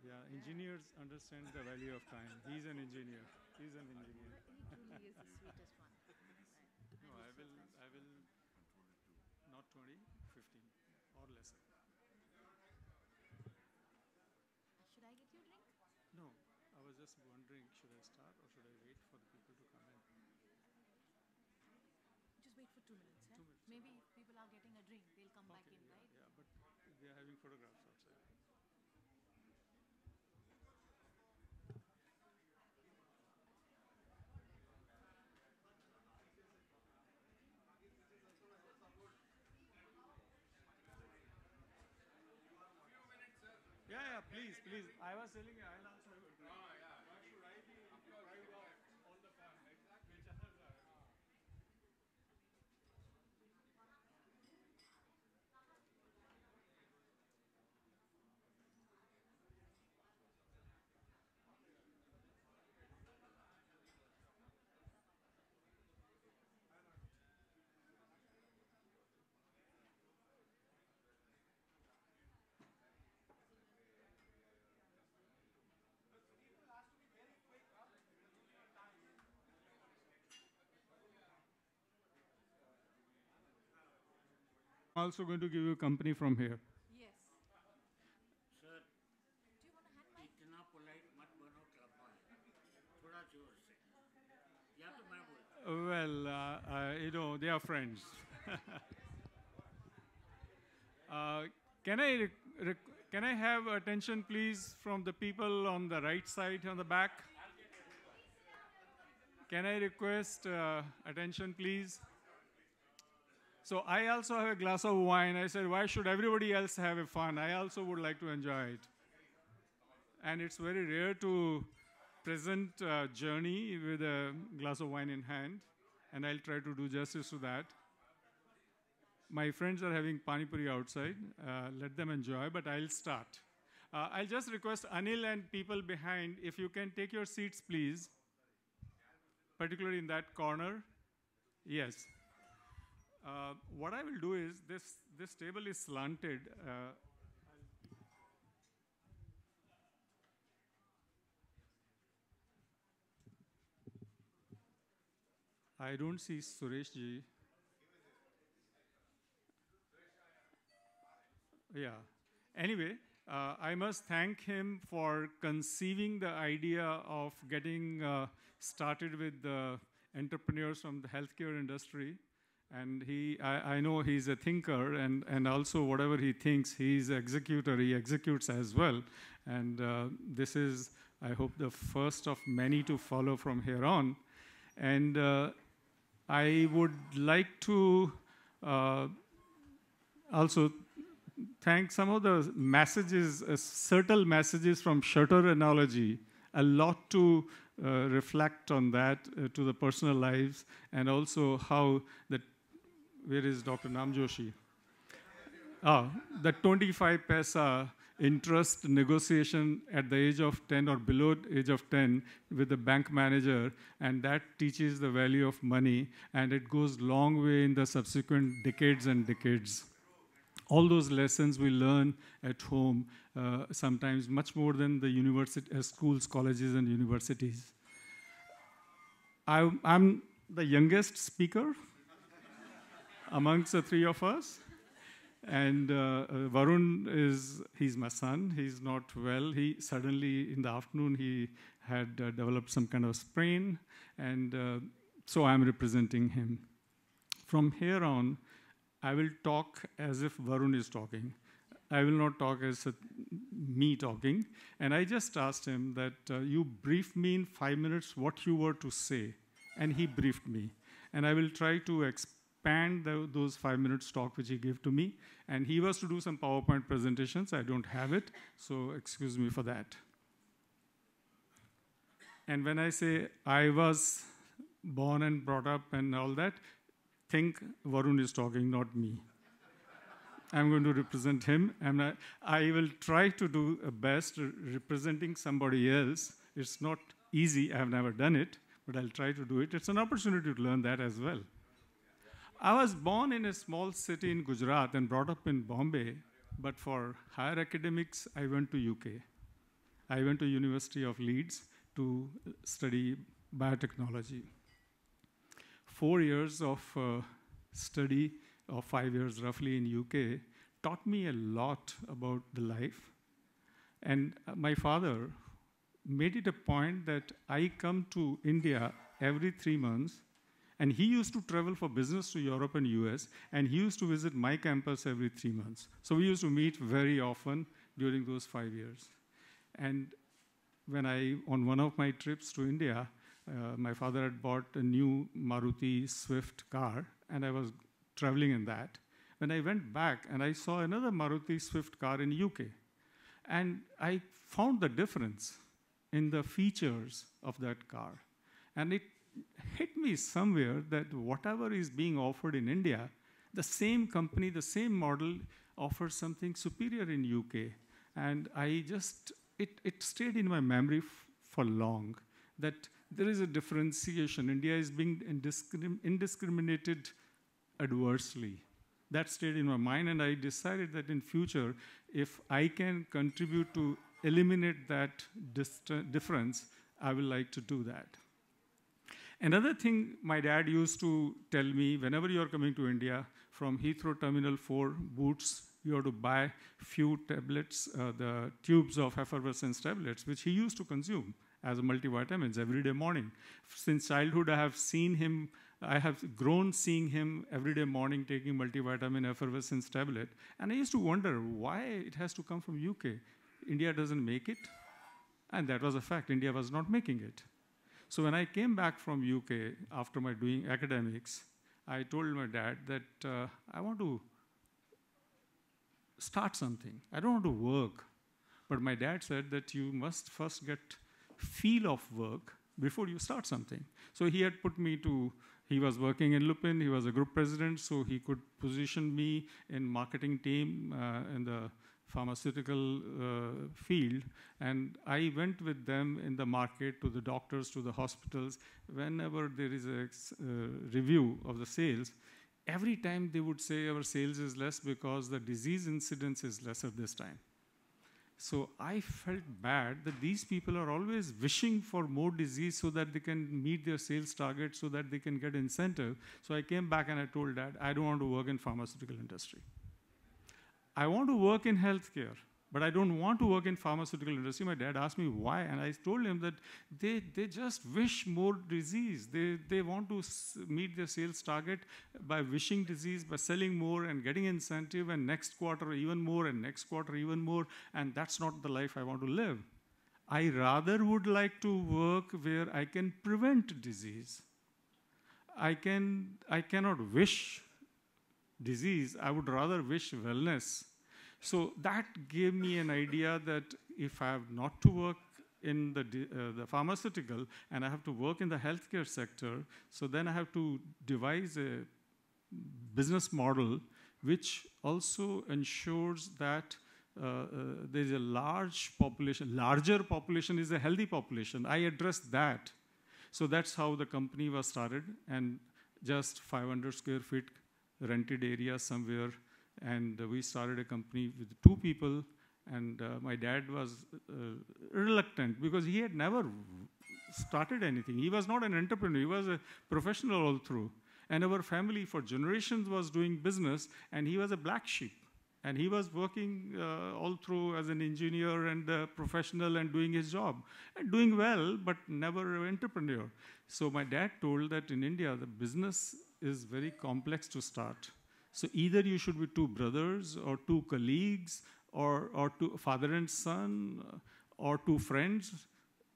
Yeah, engineers understand the value of time. He's an engineer. He's an engineer. He truly is the sweetest one. No, I will not 20, 15 or lesser. Should I get you a drink? No, I was just wondering, should I start or should I wait for the people to come in? Just wait for 2 minutes, yeah? 2 minutes. Maybe if people are getting a drink, they'll come back in, right? Yeah, but they are having photographs outside. Yeah, please, please. I was telling you, I'll also have a drink. Why should I be deprived of all the fun, which others are? I'm also going to give you company from here. Yes. Sir Do you want a hand mic? इतना polite मत बनो club में थोड़ा जोर से या तो मैं बोलता Well, you know, they are friends. Can can I have attention, please, from the people on the right side, on the back? Can I request attention, please? So I also have a glass of wine. I said, why should everybody else have a fun? I also would like to enjoy it. And it's very rare to present a journey with a glass of wine in hand. And I'll try to do justice to that. My friends are having pani puri outside. Let them enjoy, but I'll start. I'll just request Anil and people behind, if you can take your seats, please. Particularly in that corner. Yes. What I will do is, this table is slanted. I don't see Suresh ji. Yeah. Anyway, I must thank him for conceiving the idea of getting started with the entrepreneurs from the healthcare industry. And I know he's a thinker, and also whatever he thinks, he's an executor, he executes as well. And this is, I hope, the first of many to follow from here on. And I would like to also thank some of the messages, subtle messages from shutter analogy, a lot to reflect on that to the personal lives, and also how the, where is Dr. Namjoshi? The 25 paisa interest negotiation at the age of 10 or below age of 10 with the bank manager, and that teaches the value of money, and it goes long way in the subsequent decades and decades. All those lessons we learn at home, sometimes much more than the university, schools, colleges, and universities. I'm the youngest speaker amongst the three of us. And Varun he's my son. He's not well. He suddenly, in the afternoon, he had developed some kind of sprain. And so I'm representing him. From here on, I will talk as if Varun is talking. I will not talk as me talking. And I just asked him that you brief me in 5 minutes what you were to say. And he briefed me. And I will try to expand those 5 minutes talk which he gave to me. And he was to do some PowerPoint presentations. I don't have it, so excuse me for that. And when I say I was born and brought up and all that, think Varun is talking, not me. I'm going to represent him, and I will try to do a best representing somebody else. It's not easy, I've never done it, but I'll try to do it. It's an opportunity to learn that as well. I was born in a small city in Gujarat and brought up in Bombay, but for higher academics, I went to UK. I went to University of Leeds to study biotechnology. 4 years of study, or 5 years roughly in UK, taught me a lot about the life. And my father made it a point that I come to India every 3 months, and he used to travel for business to Europe and US, and he used to visit my campus every 3 months. So we used to meet very often during those 5 years. And when on one of my trips to India, my father had bought a new Maruti Swift car, and I was traveling in that. When I went back, and I saw another Maruti Swift car in UK, and I found the difference in the features of that car. And it hit me somewhere that whatever is being offered in India, the same company, the same model offers something superior in UK. And it stayed in my memory for long, that there is a differentiation. India is being indiscriminated adversely. That stayed in my mind, and I decided that in future, if I can contribute to eliminate that difference, I will like to do that. Another thing my dad used to tell me, whenever you're coming to India, from Heathrow Terminal 4 Boots, you have to buy few tablets, the tubes of effervescence tablets, which he used to consume as a multivitamins every day morning. Since childhood, I have grown seeing him every day morning taking multivitamin effervescence tablet. And I used to wonder why it has to come from UK. India doesn't make it. And that was a fact. India was not making it. So when I came back from UK after my doing academics, I told my dad that I want to start something. I don't want to work. But my dad said that you must first get feel of work before you start something. So he had put me to, he was working in Lupin, he was a group president, so he could position me in marketing team in the pharmaceutical field. And I went with them in the market to the doctors, to the hospitals. Whenever there is a review of the sales, every time they would say our sales is less because the disease incidence is lesser this time. So I felt bad that these people are always wishing for more disease so that they can meet their sales target, so that they can get incentive. So I came back and I told Dad, I don't want to work in pharmaceutical industry. I want to work in healthcare, but I don't want to work in pharmaceutical industry. My dad asked me why, and I told him that they just wish more disease. They want to meet their sales target by wishing disease, by selling more and getting incentive, and next quarter even more, and next quarter even more, and that's not the life I want to live. I rather would like to work where I can prevent disease. I cannot wish disease, I would rather wish wellness. So that gave me an idea that if I have not to work in the pharmaceutical and I have to work in the healthcare sector, so then I have to devise a business model which also ensures that there's a large population. Larger population is a healthy population. I addressed that. So that's how the company was started, and just 500 square feet rented area somewhere, and we started a company with 2 people, and my dad was reluctant because he had never started anything. He was not an entrepreneur, he was a professional all through. And our family for generations was doing business, and he was a black sheep. And he was working all through as an engineer and a professional and doing his job. And doing well, but never an entrepreneur. So my dad told that in India, the business is very complex to start. So either you should be 2 brothers or 2 colleagues or 2 father and son or 2 friends.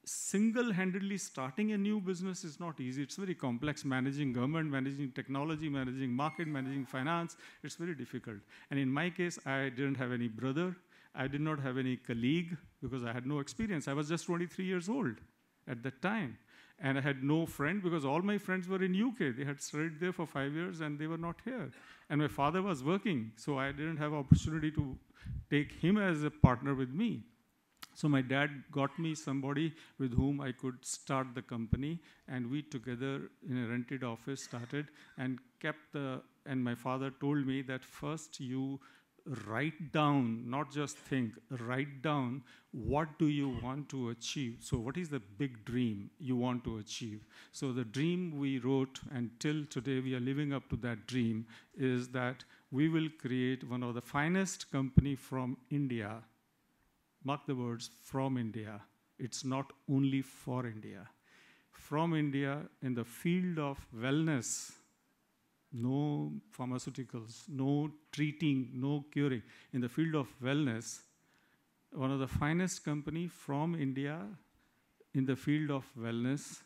Single-handedly starting a new business is not easy. It's very complex. Managing government, managing technology, managing market, managing finance, it's very difficult. And in my case, I didn't have any brother. I did not have any colleague because I had no experience. I was just 23 years old at that time. And I had no friend because all my friends were in UK. They had studied there for 5 years and they were not here. And my father was working, so I didn't have opportunity to take him as a partner with me. So my dad got me somebody with whom I could start the company, and we together in a rented office started and and my father told me that first you write down, not just think, write down what do you want to achieve. So what is the big dream you want to achieve? So the dream we wrote, and till today we are living up to that dream, is that we will create one of the finest company from India. Mark the words, from India. It's not only for India. From India in the field of wellness, no pharmaceuticals, no treating, no curing. In the field of wellness, one of the finest company from India in the field of wellness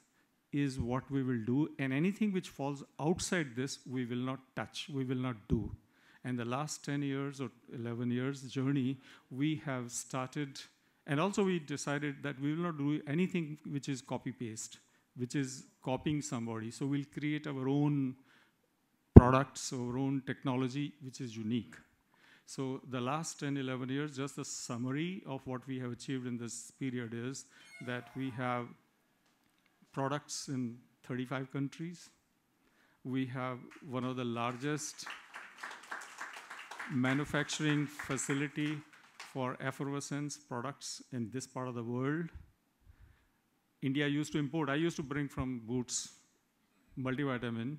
is what we will do, and anything which falls outside this, we will not touch, we will not do. And the last 10 years or 11 years journey, we have started, and also we decided that we will not do anything which is copy-paste, which is copying somebody. So we'll create our own products, our own technology, which is unique. So the last 10, 11 years, just a summary of what we have achieved in this period is that we have products in 35 countries. We have one of the largest manufacturing facility for effervescence products in this part of the world. India used to import. I used to bring from Boots multivitamin.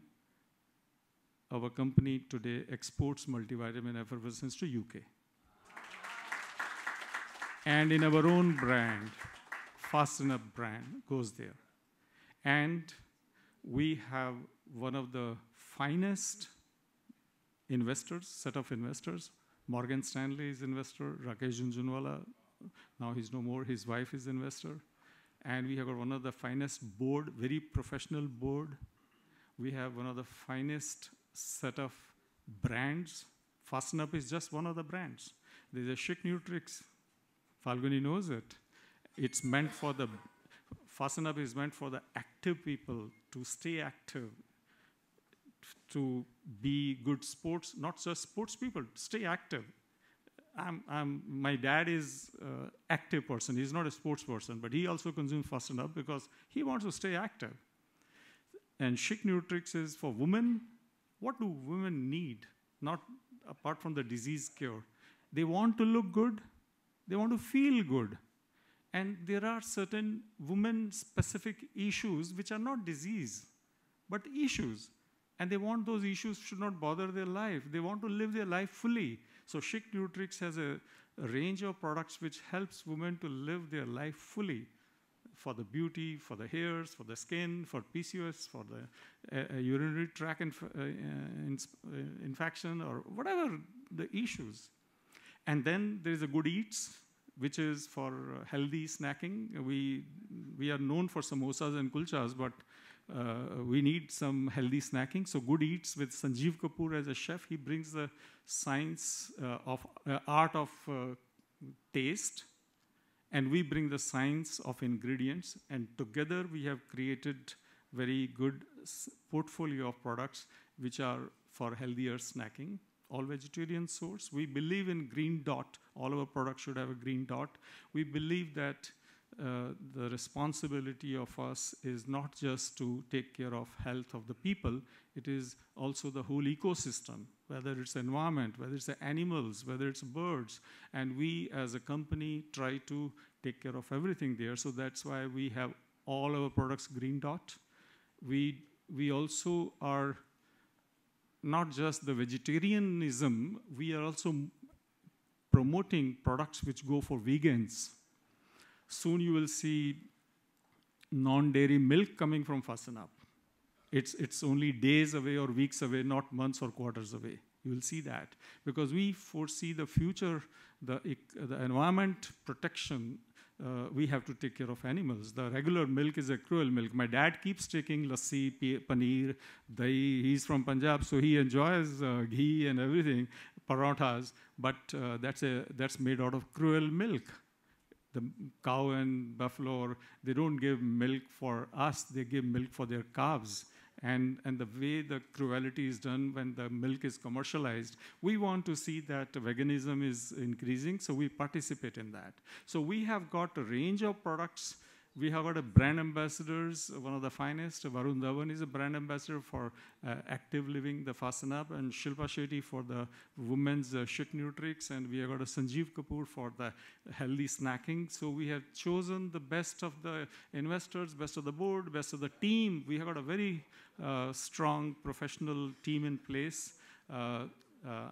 Our company today exports multivitamin effervescence to UK. And in our own brand, Fast&Up brand goes there. And we have one of the finest investors, set of investors. Morgan Stanley is investor, Rakesh Jhunjhunwala, now he's no more, his wife is investor. And we have got one of the finest board, very professional board. We have one of the finest set of brands. Fast&Up is just one of the brands. There's a Chic Nutrix. Falguni knows it. It's meant for the, Fast&Up is meant for the active people to stay active, to be good sports, not just sports people, stay active. My dad is an active person. He's not a sports person, but he also consumes Fast&Up because he wants to stay active. And Chic Nutrix is for women. What do women need? Not apart from the disease cure. They want to look good, They want to feel good. And there are certain women-specific issues which are not disease, but issues. And they want those issues should not bother their life. They want to live their life fully. So Chic Nutrix has a range of products which helps women to live their life fully, for the beauty, for the hairs, for the skin, for PCOS, for the urinary tract infection, or whatever the issues. And then there is a Good Eats, which is for healthy snacking. We are known for samosas and kulchas, but we need some healthy snacking. So Good Eats with Sanjeev Kapoor as a chef, he brings the science of art of taste, and we bring the science of ingredients, and together we have created very good portfolio of products which are for healthier snacking. All vegetarian source. We believe in green dot. All our products should have a green dot. We believe that the responsibility of us is not just to take care of health of the people, it is also the whole ecosystem, whether it's environment, whether it's the animals, whether it's birds. And we as a company try to take care of everything there. So that's why we have all our products green dot. We also are not just the vegetarianism, we are also promoting products which go for vegans. Soon you will see non-dairy milk coming from Fast&Up. It's only days away or weeks away, not months or quarters away. You will see that. Because we foresee the future, the environment protection, we have to take care of animals. The regular milk is a cruel milk. My dad keeps taking lassi, paneer, dahi. He's from Punjab, so he enjoys ghee and everything, parathas, but that's made out of cruel milk. The cow and buffalo, they don't give milk for us, they give milk for their calves. And the way the cruelty is done when the milk is commercialized, we want to see that veganism is increasing, so we participate in that. So we have got a range of products. We have got a brand ambassadors, one of the finest. Varun Dhawan is a brand ambassador for active living, the Fast&Up, and Shilpa Shetty for the women's Chic Nutrix, and we have got a Sanjeev Kapoor for the healthy snacking. So we have chosen the best of the investors, best of the board, best of the team. We have got a very strong professional team in place.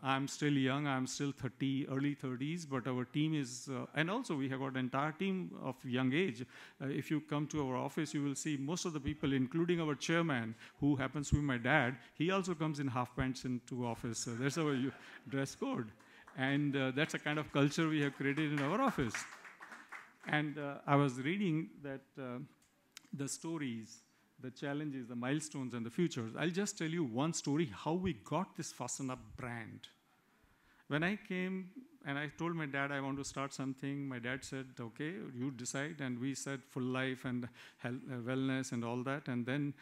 I'm still young, I'm still 30, early 30s, but our team is, and also we have got an entire team of young age. If you come to our office, you will see most of the people, including our chairman, who happens to be my dad, he also comes in half pants into office. So that's our dress code. And that's a kind of culture we have created in our office. And I was reading that the stories, the challenges, the milestones, and the futures. I'll just tell you one story, how we got this Fast&Up brand. When I came and I told my dad I want to start something, my dad said, okay, you decide. And we said full life and health, wellness and all that. And then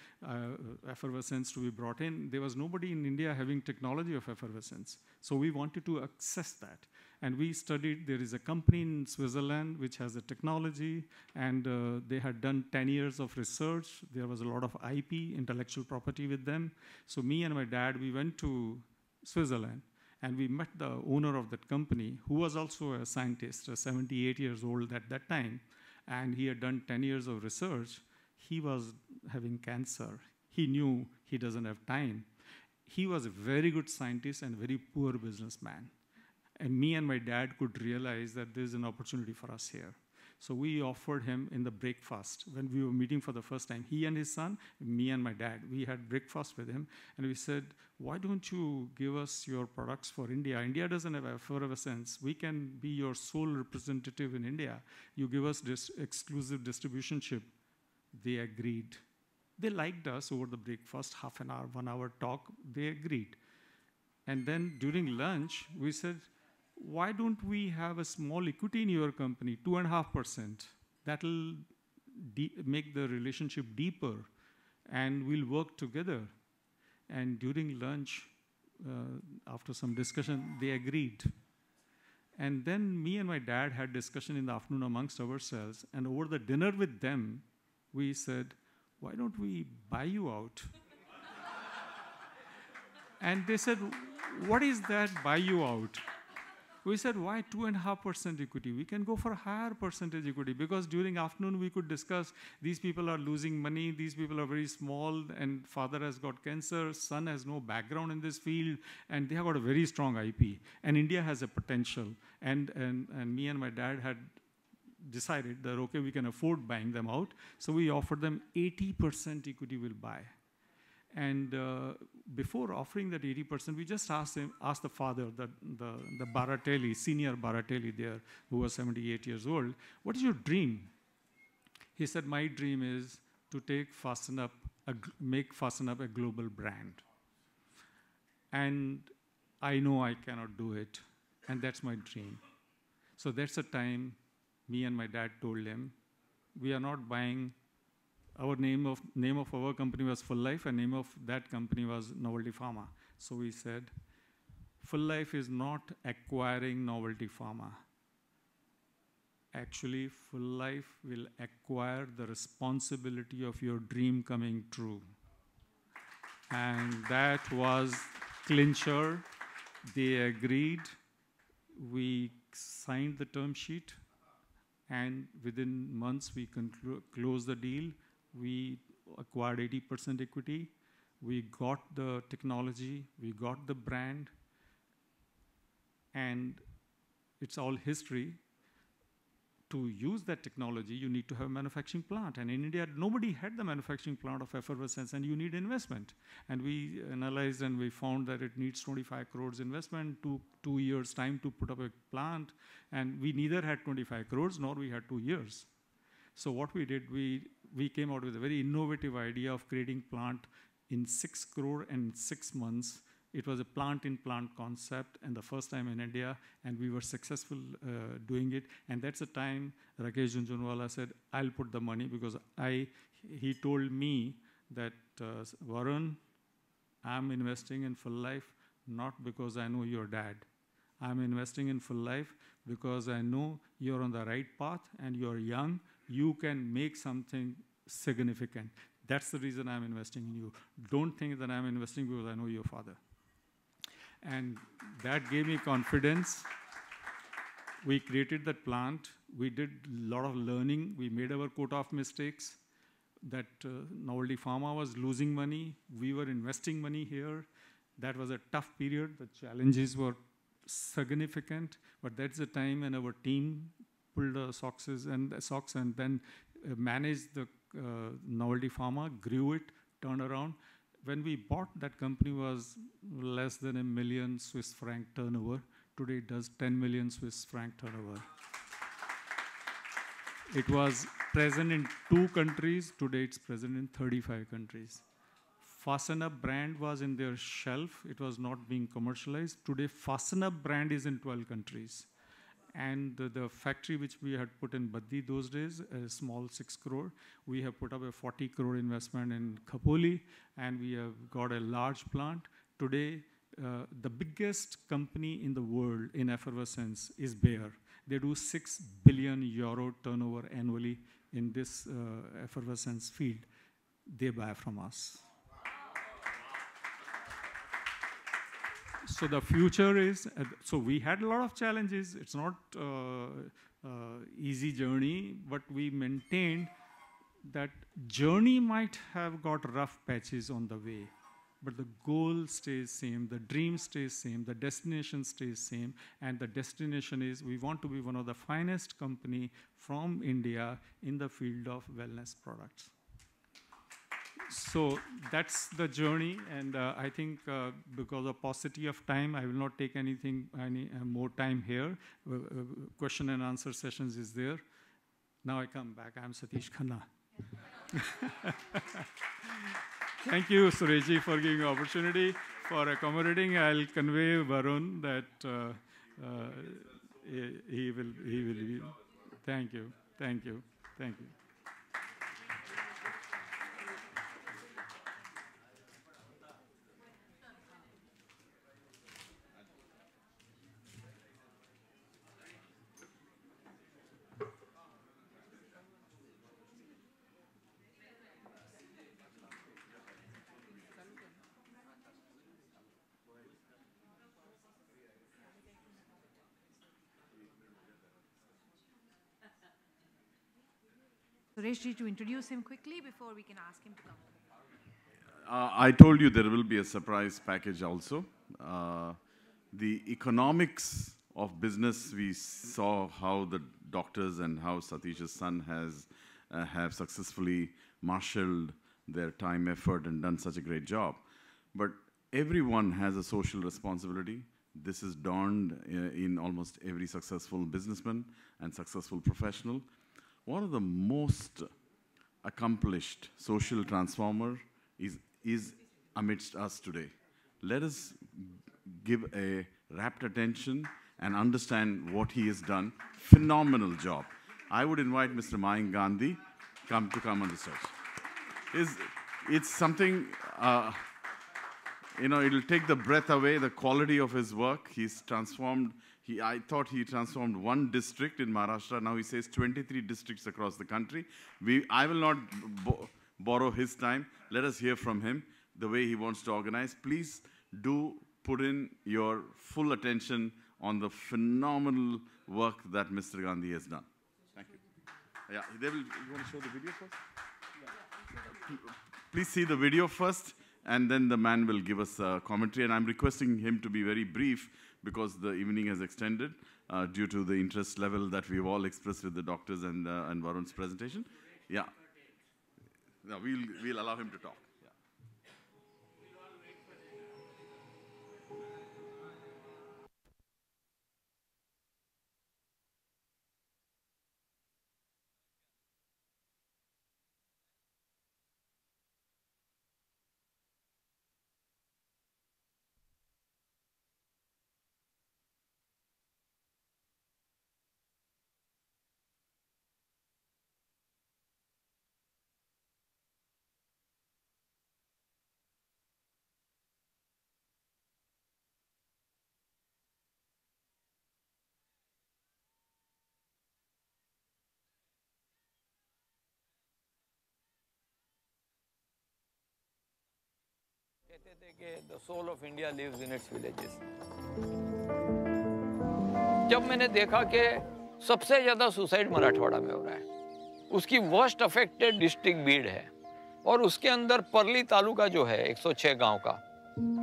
effervescence to be brought in. There was nobody in India having technology of effervescence. So we wanted to access that. And we studied, there is a company in Switzerland which has a technology, and they had done 10 years of research. There was a lot of IP, intellectual property with them. So me and my dad, we went to Switzerland, and we met the owner of that company, who was also a scientist, 78 years old at that time, and he had done 10 years of research. He was having cancer. He knew he doesn't have time. He was a very good scientist and very poor businessman. And me and my dad could realize that there's an opportunity for us here. So we offered him in the breakfast. When we were meeting for the first time, he and his son, me and my dad, we had breakfast with him. And we said, why don't you give us your products for India? India doesn't have effervescence. We can be your sole representative in India. You give us this exclusive distributionship. They agreed. They liked us over the breakfast, half an hour, 1 hour talk. They agreed. And then during lunch, we said, why don't we have a small equity in your company, 2.5%? That'll make the relationship deeper, and we'll work together. And during lunch, after some discussion, they agreed. And then me and my dad had discussion in the afternoon amongst ourselves, and over the dinner with them, we said, why don't we buy you out? And they said, what is that buy you out? We said, why 2.5% equity? We can go for higher percentage equity, because during afternoon we could discuss, these people are losing money, these people are very small, and father has got cancer, son has no background in this field, and they have got a very strong IP. And India has a potential. And me and my dad had decided that, okay, we can afford buying them out. So we offered them 80% equity will buy. And before offering that 80%, we just asked the father, the Baratelli, senior Baratelli there, who was 78 years old, what is your dream? He said, my dream is to take Fast&Up, make Fast&Up a global brand. And I know I cannot do it, and that's my dream. So that's the time me and my dad told him, we are not buying. Our name of our company was Full Life, and name of that company was Novelty Pharma. So we said, Full Life is not acquiring Novelty Pharma. Actually, Full Life will acquire the responsibility of your dream coming true. And that was clincher. They agreed. We signed the term sheet, and within months we closed the deal. We acquired 80% equity. We got the technology. We got the brand. And it's all history. To use that technology, you need to have a manufacturing plant. And in India, nobody had the manufacturing plant of effervescence, and you need investment. And we analyzed and we found that it needs 25 crores investment, 2 years time to put up a plant. And we neither had 25 crores, nor we had 2 years. So what we did, we came out with a very innovative idea of creating plant in 6 crore and 6 months. It was a plant-in-plant concept, and the first time in India, and we were successful doing it. And that's the time Rakesh Jhunjhunwala said, I'll put the money, because he told me that, Varun, I'm investing in Full Life not because I know your dad. I'm investing in Full Life because I know you're on the right path and you're young. You can make something significant. That's the reason I'm investing in you. Don't think that I'm investing because I know your father. And that gave me confidence. We created that plant. We did a lot of learning. We made our quota of mistakes. That Novelty Pharma was losing money. We were investing money here. That was a tough period. The challenges were significant. But that's the time when our team pulled the socks and then managed the Novelty Pharma, grew it, turned around. When we bought, that company was less than $1 million Swiss franc turnover. Today it does 10 million Swiss franc turnover. It was present in 2 countries. Today it's present in 35 countries. Fast&Up brand was in their shelf. It was not being commercialized. Today Fast&Up brand is in 12 countries. And the factory which we had put in Baddi those days, a small 6 crore, we have put up a 40 crore investment in Khopoli, and we have got a large plant. Today, the biggest company in the world in effervescence is Bayer. They do 6 billion euro turnover annually in this effervescence field. They buy from us. So the future is, so we had a lot of challenges. It's not easy journey, but we maintained that journey might have got rough patches on the way, but the goal stays same, the dream stays same, the destination stays same, and the destination is we want to be one of the finest company from India in the field of wellness products. So that's the journey, and I think because of paucity of time, I will not take any more time here. Question and answer sessions is there. Now I come back. I'm Satish Khanna. Thank you, Suresh, for giving the opportunity, for accommodating. I'll convey Varun that he will be. Thank you. Thank you. Thank you. Suresh ji to introduce him quickly before we can ask him to come. I told you there will be a surprise package also. The economics of business, we saw how the doctors and how Satish's son have successfully marshaled their time, effort, and done such a great job. But everyone has a social responsibility. This is dawned in almost every successful businessman and successful professional. One of the most accomplished social transformer is amidst us today. Let us give a rapt attention and understand what he has done. Phenomenal job. I would invite Mr. Mayank Gandhi to come on the stage. It's something, it'll take the breath away, the quality of his work. He's transformed, I thought he transformed one district in Maharashtra. Now he says 23 districts across the country. I will not borrow his time. Let us hear from him the way he wants to organize. Please do put in your full attention on the phenomenal work that Mr. Gandhi has done. Thank you. Yeah, you want to show the video first? Yeah. Please see the video first, and then the man will give us a commentary. And I'm requesting him to be very brief because the evening has extended due to the interest level that we've all expressed with the doctors and Varun's presentation. Yeah. No, we'll allow him to talk. कहते थे कि the soul of India lives in its villages. जब मैंने देखा कि सबसे ज़्यादा suicide Marathwada में हो रहा है, उसकी वर्स्ट अफेक्टेड डिस्ट्रिक्ट बीड है और उसके अंदर परली तालुका जो है 106 गांव का,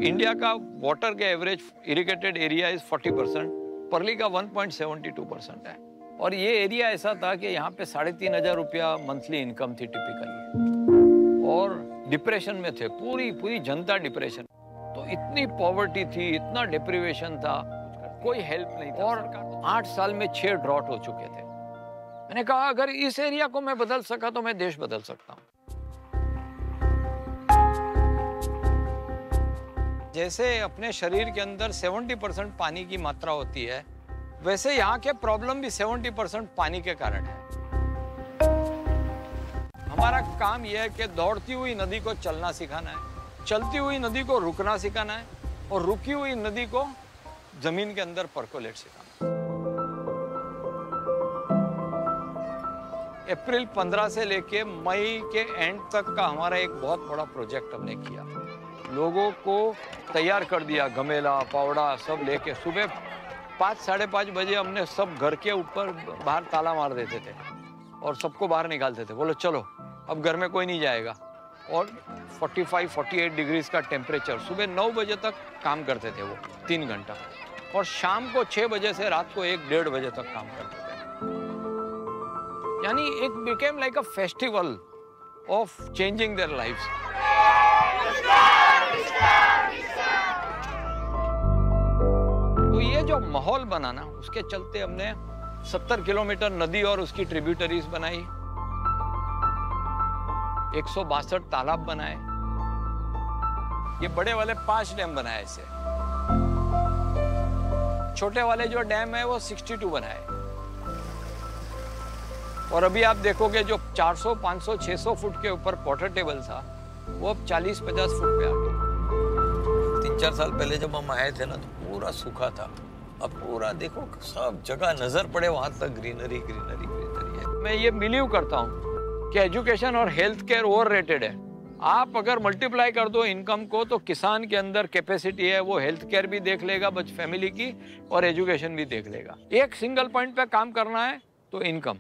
इंडिया का वाटर के एवरेज इरिगेटेड एरिया इज 40%, परली का 1.72% है और ये एरिया ऐसा था कि यहाँ पे 3,500 रुपया मंथली इनकम थी टिपिकली और डिप्रेशन में थे, पूरी जनता डिप्रेशन। तो इतनी पॉवर्टी थी, इतना डिप्रिवेशन था, कोई हेल्प नहीं था और 8 साल में 6 ड्रॉट हो चुके थे। मैंने कहा अगर इस एरिया को मैं बदल सका तो मैं देश बदल सकता हूँ। जैसे अपने शरीर के अंदर 70% पानी की मात्रा होती है, वैसे यहाँ के प्रॉब्लम भी 70% पानी के कारण है। हमारा काम यह है कि दौड़ती हुई नदी को चलना सिखाना है, चलती हुई नदी को रुकना सिखाना है और रुकी हुई नदी को जमीन के अंदर परकोलेट सिखाना। अप्रैल 15 से लेके मई के एंड तक का हमारा एक बहुत बड़ा प्रोजेक्ट हमने किया। लोगों को तैयार कर दिया, गमेला, पावड़ा सब लेके। सुबह 5 साढ़े 5 बजे हमने सब घर के ऊपर बाहर ताला मार देते थे और सबको बाहर निकालते थे। बोलो चलो अब घर में कोई नहीं जाएगा। और 45-48 डिग्रीज का टेम्परेचर, सुबह 9 बजे तक काम करते थे वो 3 घंटा और शाम को 6 बजे से रात को 1-1.5 बजे तक काम करते थे। यानी it became like a festival of changing their lives. तो ये जो माहौल बना ना, उसके चलते हमने 70 किलोमीटर नदी और उसकी ट्रिब्यूटरीज बनाई, 162 तालाब बनाए, ये बड़े वाले 5 डैम बनाए ऐसे, छोटे वाले जो डैम है वो 62 बनाए और अभी आप देखोगे जो 400, 500, 600 फुट के ऊपर वाटर टेबल था वो अब 40-50 फुट पे आ गया। 3-4 साल पहले जब हम आए थे ना तो पूरा सूखा था, अब पूरा देखो सब जगह नजर पड़े वहां तक ग्रीनरी ग्रीनरी ग्रीनरी है। मैं ये बिलीव करता हूँ कि एजुकेशन और हेल्थ केयर ओवररेटेड है। आप अगर मल्टीप्लाई कर दो इनकम को तो किसान के अंदर कैपेसिटी है, वो हेल्थ केयर भी देख लेगा बच फैमिली की और एजुकेशन भी देख लेगा। एक सिंगल पॉइंट पे काम करना है तो इनकम।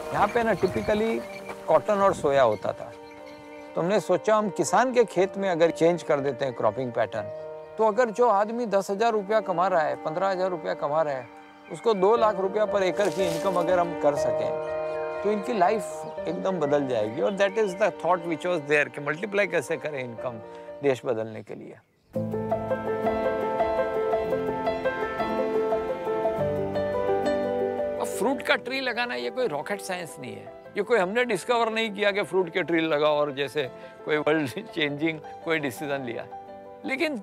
यहाँ पे ना टिपिकली कॉटन और सोया होता था। तो हमने सोचा हम किसान के खेत में अगर चेंज कर देते हैं क्रॉपिंग पैटर्न, तो अगर जो आदमी 10,000 रुपया कमा रहा है, 15,000 रुपया कमा रहा है, उसको 2 लाख रुपया पर एकड़ की इनकम अगर हम कर सकें तो इनकी लाइफ एकदम बदल जाएगी। और that is the thought which was there कि मल्टीप्लाई कैसे करें इनकम देश बदलने के लिए। अब फ्रूट का ट्री लगाना ये कोई रॉकेट साइंस नहीं है, ये कोई हमने डिस्कवर नहीं किया कि फ्रूट के ट्री लगाओ और जैसे कोई वर्ल्ड चेंजिंग कोई डिसीजन लिया। लेकिन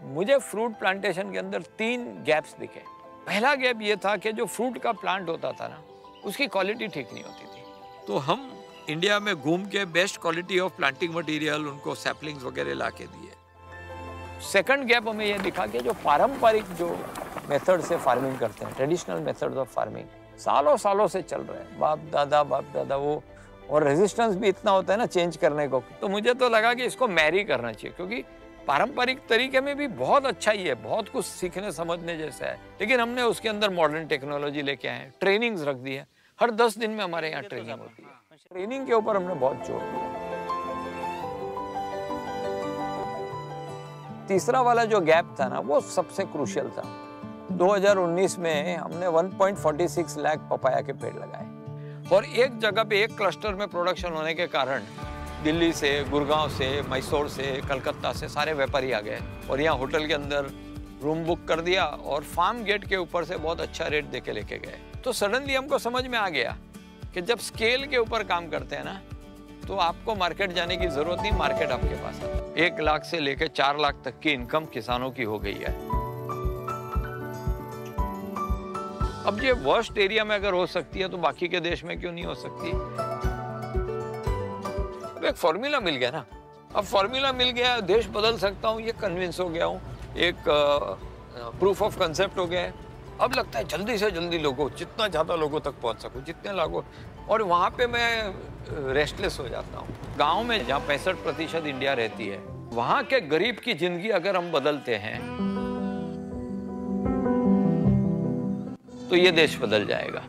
मुझे फ्रूट प्लांटेशन के अंदर 3 गैप्स दिखे। पहला गैप ये था कि जो फ्रूट का प्लांट होता था ना, उसकी क्वालिटी ठीक नहीं होती थी। तो हम इंडिया में घूम के best quality of planting material, उनको सैपलिंग्स वगैरह ला के दिए। सेकंड गैप हमें ये दिखा कि जो पारंपरिक जो मेथड से फार्मिंग करते हैं, ट्रेडिशनल मेथड्स ऑफ फार्मिंग सालों सालों से चल रहे हैं, बाप दादा वो, और रेजिस्टेंस भी इतना होता है ना चेंज करने को। तो मुझे तो लगा कि इसको मैरी करना चाहिए, क्योंकि पारंपरिक तरीके में भी बहुत अच्छा ही है, बहुत कुछ सीखने समझने जैसा है, लेकिन हमने उसके अंदर मॉडर्न टेक्नोलॉजी लेके आए, ट्रेनिंग्स रख दी है। हर 10 दिन में हमारे यहाँ ट्रेनिंग होती है। ट्रेनिंग के ऊपर हमने बहुत जोर दिया। तीसरा वाला जो गैप था ना, वो सबसे क्रूशियल था। 2019 में हमने 1.46 लाख पपाया के पेड़ लगाए, और एक जगह पे एक क्लस्टर में प्रोडक्शन होने के कारण दिल्ली से, गुड़गांव से, मैसूर से, कलकत्ता से सारे व्यापारी आ गए और यहाँ होटल के अंदर रूम बुक कर दिया और फार्म गेट के ऊपर से बहुत अच्छा रेट देके लेके गए। तो सडनली हमको समझ में आ गया कि जब स्केल के ऊपर काम करते हैं ना, तो आपको मार्केट जाने की जरूरत नहीं, मार्केट आपके पास है। 1 लाख से लेकर 4 लाख तक की इनकम किसानों की हो गई है। अब ये वर्स्ट एरिया में अगर हो सकती है तो बाकी के देश में क्यों नहीं हो सकती? एक फॉर्मूला मिल गया ना, अब फॉर्मूला मिल गया, देश बदल सकता हूँ, ये कन्विंस हो गया हूँ, एक प्रूफ ऑफ कंसेप्ट हो गया है। अब लगता है जल्दी से जल्दी लोगों, जितना ज़्यादा लोगों तक पहुँच सकूँ, जितने लोगों, और वहाँ पे मैं रेस्टलेस हो जाता हूँ। गाँव में जहाँ 65% इंडिया रहती है, वहाँ के गरीब की जिंदगी अगर हम बदलते हैं तो ये देश बदल जाएगा।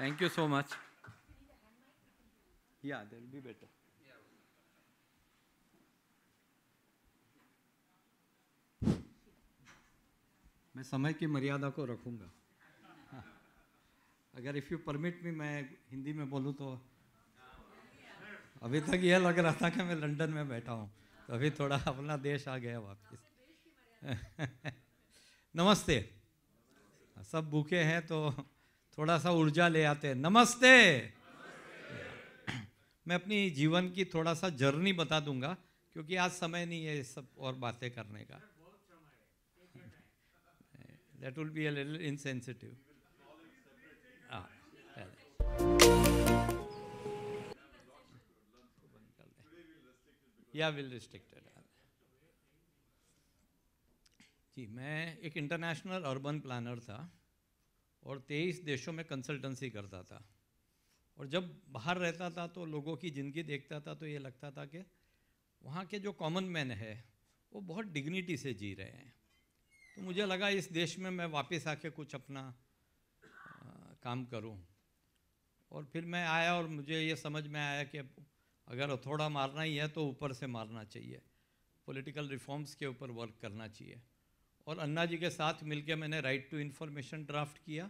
Thank you so much. Yeah, that will be better. मैं समय की मर्यादा को रखूंगा। हाँ। अगर इफ़ यू परमिट मी, मैं हिंदी में बोलूँ तो अभी तक यह लग रहा था कि मैं लंदन में बैठा हूँ, तो अभी थोड़ा अपना देश आ गया वापस। नमस्ते। सब भूखे हैं तो थोड़ा सा ऊर्जा ले आते हैं। नमस्ते। मैं अपनी जीवन की थोड़ा सा जर्नी बता दूंगा, क्योंकि आज समय नहीं है सब और बातें करने का। That will be a little insensitive. Yeah, we'll restrict it. जी, मैं एक इंटरनेशनल अर्बन प्लानर था और 23 देशों में कंसल्टेंसी करता था। और जब बाहर रहता था तो लोगों की ज़िंदगी देखता था तो ये लगता था कि वहाँ के जो कॉमन मैन है वो बहुत डिग्निटी से जी रहे हैं। तो मुझे लगा इस देश में मैं वापस आके कुछ अपना काम करूं। और फिर मैं आया और मुझे ये समझ में आया कि अगर थोड़ा मारना ही है तो ऊपर से मारना चाहिए, पॉलिटिकल रिफॉर्म्स के ऊपर वर्क करना चाहिए। और अन्ना जी के साथ मिलके मैंने राइट टू इन्फॉर्मेशन ड्राफ्ट किया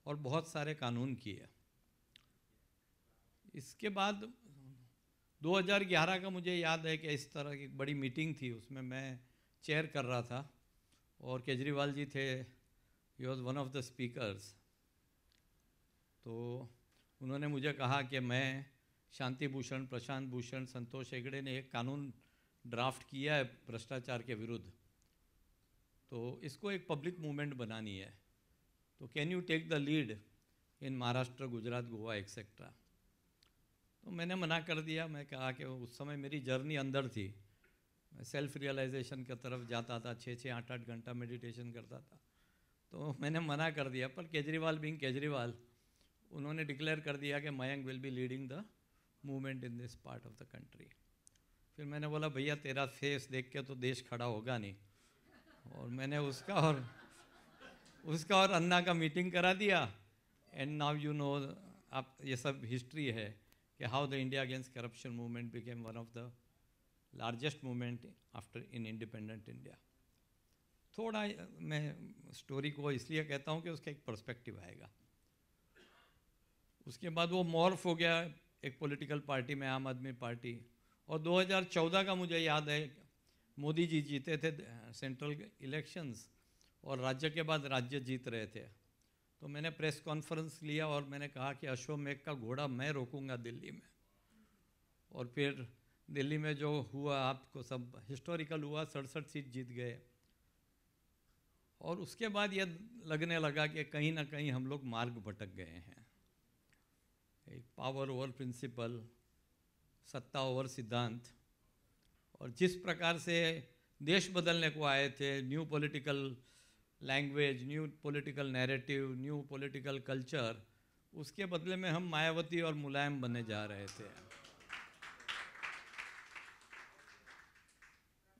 और बहुत सारे कानून किए। इसके बाद 2011 का मुझे याद है कि इस तरह की एक बड़ी मीटिंग थी, उसमें मैं चेयर कर रहा था और केजरीवाल जी थे, he was one of the speakers. तो उन्होंने मुझे कहा कि मैं, शांति भूषण, प्रशांत भूषण, संतोष हेगड़े ने एक कानून ड्राफ्ट किया है भ्रष्टाचार के विरुद्ध, तो इसको एक पब्लिक मूवमेंट बनानी है, तो can you take the lead in Maharashtra, Gujarat, Goa et cetera. तो मैंने मना कर दिया। मैं कहा कि उस समय मेरी जर्नी अंदर थी, सेल्फ रियलाइजेशन की तरफ जाता था, 6-6, 8-8 घंटा मेडिटेशन करता था। तो मैंने मना कर दिया, पर केजरीवाल बिंग केजरीवाल, उन्होंने डिक्लेयर कर दिया कि Mayank will be leading the movement in this part of the country. फिर मैंने बोला भैया तेरा फेस देख के तो देश खड़ा होगा नहीं, और मैंने उसका और अन्ना का मीटिंग करा दिया। एंड नाउ यू नो, आप ये सब हिस्ट्री है कि how the India against corruption movement became one of the largest movement after in independent India. थोड़ा मैं स्टोरी को इसलिए कहता हूँ कि उसका एक पर्सपेक्टिव आएगा। उसके बाद वो मॉर्फ हो गया एक पॉलिटिकल पार्टी में, आम आदमी पार्टी। और 2014 का मुझे याद है, मोदी जी जीते थे सेंट्रल इलेक्शंस और राज्य के बाद राज्य जीत रहे थे। तो मैंने प्रेस कॉन्फ्रेंस लिया और मैंने कहा कि अश्वमेघ का घोड़ा मैं रोकूंगा दिल्ली में। और फिर दिल्ली में जो हुआ, आपको सब हिस्टोरिकल हुआ, 67 सीट जीत गए। और उसके बाद ये लगने लगा कि कहीं ना कहीं हम लोग मार्ग भटक गए हैं। एक पावर ओवर प्रिंसिपल, सत्ता ओवर सिद्धांत, और जिस प्रकार से देश बदलने को आए थे, new political language, new political narrative, new political culture, उसके बदले में हम मायावती और मुलायम बनने जा रहे थे।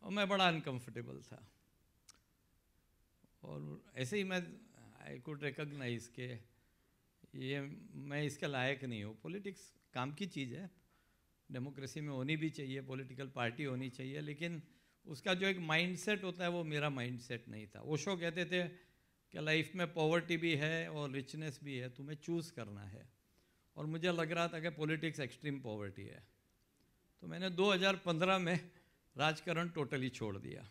और मैं बड़ा अनकंफर्टेबल था। और ऐसे ही मैं आई कुड रिकॉग्नाइज के ये मैं इसके लायक नहीं हूँ। पॉलिटिक्स काम की चीज़ है, डेमोक्रेसी में होनी भी चाहिए, पॉलिटिकल पार्टी होनी चाहिए, लेकिन उसका जो एक माइंडसेट होता है वो मेरा माइंडसेट नहीं था। ओशो कहते थे कि लाइफ में पॉवर्टी भी है और रिचनेस भी है, तुम्हें चूज़ करना है। और मुझे लग रहा था कि पॉलिटिक्स एक्सट्रीम पॉवर्टी है। तो मैंने 2015 में राजकारण टोटली छोड़ दिया।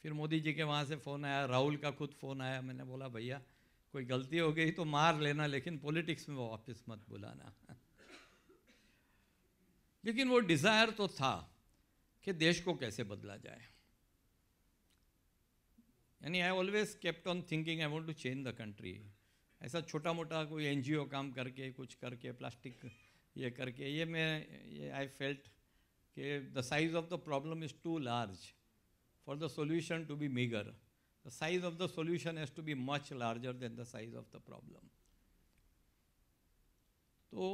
फिर मोदी जी के वहाँ से फ़ोन आया, राहुल का खुद फ़ोन आया। मैंने बोला भैया कोई गलती हो गई तो मार लेना, लेकिन पॉलिटिक्स में वापस मत बुलाना। लेकिन वो डिज़ायर तो था कि देश को कैसे बदला जाए। यानी I always kept on thinking I want to change the country. ऐसा छोटा मोटा कोई एनजीओ काम करके, कुछ करके, प्लास्टिक ये करके, ये आई फेल्ट कि the size of the problem is too large for the solution to be meager. The size of the solution has to be much larger than the size of the problem. तो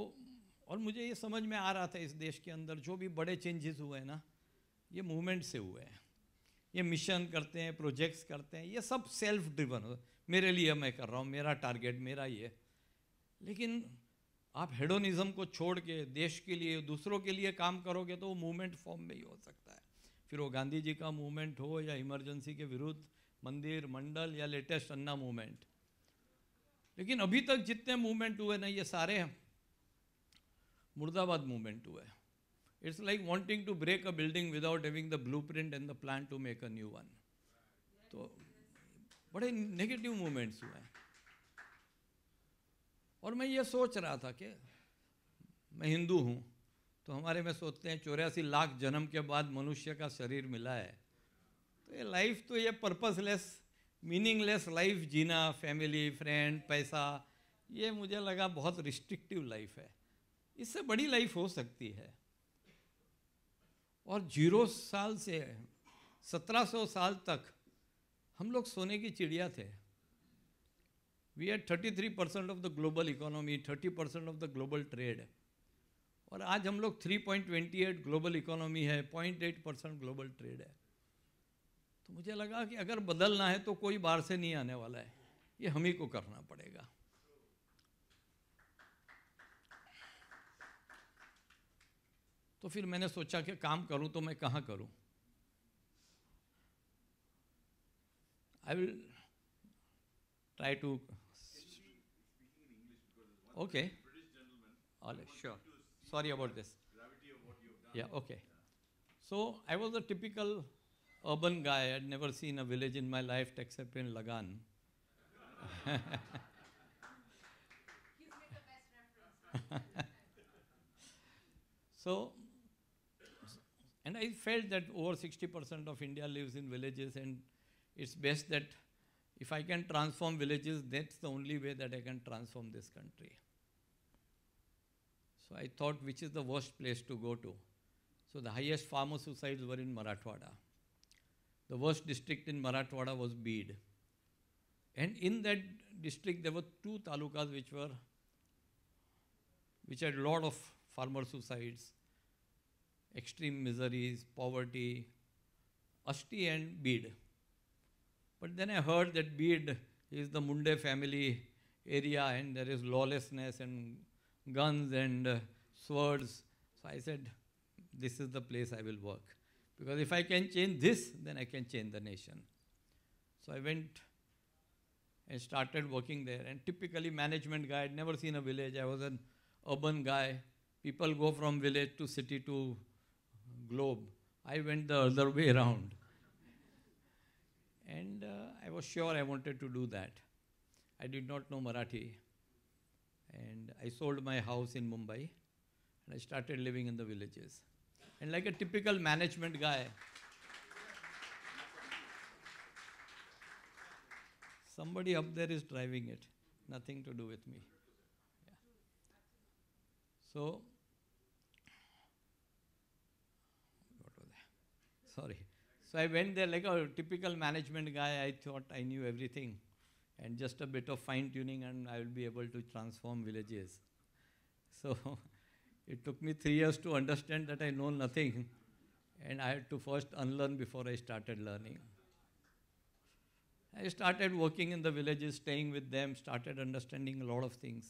और मुझे ये समझ में आ रहा था, इस देश के अंदर जो भी बड़े चेंजेस हुए हैं ना, ये मूवमेंट से हुए हैं। ये मिशन करते हैं, प्रोजेक्ट्स करते हैं, ये सब सेल्फ ड्रिवन हो। मेरे लिए मैं कर रहा हूँ, मेरा टारगेट मेरा ये। लेकिन आप हेडोनिज्म को छोड़ के देश के लिए, दूसरों के लिए काम करोगे तो वो मूवमेंट फॉर्म में ही हो सकता है। फिर वो गांधी जी का मूवमेंट हो, या इमरजेंसी के विरुद्ध मंदिर मंडल, या लेटेस्ट अन्ना मूवमेंट। लेकिन अभी तक जितने मूवमेंट हुए ना, ये सारे मुर्दाबाद मूवमेंट हुए। It's like wanting to break a building without having the blueprint and the plan to make a new one. तो बड़े नेगेटिव मूवमेंट्स हुए। और मैं ये सोच रहा था कि मैं हिंदू हूँ, तो हमारे में सोचते हैं 84 लाख जन्म के बाद मनुष्य का शरीर मिला है। तो ये लाइफ तो ये पर्पसलेस, मीनिंगलेस लाइफ जीना, फैमिली, फ्रेंड, पैसा, ये मुझे लगा बहुत रिस्ट्रिक्टिव लाइफ है। इससे बड़ी लाइफ हो सकती है। और 0 साल से 1700 साल तक हम लोग सोने की चिड़िया थे। We are 33% of the global economy, 30% of the global trade. और आज हम लोग 3.28 ग्लोबल इकोनॉमी है, 0.8% ग्लोबल ट्रेड है। तो मुझे लगा कि अगर बदलना है तो कोई बाहर से नहीं आने वाला है, ये हम ही को करना पड़ेगा। तो फिर मैंने सोचा कि काम करूं तो मैं कहाँ करूं। I will try to okay all sure sorry about this. Gravity of what you've done. Yeah, okay. So I was a typical urban guy. I had never seen a village in my life except in Lagan. So, and I felt that over 60% of India lives in villages, and it's best that if I can transform villages, that's the only way that I can transform this country. So I thought, which is the worst place to go to? So the highest farmer suicides were in Marathwada. The worst district in Marathwada was Bid. And in that district, there were 2 talukas which had a lot of farmer suicides, extreme miseries, poverty, Asti and Bid. But then I heard that Bid is the Munde family area and there is lawlessness and guns and swords. So I said, this is the place I will work. Because if I can change this, then I can change the nation. So I went and started working there. And typically management guy, I'd never seen a village. I was an urban guy. People go from village to city to globe. I went the other way around. And I was sure I wanted to do that. I did not know Marathi. And I sold my house in Mumbai. And I started living in the villages. And like a typical management guy, somebody up there is driving it. Nothing to do with me. Yeah. So, what was that? Sorry. So I went there like a typical management guy. I thought I knew everything. And just a bit of fine-tuning and I will be able to transform villages. So it took me 3 years to understand that I know nothing. And I had to first unlearn before I started learning. I started working in the villages, staying with them, started understanding a lot of things.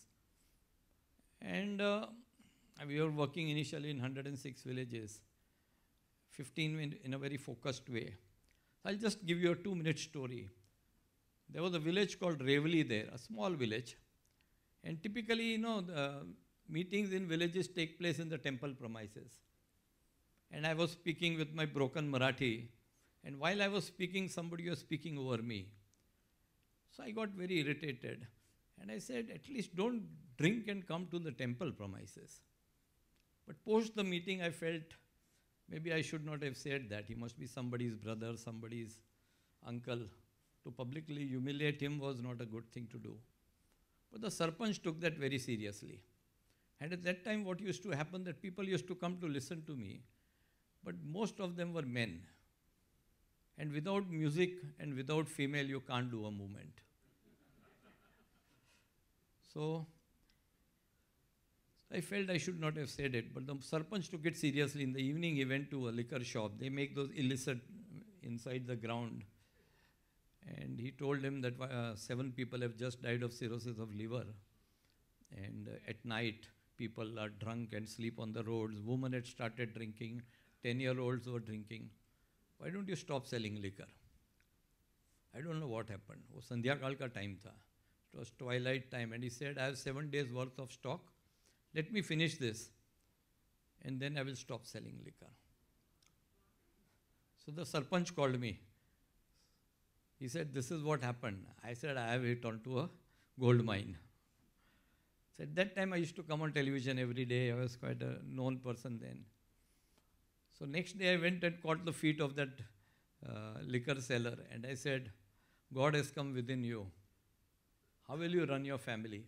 And we were working initially in 106 villages, 15 in a very focused way. I'll just give you a 2-minute story. There was a village called Revli there, a small village. And typically, the meetings in villages take place in the temple premises. And I was speaking with my broken Marathi. And while I was speaking, somebody was speaking over me. So I got very irritated. And I said, at least don't drink and come to the temple premises. But post the meeting, I felt maybe I should not have said that. He must be somebody's brother, somebody's uncle. To publicly humiliate him was not a good thing to do. But the Sarpanch took that very seriously. And at that time, what used to happen, that people used to come to listen to me. But most of them were men. And without music and without female, you can't do a movement. So I felt I should not have said it, but the Sarpanch took it seriously. In the evening, he went to a liquor shop. They make those illicit inside the ground. And he told him that 7 people have just died of cirrhosis of liver. And at night, people are drunk and sleep on the roads. Women had started drinking. 10-year-olds were drinking. Why don't you stop selling liquor? I don't know what happened. It was Sandhya Kal ka time tha. It was twilight time. And he said, I have 7 days worth of stock. Let me finish this. And then I will stop selling liquor. So the Sarpanch called me. He said, this is what happened. I said, I have hit onto a gold mine. So at that time, I used to come on television every day. I was quite a known person then. So next day, I went and caught the feet of that liquor seller. And I said, God has come within you. How will you run your family?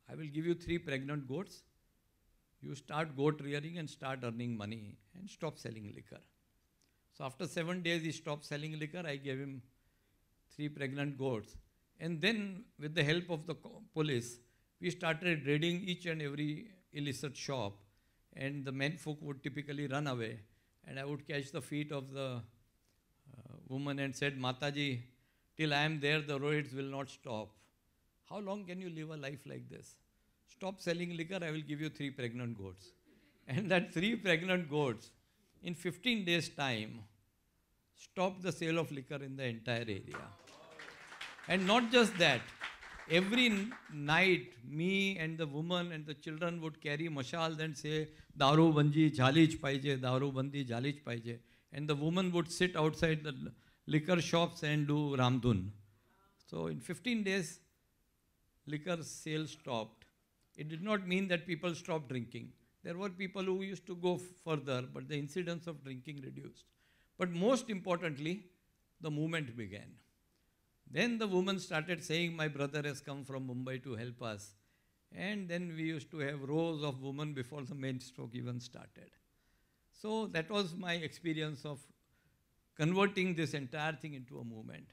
I will give you 3 pregnant goats. You start goat rearing and start earning money and stop selling liquor. So after 7 days, he stopped selling liquor. I gave him 3 pregnant goats. And then with the help of the police, we started raiding each and every illicit shop. And the men folk would typically run away. And I would catch the feet of the woman and said, Mataji, till I am there, the roads will not stop. How long can you live a life like this? Stop selling liquor, I will give you 3 pregnant goats. And that 3 pregnant goats, in 15 days' time, stopped the sale of liquor in the entire area. And not just that, every night, me and the woman and the children would carry mashals and say, Daru Banji Jhalij Paije, Daru Bandi Jhalij Paije. And the woman would sit outside the liquor shops and do Ramdhun. So in 15 days, liquor sales stopped. It did not mean that people stopped drinking. There were people who used to go further, but the incidence of drinking reduced. But most importantly, the movement began. Then the woman started saying, my brother has come from Mumbai to help us. And then we used to have rows of women before the main stroke even started. So that was my experience of converting this entire thing into a movement.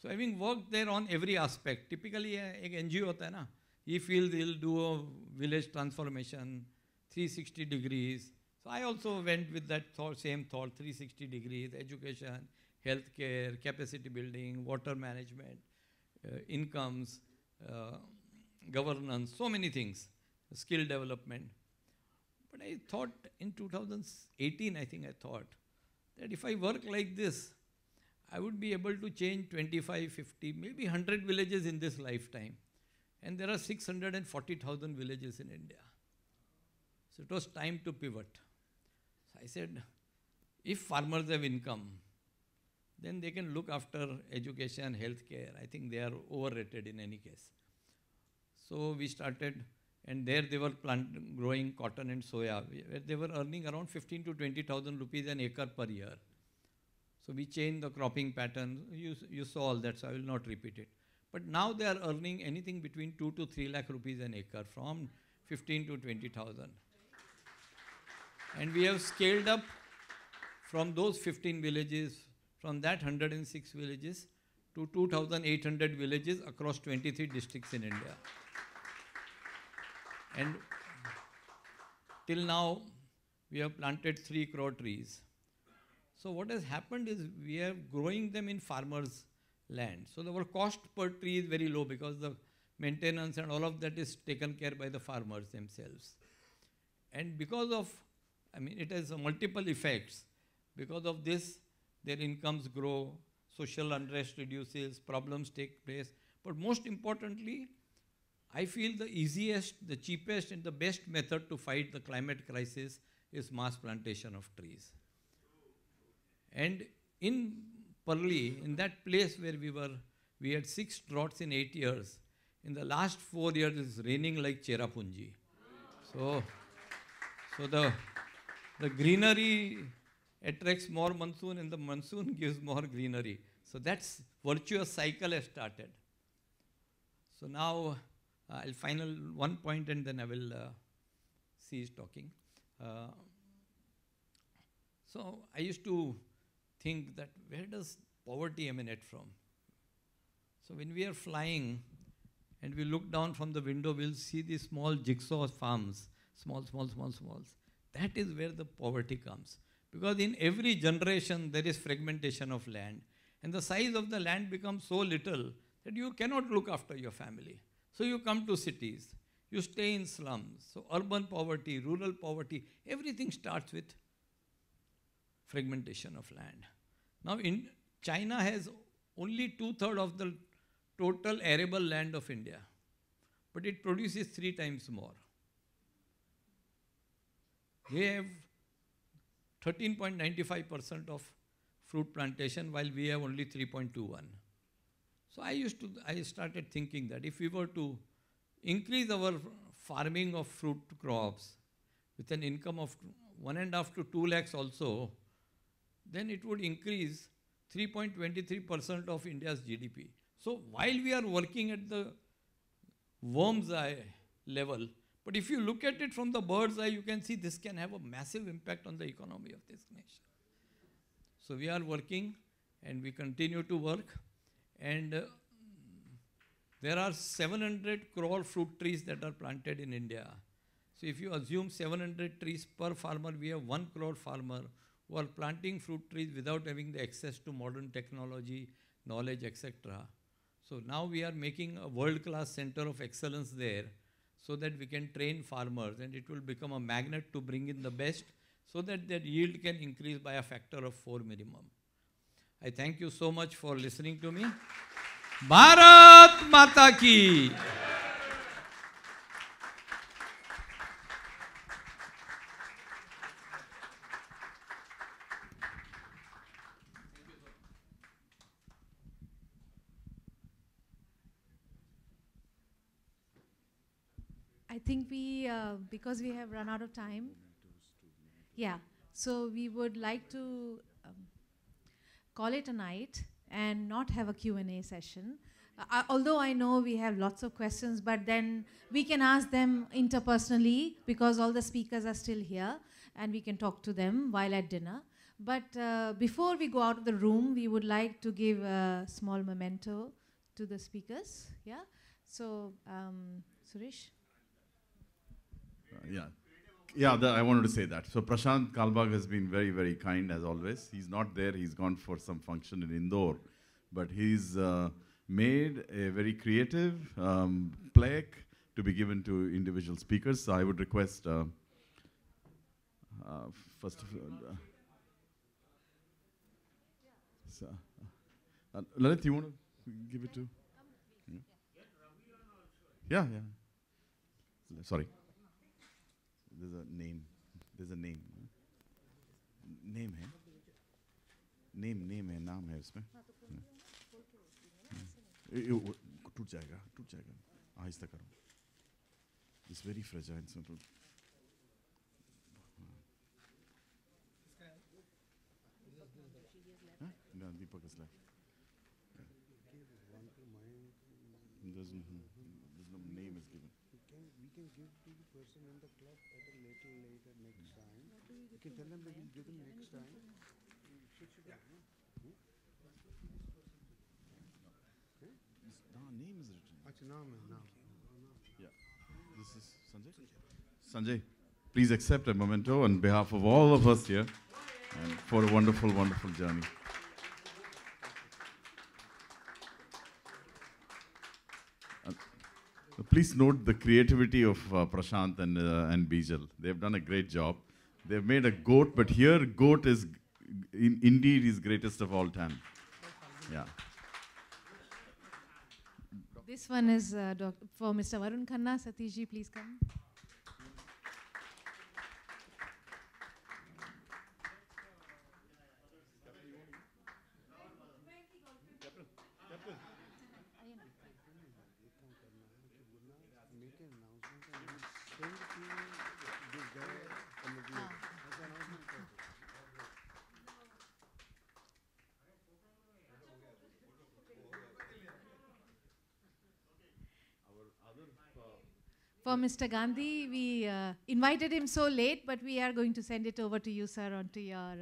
So having worked there on every aspect, typically एक NGO होता है ना, he feels he'll do a village transformation, 360 degrees. So I also went with that same thought, 360 degrees, education, healthcare, capacity building, water management, incomes, governance, so many things, skill development. But I thought in 2018, I think I thought that if I work like this, I would be able to change 25, 50, maybe 100 villages in this lifetime. And there are 640,000 villages in India. So it was time to pivot. So I said, if farmers have income, then they can look after education, healthcare. I think they are overrated in any case. So we started, and there they were growing cotton and soya, where they were earning around 15 to 20,000 rupees an acre per year. So we changed the cropping pattern. You saw all that, so I will not repeat it. But now they are earning anything between 2 to 3 lakh rupees an acre, from 15 to 20,000. And we have scaled up from those 15 villages, from that 106 villages, to 2,800 villages across 23 districts in India. And till now, we have planted 3 crore trees. So what has happened is we are growing them in farmers' land. So our cost per tree is very low because the maintenance and all of that is taken care by the farmers themselves. And because of, it has multiple effects. Because of this, their incomes grow, social unrest reduces, problems take place. But most importantly, I feel the easiest, the cheapest, and the best method to fight the climate crisis is mass plantation of trees. And in Parli, in that place where we had 6 droughts in 8 years. In the last 4 years, it's raining like Cherrapunji. So the greenery attracts more monsoon, and the monsoon gives more greenery. So that's virtuous cycle has started. So now I'll final one point, and then I will cease talking. So I used to think that where does poverty emanate from? So when we are flying and we look down from the window, we'll see these small jigsaw farms, small. That is where the poverty comes. Because in every generation, there is fragmentation of land. And the size of the land becomes so little that you cannot look after your family. So you come to cities, you stay in slums. So urban poverty, rural poverty, everything starts with fragmentation of land. Now, China has only 2/3 of the total arable land of India, but it produces 3 times more. They have 13.95% of fruit plantation, while we have only 3.21. So I started thinking that if we were to increase our farming of fruit crops with an income of 1.5 to 2 lakhs also, then it would increase 3.23% of India's GDP. So while we are working at the worm's eye level, but if you look at it from the bird's eye, you can see this can have a massive impact on the economy of this nation. So we are working, and we continue to work, and there are 700 crore fruit trees that are planted in India. So if you assume 700 trees per farmer, we have 1 crore farmer who are planting fruit trees without having the access to modern technology, knowledge, etc. So now we are making a world-class center of excellence there so that we can train farmers, and it will become a magnet to bring in the best so that their yield can increase by a factor of 4 minimum. I thank you so much for listening to me. Bharat Mata Ki! I think because we have run out of time, so we would like to call it a night and not have a Q&A session. Although I know we have lots of questions, but then we can ask them interpersonally because all the speakers are still here. and we can talk to them while at dinner. But before we go out of the room, we would like to give a small memento to the speakers. Yeah. So, Suresh. I wanted to say that. So Prashant Kalbag has been very, very kind as always. He's not there. He's gone for some function in Indore. But he's made a very creative plaque to be given to individual speakers. So I would request, first of all, Lalit, you want to give it to? Yeah. Sorry. There's a name. Name है. Name है, नाम है उसमें. टूट जाएगा. आहिस्ता करो. It's very fragile. So no, Deepak is left. There's no name is given. We can give to the person in the club at a little later next time. You can tell them that we'll give them next time. Name is written. Actually, naam. Yeah. This is Sanjay. Please accept a memento on behalf of all of us here and for a wonderful, wonderful journey. Please note the creativity of Prashant and Bijal. They've done a great job. They've made a goat, but here goat is indeed is greatest of all time. Yeah. This one is for Mr. Varun Khanna. Satish ji, please come. For Mr. Gandhi, we invited him so late, but we are going to send it over to you, sir, onto your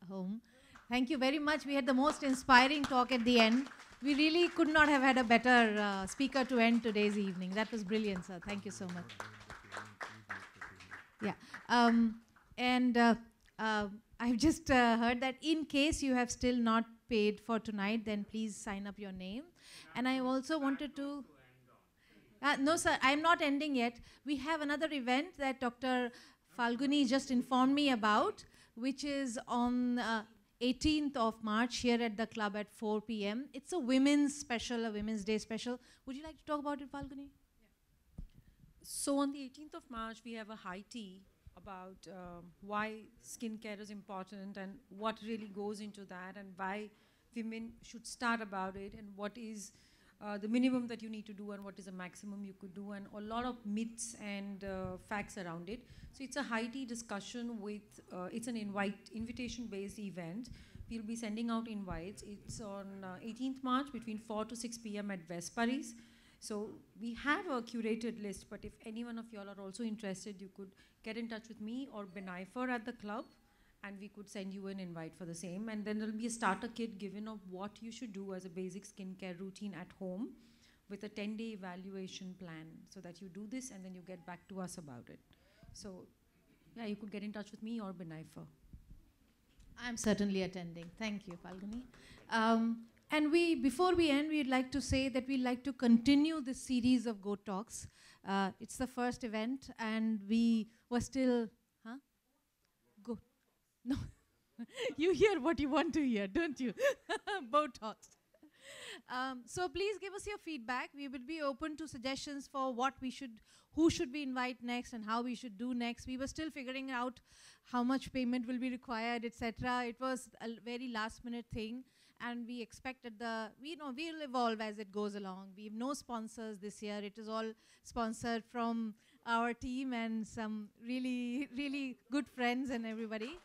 home. Thank you very much. We had the most inspiring talk at the end. We really could not have had a better speaker to end today's evening. That was brilliant, sir. Thank you so much. Yeah. I've just heard that in case you have still not paid for tonight, then please sign up your name. And I also wanted to... no, sir, I'm not ending yet. We have another event that Dr. Falguni just informed me about, which is on 18th of March here at the club at 4 p.m. It's a women's special, a Women's Day special. Would you like to talk about it, Falguni? Yeah. So on the 18th of March, we have a high tea about why skincare is important and what really goes into that and why women should start about it and what is the minimum that you need to do and what is the maximum you could do, and a lot of myths and facts around it. So it's a high tea discussion with, it's an invitation-based event. We'll be sending out invites. It's on 18th March between 4 to 6 p.m. at West Paris. So we have a curated list, but if any one of y'all are also interested, you could get in touch with me or Benaifer at the club, and we could send you an invite for the same. And then there'll be a starter kit given of what you should do as a basic skincare routine at home with a 10-day evaluation plan, so that you do this and then you get back to us about it. So yeah, you could get in touch with me or Benaifer. I'm certainly attending. Thank you, Falguni. And before we end, we'd like to say that we'd like to continue this series of Go Talks. It's the first event, and we were still, Go. No, you hear what you want to hear, don't you? Botox. So please give us your feedback. We will be open to suggestions for who should we invite next and how we should do next. We were still figuring out how much payment will be required, etc. It was a very last-minute thing, and we expected we'll evolve as it goes along. We have no sponsors this year. It is all sponsored from our team and some really, really good friends and everybody.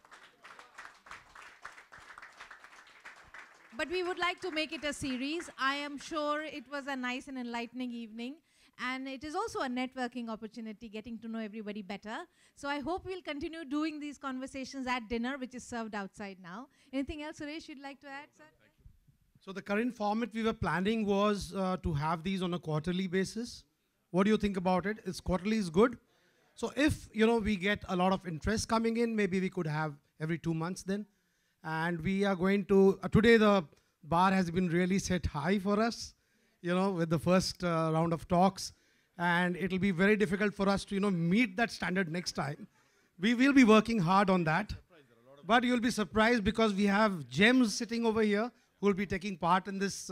But we would like to make it a series. I am sure it was a nice and enlightening evening. And it is also a networking opportunity, getting to know everybody better. So I hope we'll continue doing these conversations at dinner, which is served outside now. Anything else, Suresh, you'd like to add, sir? So the current format we were planning was to have these on a quarterly basis. What do you think about it? Is quarterly is good? So if we get a lot of interest coming in, maybe we could have every 2 months then. And we are going to, today the bar has been really set high for us, with the first round of talks. And it'll be very difficult for us to, meet that standard next time. We will be working hard on that. But you'll be surprised because we have gems sitting over here who will be taking part in this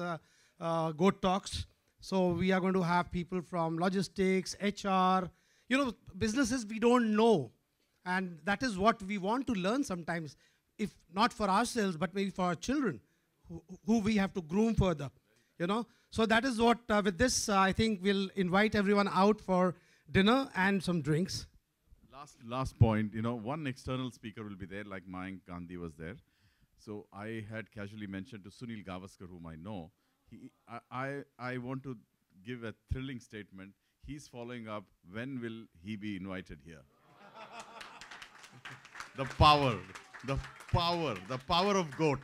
GOAT Talks. So we are going to have people from logistics, HR, businesses we don't know. And that is what we want to learn sometimes, if not for ourselves, but maybe for our children, who we have to groom further, So that is what, with this, I think we'll invite everyone out for dinner and some drinks. Last point, one external speaker will be there, like Mayank Gandhi was there. So I had casually mentioned to Sunil Gavaskar, whom I know, I want to give a thrilling statement. He's following up, when will he be invited here? The power of GOAT.